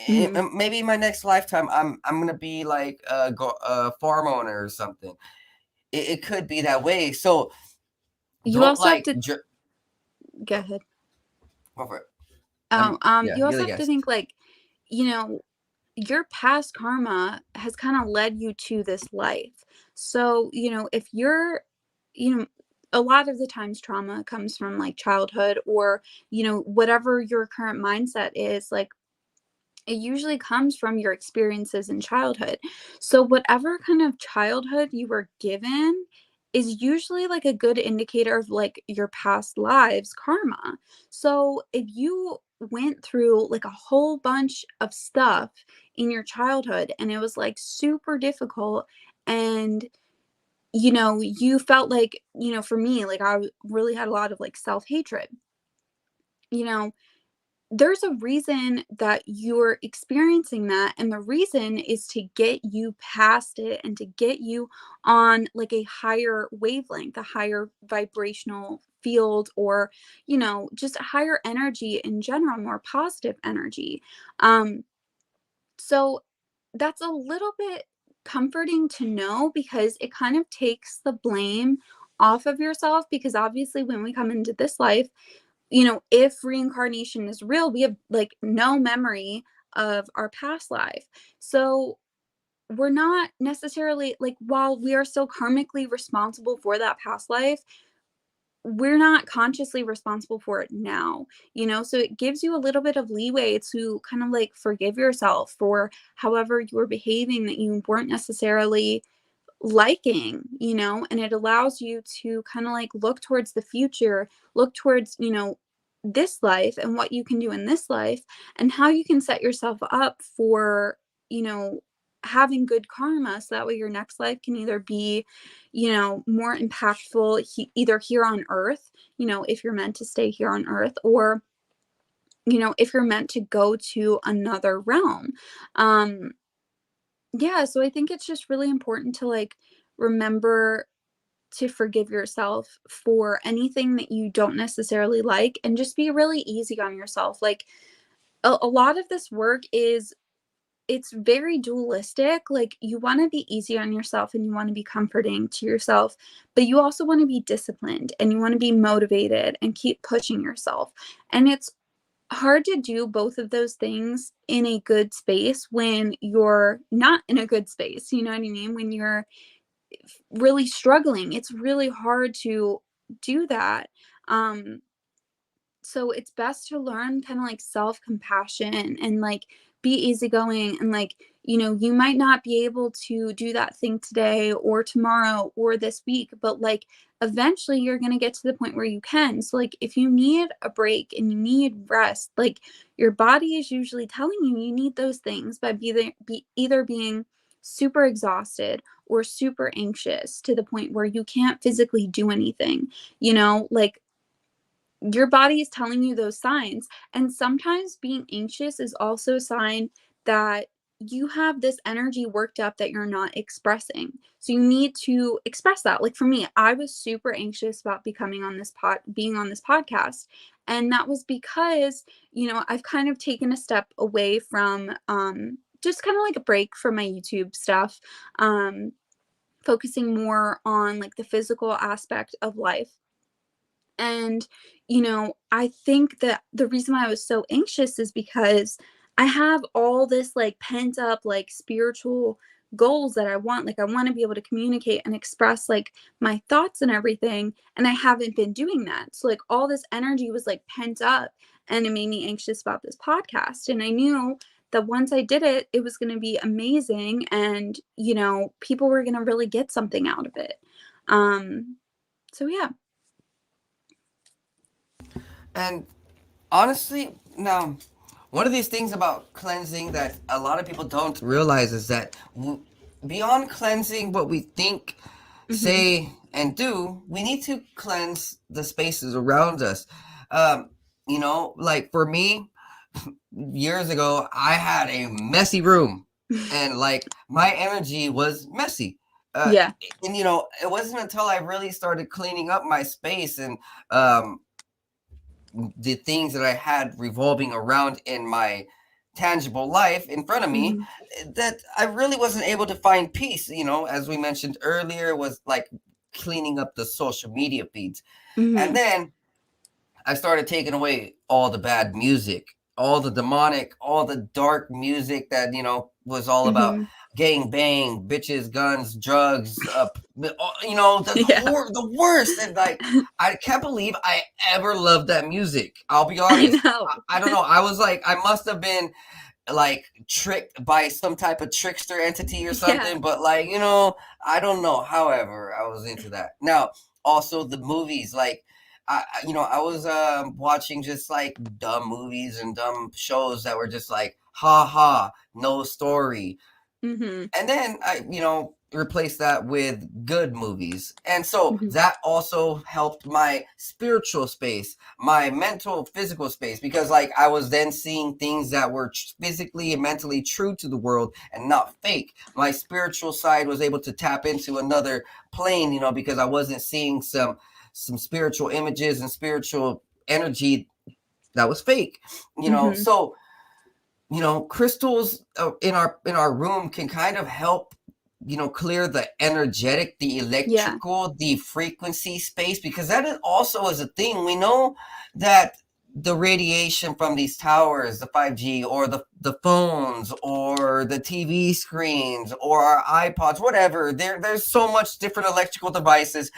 Mm-hmm. Maybe in my next lifetime, I'm gonna be like a farm owner or something. It could be that way. So You don't also have like to go ahead. go for it. Oh, Yeah, you you're also the have to guest. think like, you know, your past karma has kind of led you to this life. So, if you're, you know, a lot of the times trauma comes from like childhood or, whatever your current mindset is, like it usually comes from your experiences in childhood. So, whatever kind of childhood you were given is usually like a good indicator of like your past lives karma. So, if you went through like a whole bunch of stuff in your childhood and it was like super difficult and you felt like, for me, like really had a lot of like self-hatred, you know, there's a reason that you're experiencing that, and the reason is to get you past it and to get you on like a higher wavelength, a higher vibrational field, or just a higher energy in general, more positive energy. So that's a little bit comforting to know because it kind of takes the blame off of yourself, because obviously when we come into this life, if reincarnation is real, we have like no memory of our past life. So we're not necessarily like, while we are still karmically responsible for that past life, we're not consciously responsible for it now, so it gives you a little bit of leeway to kind of like forgive yourself for however you were behaving that you weren't necessarily liking, and it allows you to kind of like look towards the future, look towards, this life and what you can do in this life and how you can set yourself up for, you know, having good karma, so that way your next life can either be, more impactful either here on earth, if you're meant to stay here on earth, or if you're meant to go to another realm. um yeah, so I think it's just really important to like remember to forgive yourself for anything that you don't necessarily like and just be really easy on yourself. Like a lot of this work is, it's very dualistic. Like, you want to be easy on yourself and you want to be comforting to yourself, but you also want to be disciplined and you want to be motivated and keep pushing yourself. And it's hard to do both of those things in a good space when you're not in a good space. You know what I mean? When you're really struggling, it's really hard to do that. Um, so it's best to learn kind of like self-compassion and like be easygoing, and like, you know, you might not be able to do that thing today or tomorrow or this week, but like eventually you're going to get to the point where you can. So like if you need a break and you need rest, like your body is usually telling you you need those things by either being super exhausted or super anxious to the point where you can't physically do anything, you know, like your body is telling you those signs. And sometimes being anxious is also a sign that you have this energy worked up that you're not expressing. So you need to express that. Like for me, I was super anxious about being on this podcast. And that was because, you know, I've kind of taken a step away from just kind of like a break from my YouTube stuff, focusing more on like the physical aspect of life. And, you know, I think that the reason why I was so anxious is because I have all this like pent up, like spiritual goals that I want. Like, I want to be able to communicate and express like my thoughts and everything. And I haven't been doing that. So, like, all this energy was like pent up, and it made me anxious about this podcast. And I knew that once I did it, it was going to be amazing. And, you know, people were going to really get something out of it. So, yeah. And honestly, now, one of these things about cleansing that a lot of people don't realize is that beyond cleansing what we think, say, and do, we need to cleanse the spaces around us. You know, like for me, years ago, I had a messy room, and like my energy was messy. Yeah. And you know, it wasn't until I really started cleaning up my space and um, the things that I had revolving around in my tangible life in front of me that I really wasn't able to find peace. You know, as we mentioned earlier, was like cleaning up the social media feeds. And then I started taking away all the bad music, all the demonic, all the dark music that, you know, was all about gang bang, bitches, guns, drugs, you know, Yeah. the worst. And like, I can't believe I ever loved that music. I'll be I honest. know. I don't know. I was like, I must have been like tricked by some type of trickster entity or something, Yeah. but like, you know, I don't know. However, I was into that. Now, also the movies, like, you know, I was watching just like dumb movies and dumb shows that were just like, ha ha, no story. And then I, you know, replaced that with good movies. And so that also helped my spiritual space, my mental, physical space, because like I was then seeing things that were physically and mentally true to the world and not fake. My spiritual side was able to tap into another plane, you know, because I wasn't seeing some spiritual images and spiritual energy that was fake, you know. So, you know, crystals in our room can kind of help, you know, clear the energetic, the electrical, the frequency space, because that is also is a thing. We know that the radiation from these towers, the 5G or the phones or the TV screens or our iPods, whatever, there's so much different electrical devices.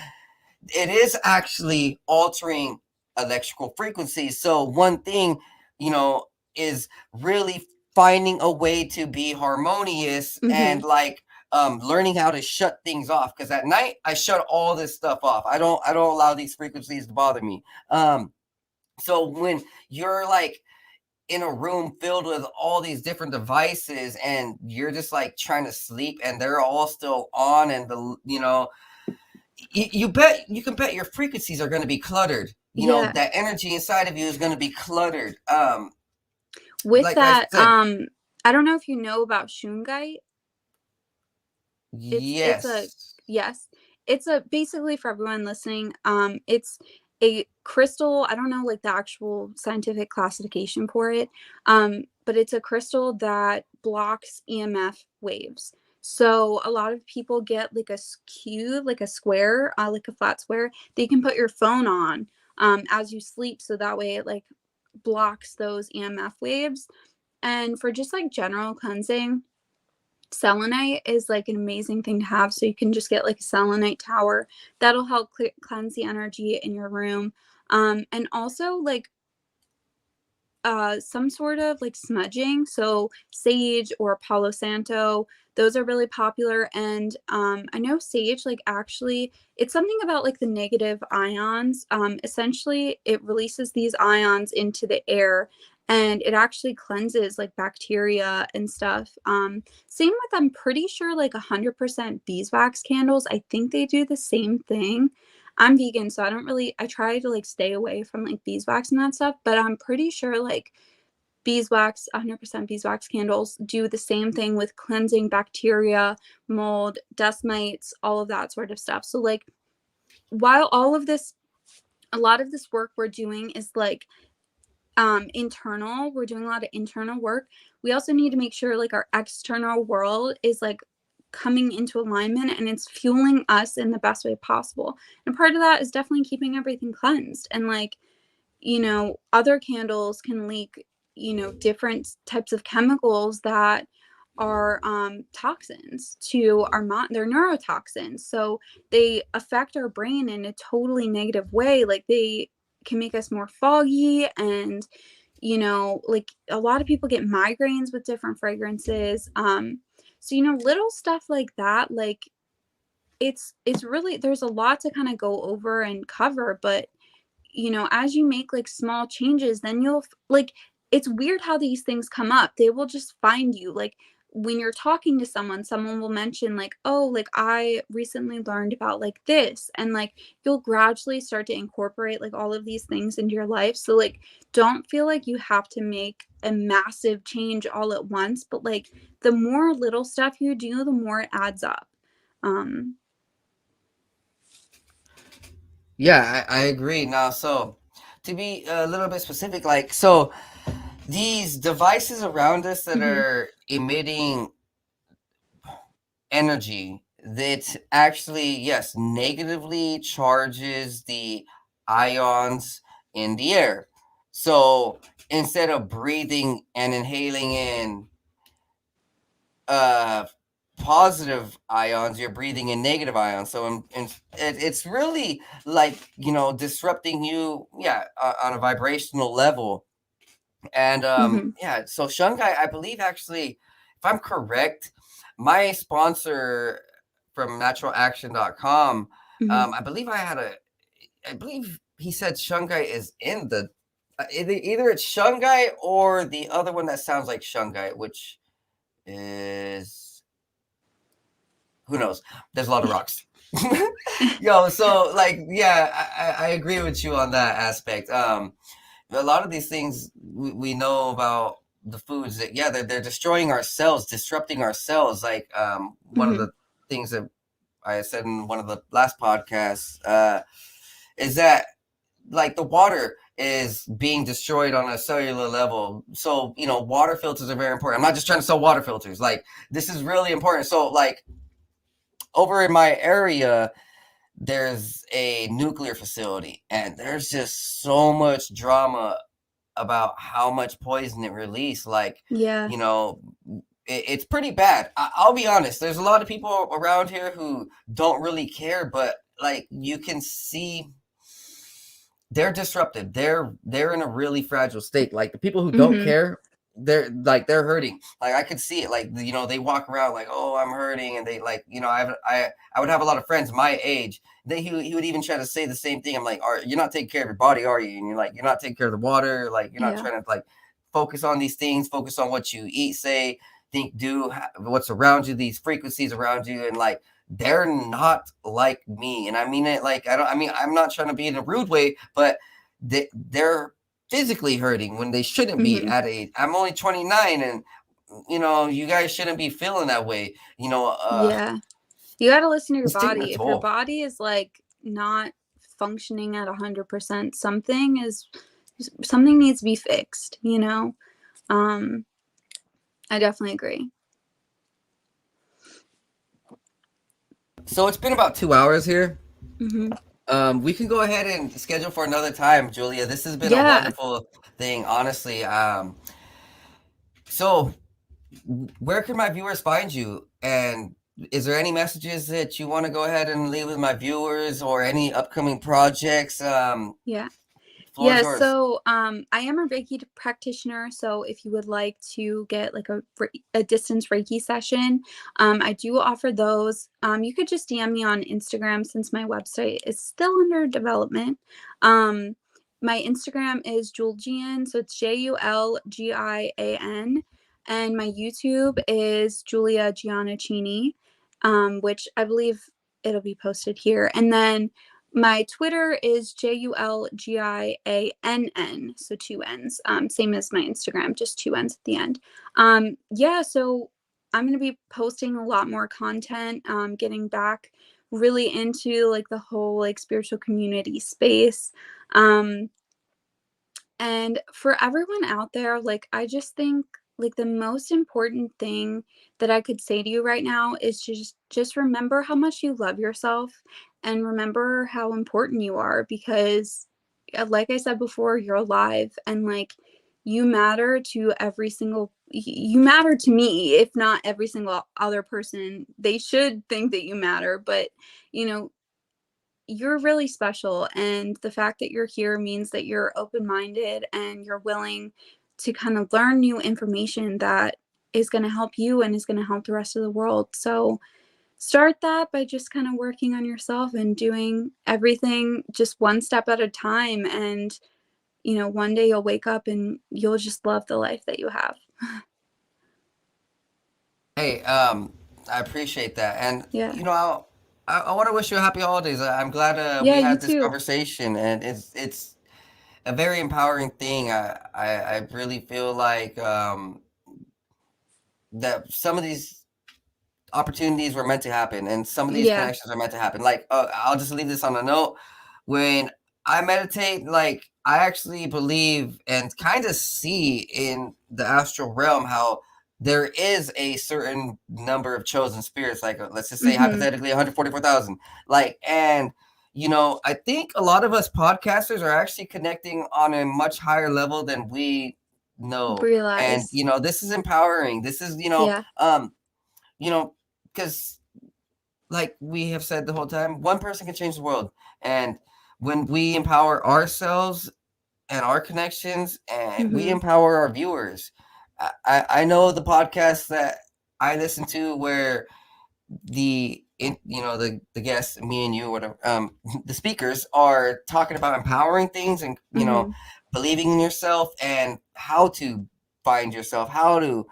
It is actually altering electrical frequencies. So one thing, you know, is really finding a way to be harmonious and like learning how to shut things off, because at night I shut all this stuff off. I don't allow these frequencies to bother me. So when you're like in a room filled with all these different devices and you're just like trying to sleep and they're all still on, and the, you know, you can bet your frequencies are going to be cluttered. You know, that energy inside of you is going to be cluttered. With like that, I said, I don't know if you know about shungite. It's yes. a, yes. It's a, basically, for everyone listening, it's a crystal. I don't know like the actual scientific classification for it, but it's a crystal that blocks EMF waves. So a lot of people get like a cube, like a square, like a flat square. They can put your phone on as you sleep, so that way it like blocks those EMF waves. And for just like general cleansing, selenite is like an amazing thing to have. So you can just get like a selenite tower that'll help cleanse the energy in your room. And also like some sort of like smudging, so sage or palo santo, those are really popular. And I know sage, like actually it's something about like the negative ions. Essentially it releases these ions into the air, and it actually cleanses like bacteria and stuff. Same with, I'm pretty sure, like 100% beeswax candles, I think they do the same thing. I'm vegan, so I try to like stay away from like beeswax and that stuff, but I'm pretty sure like beeswax, 100% beeswax candles do the same thing with cleansing bacteria, mold, dust mites, all of that sort of stuff. So like while all of this, a lot of this work we're doing is like internal, we're doing a lot of internal work. We also need to make sure like our external world is like coming into alignment and it's fueling us in the best way possible. And part of that is definitely keeping everything cleansed. And like, you know, other candles can leak, you know, different types of chemicals that are toxins to our they're neurotoxins. So they affect our brain in a totally negative way. Like they can make us more foggy, and you know, like a lot of people get migraines with different fragrances. So you know, little stuff like that, like it's really, there's a lot to kind of go over and cover. But you know, as you make like small changes, then you'll like, it's weird how these things come up. They will just find you. Like when you're talking to someone, someone will mention like, oh, like I recently learned about like this, and like you'll gradually start to incorporate like all of these things into your life. So like don't feel like you have to make a massive change all at once, but like the more little stuff you do, the more it adds up. um Yeah, I agree. Now, so to be a little bit specific, like, so these devices around us that mhm, are emitting energy that actually, yes, negatively charges the ions in the air. So instead of breathing and inhaling in uh positive ions, you're breathing in negative ions. So it's really like, disrupting you, yeah, on a vibrational level. And mhm, yeah, so shungai, I believe, actually, if I'm correct, my sponsor from naturalaction.com, mhm, I believe he said shungai is in the either it's shungai or the other one that sounds like shungai, which is, who knows? There's a lot of rocks. Yo, so like, yeah, I agree with you on that aspect. A lot of these things we know about the foods that, yeah, they're destroying our cells, disrupting our cells. Like, one of mhm. the things that I said in one of the last podcasts, is that like the water is being destroyed on a cellular level. So, water filters are very important. I'm not just trying to sell water filters. Like, this is really important. So like over in my area, there's a nuclear facility, and there's just so much drama about how much poison it released. Like, Yeah. you know, it's pretty bad. I'll be honest. There's a lot of people around here who don't really care, but like you can see they're disrupted. They're in a really fragile state. Like the people who don't Mhm. care, they're hurting. Like I could see it. Like, they walk around like, oh, I'm hurting, and they like, I would have a lot of friends my age. He would even try to say the same thing. I'm like, you're not taking care of your body, are you? And you're like, you're not taking care of the water. Like you're not Yeah. trying to like focus on these things. Focus on what you eat, say, think, do, what's around you, these frequencies around you, and like they're not like me. And I mean it like, I'm not trying to be in a rude way, but they're physically hurting when they shouldn't be Mhm. at age. I'm only 29, and you guys shouldn't be feeling that way. Yeah. You got to listen to your It's taking a body. If your toll. body is like not functioning at 100%, something needs to be fixed, you know? I definitely agree. So it's been about 2 hours here. Mm-hmm. We can go ahead and schedule for another time, Julia. This has been a Yeah. wonderful thing, honestly. So where can my viewers find you? And is there any messages that you want to go ahead and leave with my viewers, or any upcoming projects? Yeah. Floor is Yeah, yours. so I am a Reiki practitioner. So if you would like to get like a distance Reiki session, I do offer those. You could just DM me on Instagram since my website is still under development. My Instagram is Julgian, so it's Julgian, and my YouTube is Julia Giannaccini, which I believe it'll be posted here. And then my Twitter is JULGIANN, so 2 N's. Same as my Instagram, just 2 N's at the end. Yeah, so I'm gonna be posting a lot more content, getting back really into like the whole like spiritual community space. And for everyone out there, like I just think like the most important thing that I could say to you right now is just remember how much you love yourself and remember how important you are, because like I said before, you're alive, and like you matter to you matter to me, if not every single other person. They should think that you matter, but you know, you're really special, and the fact that you're here means that you're open-minded and you're willing to kind of learn new information that is going to help you and is going to help the rest of the world. So start that by just kind of working on yourself and doing everything just one step at a time, and you know, one day you'll wake up and you'll just love the life that you have. Hey, I appreciate that, and Yeah. you know, I want to wish you a happy holidays. I'm glad we Yeah, you had this too. conversation, and it's a very empowering thing. I really feel like that some of these opportunities were meant to happen, and some of these Yeah. connections are meant to happen. Like, I'll just leave this on a note. When I meditate, like, I actually believe and kind of see in the astral realm how there is a certain number of chosen spirits, like, let's just say Mm-hmm. hypothetically 144,000. Like, and you know, I think a lot of us podcasters are actually connecting on a much higher level than we know. And Realize. you know, this is empowering. This is, Yeah. you know, because like we have said the whole time, one person can change the world. And when we empower ourselves and our connections, and we Mm-hmm. empower our viewers, I know the podcast that I listen to where the guests, me and you, whatever, the speakers are talking about empowering things, and Mm-hmm. believing in yourself and how to find yourself, how to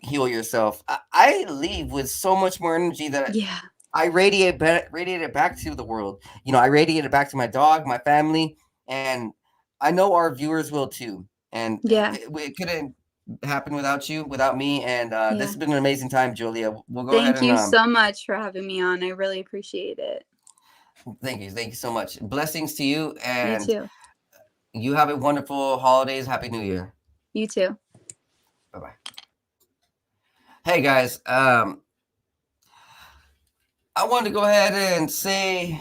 heal yourself. I leave with so much more energy that Yeah. I radiate it back to the world. You know, I radiate it back to my dog, my family, and I know our viewers will too. And Yeah. it couldn't happen without you, without me. And this Yeah. has been an amazing time, Julia. We'll go ahead Thank and you so much for having me on. I really appreciate it. thank you so much. Blessings to you, You and too. you have a wonderful holidays. Happy New Year. You too. Bye bye. Hey guys, I wanted to go ahead and say,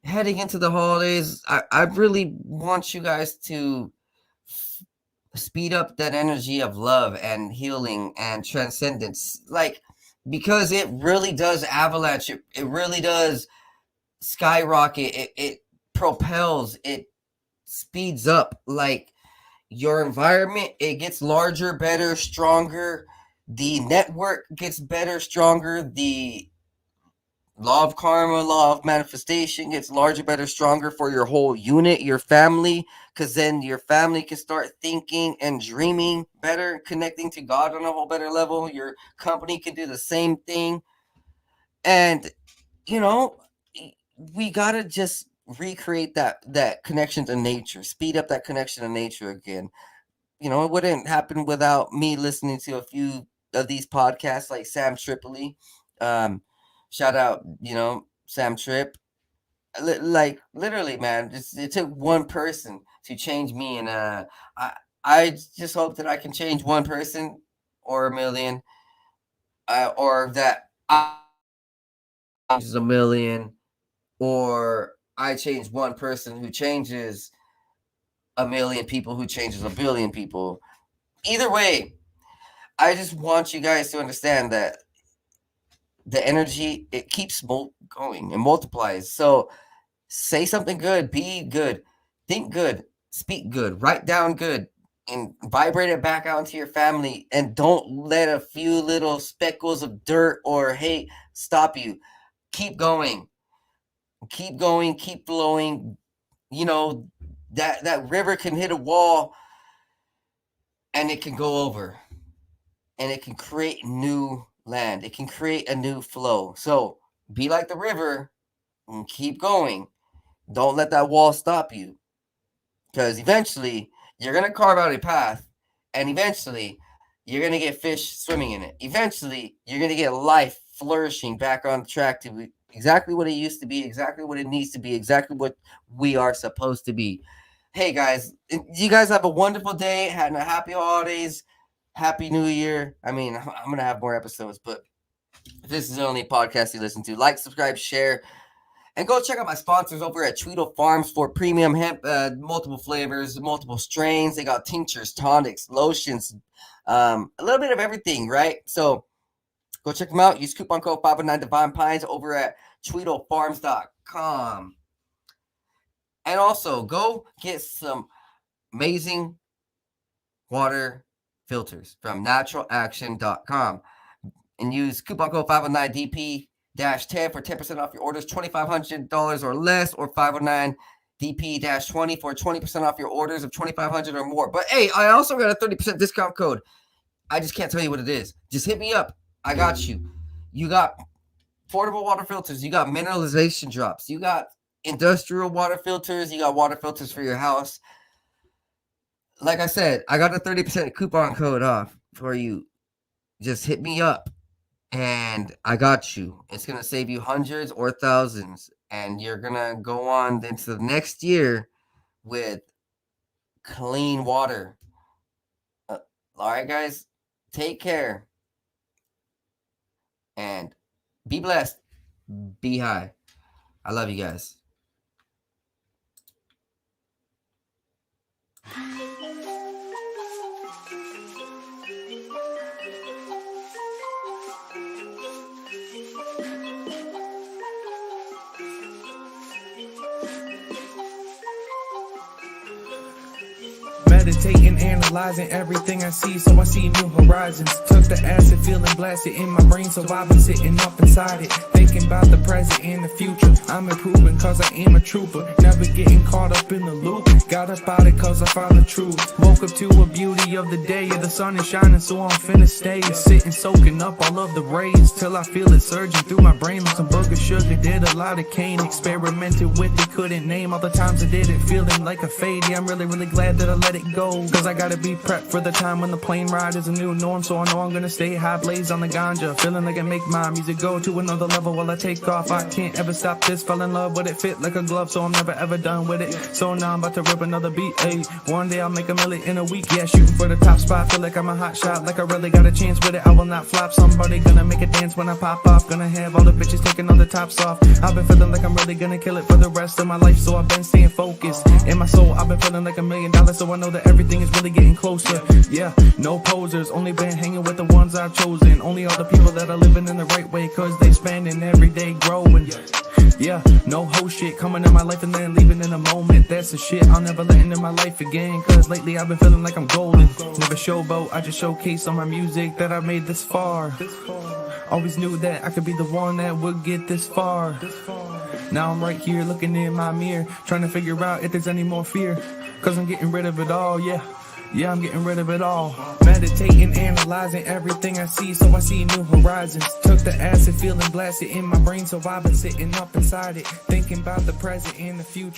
heading into the holidays, I really want you guys to speed up that energy of love and healing and transcendence. Like, because it really does avalanche, it really does skyrocket, it propels, it speeds up. Like, your environment, it gets larger, better, stronger. The network gets better, stronger. The law of karma, law of manifestation gets larger, better, stronger for your whole unit, your family, because then your family can start thinking and dreaming better, connecting to God on a whole better level. Your company can do the same thing. And, you know, we got to just recreate that connection to nature, speed up that connection to nature again. You know, it wouldn't happen without me listening to a few of these podcasts like Sam Tripoli. Um, Shout out, Sam Tripp. like literally, man, it took one person to change me, and I just hope that I can change one person or a million, or that I change a million, or I change one person who changes a million people, who changes a billion people. Either way, I just want you guys to understand that the energy, it keeps going and multiplies. So say something good, be good, think good, speak good, write down good, and vibrate it back out into your family. And don't let a few little speckles of dirt or hate stop you. Keep going, keep flowing. You know, that river can hit a wall and it can go over, and it can create new land. It can create a new flow. So be like the river and keep going. Don't let that wall stop you, because eventually you're going to carve out a path, and eventually you're going to get fish swimming in it. Eventually you're going to get life flourishing back on track to exactly what it used to be, exactly what it needs to be, exactly what we are supposed to be. Hey guys, you guys have a wonderful day, having a happy holidays, happy new year. I mean, I'm going to have more episodes, but if this is the only podcast you listen to, like, subscribe, share. And go check out my sponsors over at Tweedle Farms for premium hemp, multiple flavors, multiple strains. They got tinctures, tonics, lotions, a little bit of everything, right? So go check them out. Use coupon code 509 Divine Pines over at TweedleFarms.com. And also go get some amazing water filters from naturalaction.com and use coupon code 509DP. -10 for 10% off your orders, $2,500 or less, or 509 DP-20 for 20% off your orders of $2,500 or more. But hey, I also got a 30% discount code. I just can't tell you what it is. Just hit me up. I got you. You got portable water filters. You got mineralization drops. You got industrial water filters. You got water filters for your house. Like I said, I got a 30% coupon code off for you. Just hit me up. And I got you. It's going to save you hundreds or thousands. And you're going to go on into the next year with clean water. All right, guys. Take care. And be blessed. Be high. I love you guys. Meditating, analyzing everything I see, so I see new horizons. Took the acid, feeling blasted in my brain, so I've been sitting up inside it, thinking about the present and the future. I'm improving cause I am a trooper, never getting caught up in the loop. Got up out it cause I found the truth. Woke up to a beauty of the day, the sun is shining, so I'm finna stay. Sitting, soaking up all of the rays, till I feel it surging through my brain like some booger sugar. Did a lot of cane, experimented with it, couldn't name all the times I did it, feeling like a fade. Yeah, I'm really glad that I let it go, cause I gotta be prepped for the time when the plane ride is a new norm. So I know I'm gonna stay high, blaze on the ganja, feeling like I make my music go to another level while I take off. I can't ever stop this, fell in love with it, fit like a glove, so I'm never ever done with it. So now I'm about to rip another beat, ayy. One day I'll make a million in a week, yeah, shooting for the top spot. Feel like I'm a hot shot, like I really got a chance with it. I will not flop, somebody gonna make a dance when I pop off. Gonna have all the bitches taking all the tops off. I've been feeling like I'm really gonna kill it for the rest of my life, so I've been staying focused. In my soul, I've been feeling like $1 million, so I know that everything is really getting closer. Yeah, no posers, only been hanging with the ones I've chosen. Only all the people that are living in the right way, cause they spending every day growing. Yeah, no whole shit coming in my life and then leaving in a moment. That's the shit I'll never let into my life again, cause lately I've been feeling like I'm golden. Never showboat, I just showcase on my music that I made this far. Always knew that I could be the one that would get this far. Now I'm right here looking in my mirror, trying to figure out if there's any more fear, cause I'm getting rid of it all, yeah. Yeah, I'm getting rid of it all. Meditating, analyzing everything I see, so I see new horizons. Took the acid, feeling blasted in my brain, so I've been sitting up inside it, thinking about the present and the future.